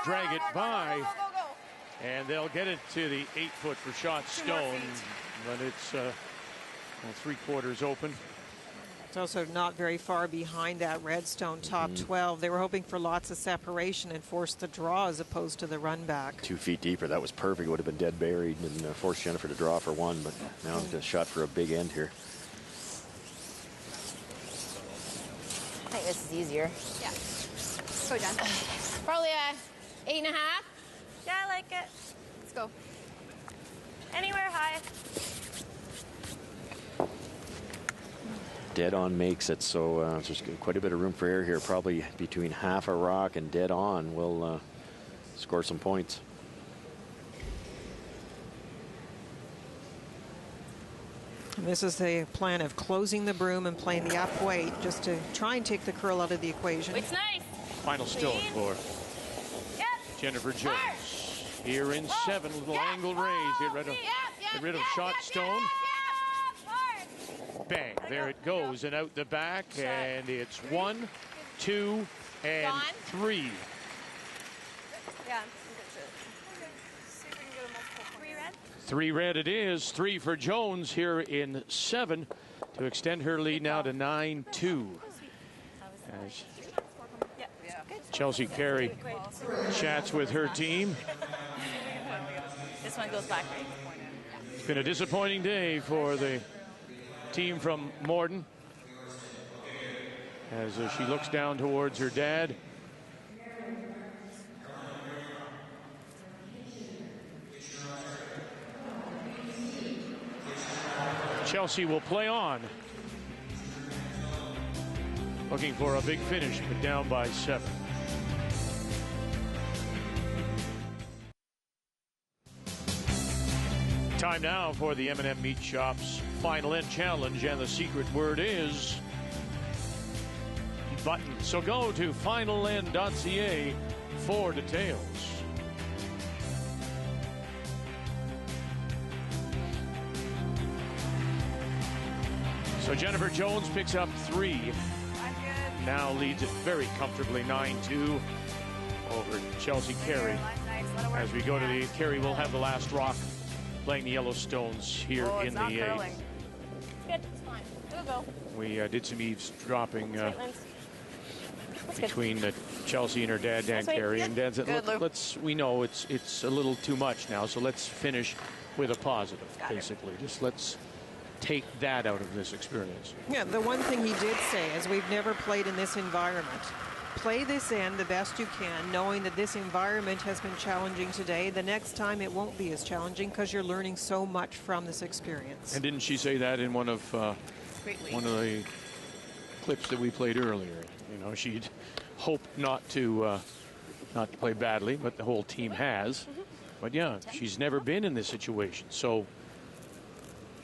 Drag it by. And they'll get it to the 8-foot for shot stone. But it's 3/4 open. It's also not very far behind that Redstone top 12. They were hoping for lots of separation and force the draw as opposed to the run back. 2 feet deeper. That was perfect. Would have been dead buried and forced Jennifer to draw for one, but now the shot for a big end here. I think this is easier. Yeah. Go, Jen. Probably 8.5. Yeah, I like it. Let's go. Anywhere high. Dead on makes it, so there's quite a bit of room for error here. Probably between half a rock and dead on will score some points. And this is the plan of closing the broom and playing the up weight just to try and take the curl out of the equation. It's nice. Final stone for Jennifer Jones. Here in 7, little angle raise. Get rid of shot stone. Bang, there it goes, and out the back, and it's 1, 2, and 3. Yeah. 3 red it is. 3 for Jones here in 7 to extend her lead now to 9-2. As Chelsea Carey chats with her team. This one goes back. It's been a disappointing day for the team from Morden as she looks down towards her dad. Chelsea will play on, looking for a big finish, but down by 7. Time now for the M&M Meat Shop's Final End Challenge, and the secret word is button. So go to finalend.ca for details. So Jennifer Jones picks up 3. Now leads it very comfortably 9-2 over Chelsea Carey. As we go to the Carey, will have the last rock playing the Yellowstones here in the 8th. Good, it's fine. It'll go. We did some eavesdropping between Chelsea and her dad, Dan Carey, and Dad said, "Look, we know it's a little too much now, so let's finish with a positive, basically. Just let's take that out of this experience." Yeah, the one thing he did say is we've never played in this environment. Play this end the best you can, knowing that this environment has been challenging today. The next time it won't be as challenging because you're learning so much from this experience. And didn't she say that in one of the clips that we played earlier? You know, she'd hoped not to play badly, but the whole team has. But yeah, she's never been in this situation, so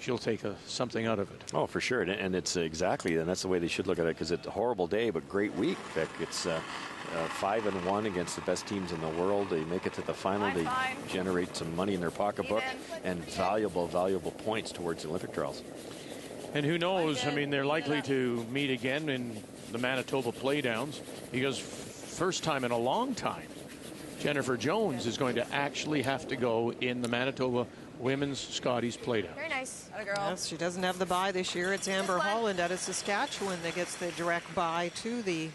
she'll take something out of it. Oh, for sure. And it's exactly, and that's the way they should look at it, because it's a horrible day, but great week, Vic. It's 5-1 against the best teams in the world. They make it to the final. They generate some money in their pocketbook and valuable points towards the Olympic trials. And who knows? I mean, they're likely to meet again in the Manitoba playdowns, because first time in a long time, Jennifer Jones is going to actually have to go in the Manitoba Women's Scotties playdown. Very nice. Yes, she doesn't have the bye this year. It's Amber Holland out of Saskatchewan that gets the direct bye to the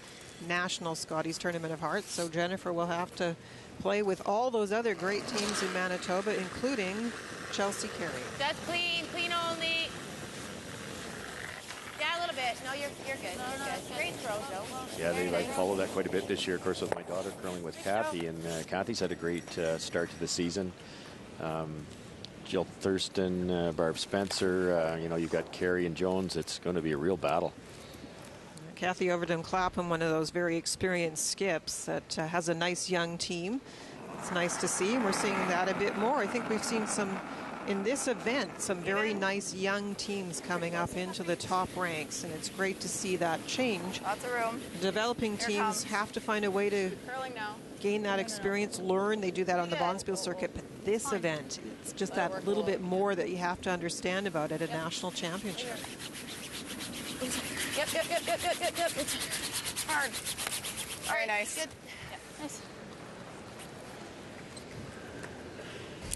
National Scotties Tournament of Hearts. So Jennifer will have to play with all those other great teams in Manitoba, including Chelsea Carey. That's clean only. Yeah, a little bit. No, you're good. You're good. Great throw, Joe. Yeah, they follow that quite a bit this year, of course, with my daughter curling with Kathy, and Kathy's had a great start to the season. Jill Thurston, Barb Spencer, you've got Carey and Jones. It's going to be a real battle. Kathy Overton Clapham, one of those very experienced skips that has a nice young team. It's nice to see, and we're seeing that a bit more. I think we've seen in this event, some very nice young teams coming up into the top ranks, and it's great to see that change. Lots of room. Developing teams have to find a way to gain that experience, learn. They do that on the Bonspiel circuit, but this event, it's just that little bit more that you have to understand about at a national championship. Yep. It's hard. Very nice. Good. Nice.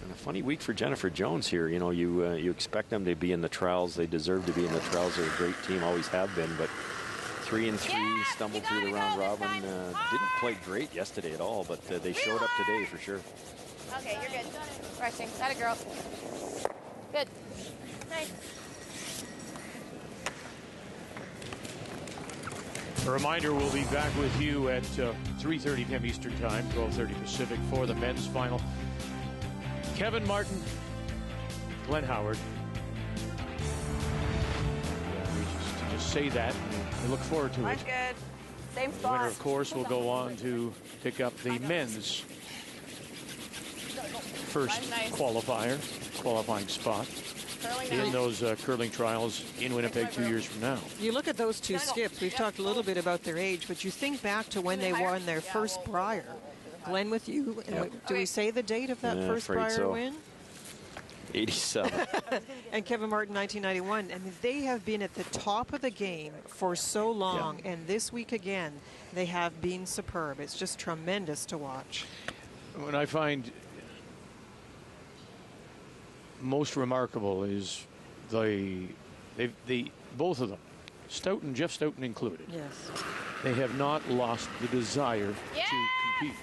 And a Funny week for Jennifer Jones here. You know, you expect them to be in the trials. They deserve to be in the trials. They're a great team, always have been. But 3-3, stumbled through the round robin. Didn't play great yesterday at all, but they showed up today for sure. Okay, you're good. Rushing. That a girl. Good. Nice. A reminder, we'll be back with you at 3:30 p.m. Eastern Time, 12:30 Pacific for the men's final. Kevin Martin, Glenn Howard. We just say that, and we look forward to it. That's good. Same The spot. winner, of course, will go on to pick up the men's first qualifying spot in those curling trials in Winnipeg 2 years from now. You look at those two skips. We've talked a little bit about their age, but you think back to when they won their first Brier. Glenn, with you, do we say the date of that first Brier win? 87. And Kevin Martin, 1991. And they have been at the top of the game for so long. And this week again, they have been superb. It's just tremendous to watch. What I find most remarkable is both of them, Stoughton, Jeff Stoughton included. Yes. They have not lost the desire to compete.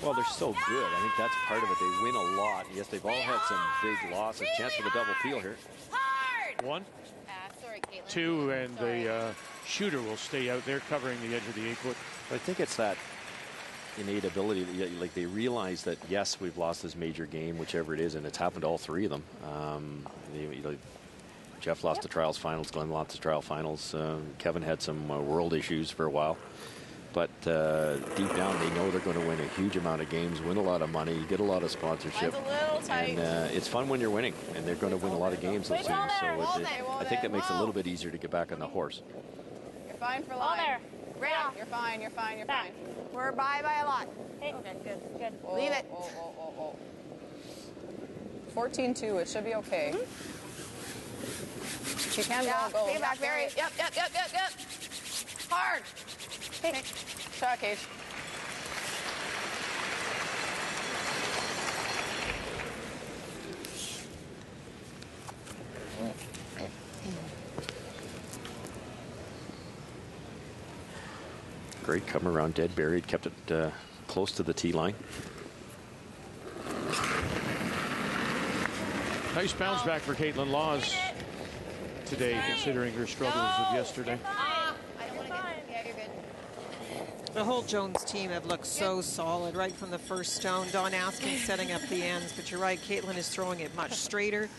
Well, they're so good. I think that's part of it. They win a lot. Yes, they've all had some big losses. Chance for the double peel here. One, sorry, Caitlin. two, and the shooter will stay out there covering the edge of the 8-foot. I think it's that innate ability that, like, they realize that, yes, we've lost this major game, whichever it is, and it's happened to all three of them. Jeff lost the trials finals, Glenn lost the trial finals. Kevin had some world issues for a while. But deep down, they know they're going to win a huge amount of games, win a lot of money, get a lot of sponsorship. And it's fun when you're winning, and they're going to win a lot of games, those teams. So I think that makes it a little bit easier to get back on the horse. You're fine for line. there. Right off. You're fine, you're fine, you're fine. We're by a lot. Okay, good. Leave it. 14-2, it should be okay. She can go. Stay back, Barry. Yep. Hard. Hey. Shot, Cage. Great come around dead buried, kept it close to the tee line. Nice bounce back for Caitlin Laws today, considering her struggles of yesterday. The whole Jones team have looked so solid right from the first stone. Don Askin setting up the ends, but you're right, Caitlin is throwing it much straighter.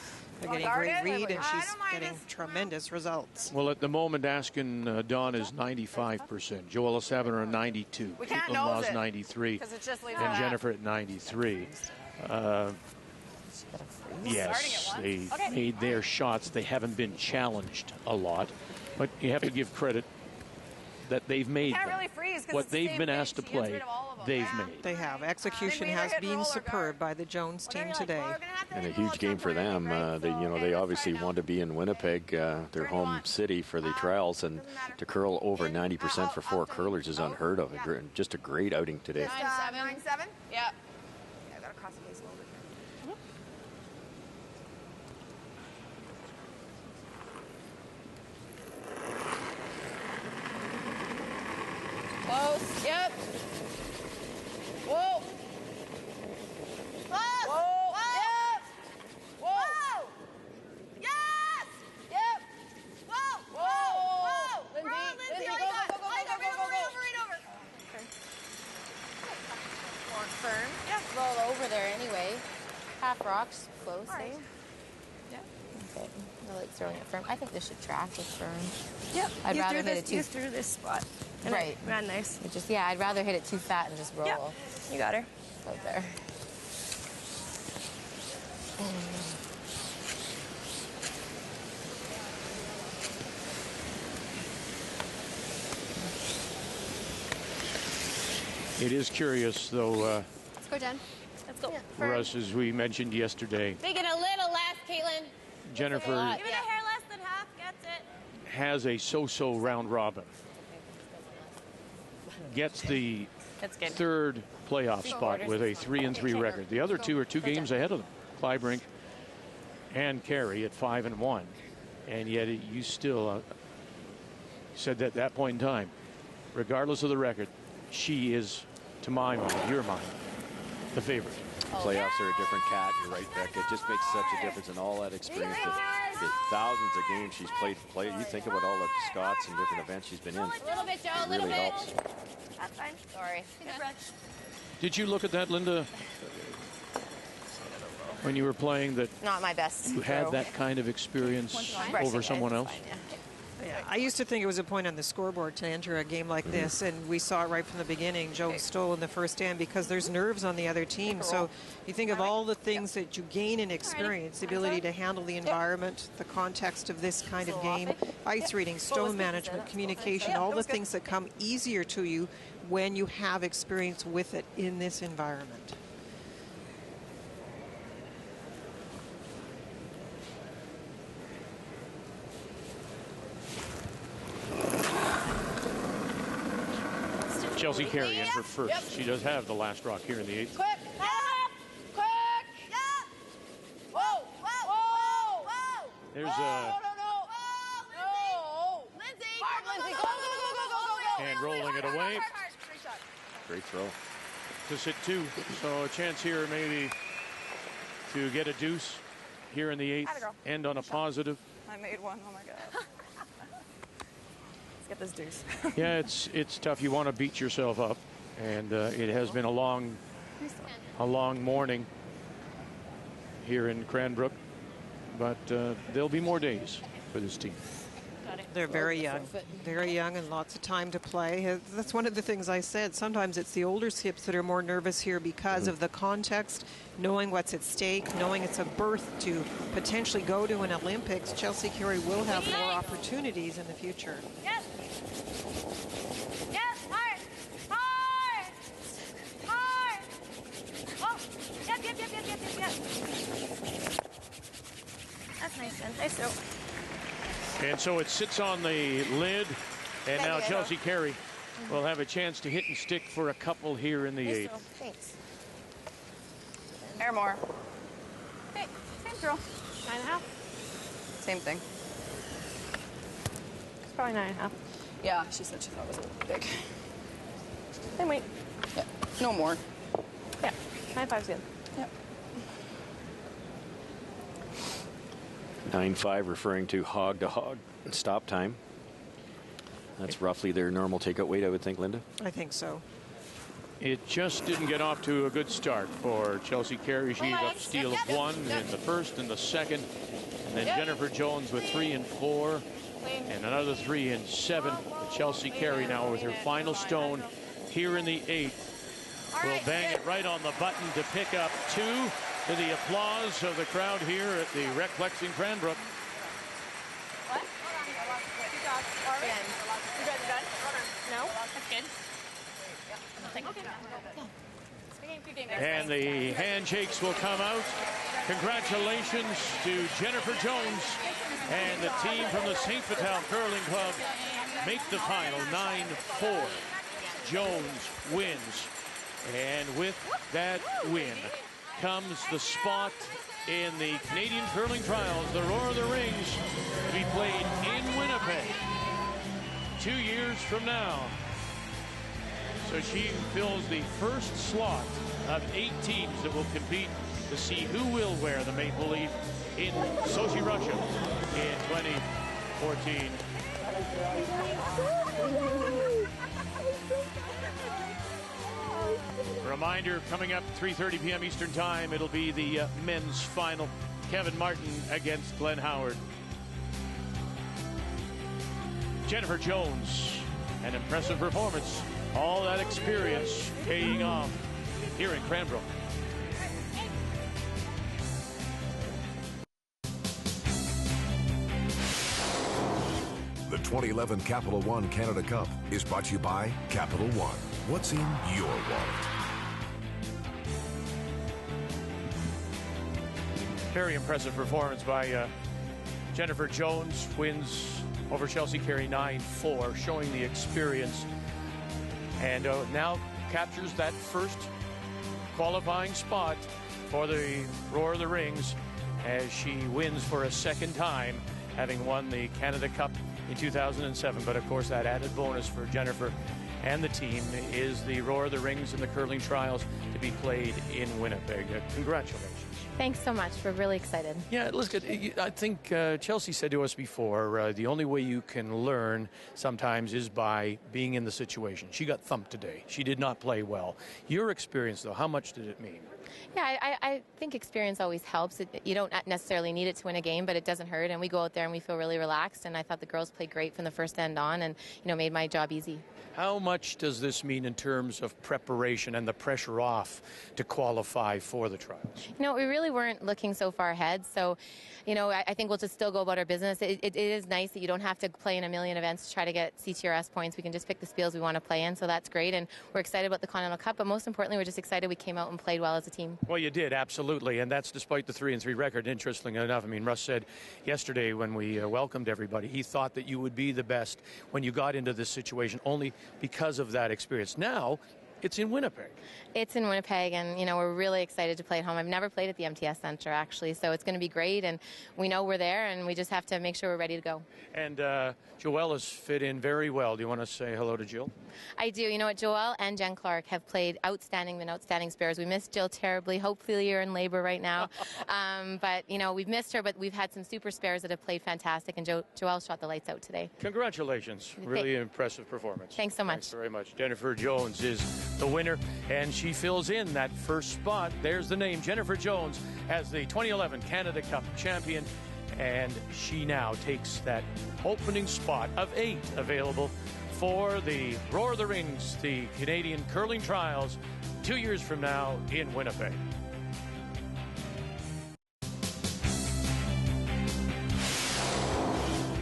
They're getting great read, and she's getting tremendous results. Well, at the moment, Askin Don is 95%. Joella Saviner 92. Caitlin Laws 93. And Jennifer at 93. Yes, they made their shots. They haven't been challenged a lot, but you have to give credit that they've made them. What they've been asked to play, they've made. They have. Execution has been superb by the Jones team today. And a huge game for them. They obviously want to be in Winnipeg, their home city, for the trials, and to curl over 90% for four curlers is unheard of. Just a great outing today. 9-7. Yeah. I got to cross the base a little bit here. Close. Yep. Whoa. Close. Whoa. Yep. Whoa. Yes. Yep. Whoa. Whoa. Lindsay, go. Right over. More firm. Yeah. Roll over there anyway. Half rocks, close. All right. Yeah. Okay. I like throwing it firm. I think this should track with firm. Yep. I'd rather hit it too. You threw this spot. Right. Ran nice. I'd rather hit it too fat and just roll. Yep. You got her. Out there. It is curious, though, Let's go, Jen. Let's go. Russ, as we mentioned yesterday, Make it a little less, Caitlin. Jennifer Give it a hair less than half. Gets it. has a so-so round robin. Gets the third playoff spot with a 3-3 record. The other two are 2 games ahead of them. Clybrink and Carey at 5-1, and yet you still said that at that point in time, regardless of the record, she is, to my mind, your mind, the favorite. Playoffs are a different cat. You're right, Beck. It just makes such a difference in all that experience. The thousands of games she's played. You think about all the Scots and different events she's been in. A little bit, Joe. A It little really bit. helps. That's fine. Sorry. Good breath. Did you look at that, Linda, when you were playing, that Not my best. you had that kind of experience over someone else? Yeah, I used to think it was a point on the scoreboard to enter a game like this, and we saw it right from the beginning. Joe stole in the first end because there's nerves on the other team. So you think of all the things that you gain in experience, the ability to handle the environment, the context of this kind of game, ice reading, stone management, communication, all the things that come easier to you when you have experience with it in this environment. Chelsea Carey in for first. She does have the last rock here in the 8th. Quick. Quick. Yeah. Whoa. Whoa. Whoa. There's No. Lindsay. Hard, Lindsay. Go. and rolling it away Great throw. to sit 2. So a chance here maybe to get a deuce here in the 8th. End on a positive. I made one. Oh my god. Let's get this deuce. Yeah, it's tough. You want to beat yourself up, and it has been a long morning here in Cranbrook, but there'll be more days for this team. They're very young and lots of time to play. That's one of the things I said. Sometimes it's the older skips that are more nervous here because of the context, knowing what's at stake, knowing it's a berth to potentially go to an Olympics. Chelsea Carey will have more opportunities in the future. Yes. Yes. Hard. Oh. Yep. That's nice. Nice throw. And so it sits on the lid, and now Chelsea Carey will have a chance to hit and stick for a couple here in the 8th. Thanks. Air more. Hey, same throw. 9.5. Same thing. It's probably 9.5. Yeah, she said she thought it was a big. Same weight. Yeah. No more. Yeah. 9.5's good. Yep. 9.5 referring to hog stop time. That's roughly their normal takeout weight, I would think, Linda. I think so. It just didn't get off to a good start for Chelsea Carey. She's up steal of 1 in the first and the second. And then Jennifer Jones with 3 and 4. And another 3 and 7. But Chelsea Carey now with her final stone here in the 8th. Will bang it right on the button to pick up 2. To the applause of the crowd here at the Recplex in Cranbrook. What? Good job. You guys are done? No? That's good. And the handshakes will come out. Congratulations to Jennifer Jones and the team from the St. Vital Curling Club make the final 9-4. Jones wins. And with that win comes the spot in the Canadian Curling Trials, the Roar of the Rings, to be played in Winnipeg 2 years from now. So she fills the first slot of 8 teams that will compete to see who will wear the maple leaf in Sochi, Russia in 2014. Reminder, coming up 3:30 p.m. Eastern Time, it'll be the men's final. Kevin Martin against Glenn Howard. Jennifer Jones, an impressive performance. All that experience paying off here in Cranbrook. The 2011 Capital One Canada Cup is brought to you by Capital One. What's in your wallet? Very impressive performance by Jennifer Jones. Wins over Chelsea Carey 9-4, showing the experience. And now captures that first qualifying spot for the Roar of the Rings as she wins for a second time, having won the Canada Cup in 2007. But of course, that added bonus for Jennifer and the team is the Roar of the Rings and the curling trials to be played in Winnipeg. Congratulations. Thanks so much. We're really excited. Yeah, listen, I think Chelsea said to us before, the only way you can learn sometimes is by being in the situation. She got thumped today. She did not play well. Your experience, though, how much did it mean? Yeah, I think experience always helps. You don't necessarily need it to win a game, but it doesn't hurt. And we go out there and we feel really relaxed. And I thought the girls played great from the first end on and, made my job easy. How much does this mean in terms of preparation and the pressure off to qualify for the trials? We really weren't looking so far ahead. So, I think we'll just still go about our business. It is nice that you don't have to play in a million events to try to get CTRS points. We can just pick the spiels we want to play in, so that's great. And we're excited about the Continental Cup, but most importantly, we're just excited we came out and played well as a team. Well, you did, absolutely, and that's despite the 3-3 record. Interestingly enough, Russ said yesterday when we welcomed everybody, he thought that you would be the best when you got into this situation only because of that experience. Now, it's in Winnipeg. It's in Winnipeg, and, we're really excited to play at home. I've never played at the MTS Centre, actually, so it's going to be great, and we know we're there, and we just have to make sure we're ready to go. And Joelle has fit in very well. Do you want to say hello to Jill? I do. You know what? Joelle and Jen Clark have played outstanding spares. We missed Jill terribly. Hopefully you're in labor right now. But, we've missed her, but we've had some super spares that have played fantastic, and Joelle shot the lights out today. Congratulations. Really impressive performance. Thanks so much. Thanks very much. Jennifer Jones is the winner, and she fills in that first spot. There's the name, Jennifer Jones, as the 2011 Canada Cup champion, and she now takes that opening spot of 8 available for the Roar of the Rings, the Canadian curling trials, 2 years from now in Winnipeg.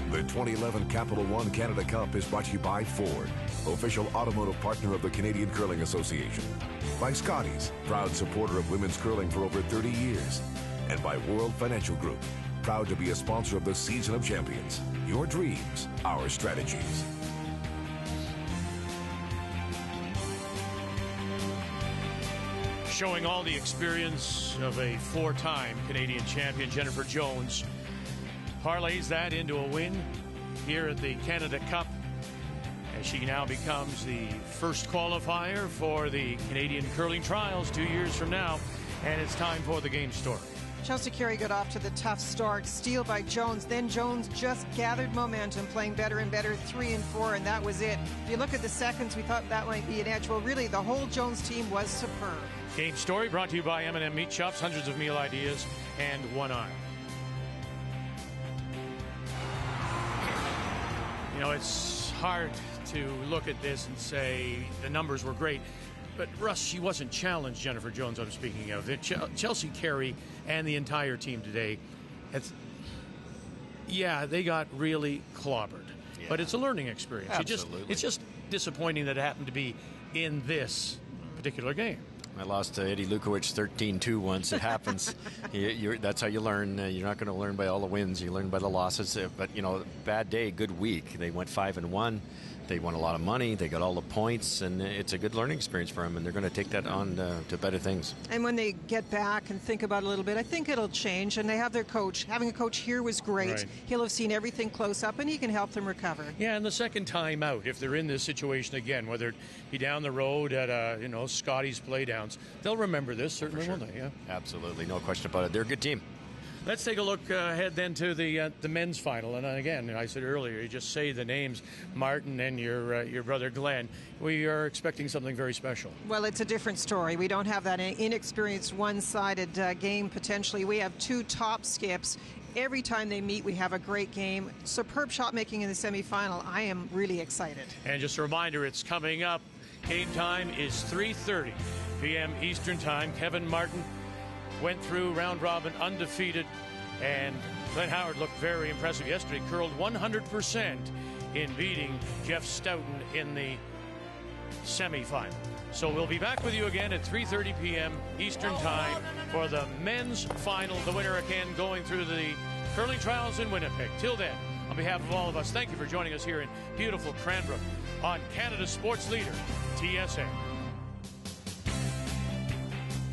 The 2011 Capital One Canada Cup is brought to you by Ford, official automotive partner of the Canadian Curling Association. By Scotties, proud supporter of women's curling for over 30 years. And by World Financial Group, proud to be a sponsor of the Season of Champions. Your dreams, our strategies. Showing all the experience of a 4-time Canadian champion, Jennifer Jones, parlays that into a win here at the Canada Cup, as she now becomes the first qualifier for the Canadian curling trials 2 years from now. And it's time for the game story. Chelsea Carey got off to the tough start. Steal by Jones. Then Jones just gathered momentum, playing better and better, 3 and 4, and that was it. If you look at the seconds, we thought that might be an edge. Well, really, the whole Jones team was superb. Game story brought to you by M&M Meat Shops, hundreds of meal ideas, and one aisle. It's hard to look at this and say the numbers were great. But, Russ, she wasn't challenged, Jennifer Jones, I'm speaking of. Chelsea Carey and the entire team today, they got really clobbered. Yeah. But it's a learning experience. Absolutely. It's just disappointing that it happened to be in this particular game. I lost to Eddie Lukowicz 13-2 once. It happens. That's how you learn. You're not going to learn by all the wins. You learn by the losses. But, bad day, good week. They went 5-1. They won a lot of money. They got all the points, and it's a good learning experience for them, and they're going to take that on to better things. And when they get back and think about it a little bit, I think it'll change, and they have their coach. Having a coach here was great. Right. He'll have seen everything close up, and he can help them recover. Yeah, and the second time out, if they're in this situation again, whether it be down the road at, Scotty's Playdowns, they'll remember this, certainly, won't they? Yeah, absolutely. No question about it. They're a good team. Let's take a look ahead then to the men's final. And again, I said earlier, you just say the names, Martin and your brother Glenn. We are expecting something very special. Well, it's a different story. We don't have that inexperienced, one-sided game potentially. We have 2 top skips. Every time they meet, we have a great game. Superb shot making in the semifinal. I am really excited. And just a reminder, it's coming up. Game time is 3:30 p.m. Eastern Time. Kevin Martin went through round robin undefeated, and Glenn Howard looked very impressive yesterday. Curled 100% in beating Jeff Stoughton in the semifinal. So we'll be back with you again at 3:30 p.m. Eastern Time for the men's final. The winner again going through the curling trials in Winnipeg. Till then, on behalf of all of us, thank you for joining us here in beautiful Cranbrook on Canada's sports leader, TSN.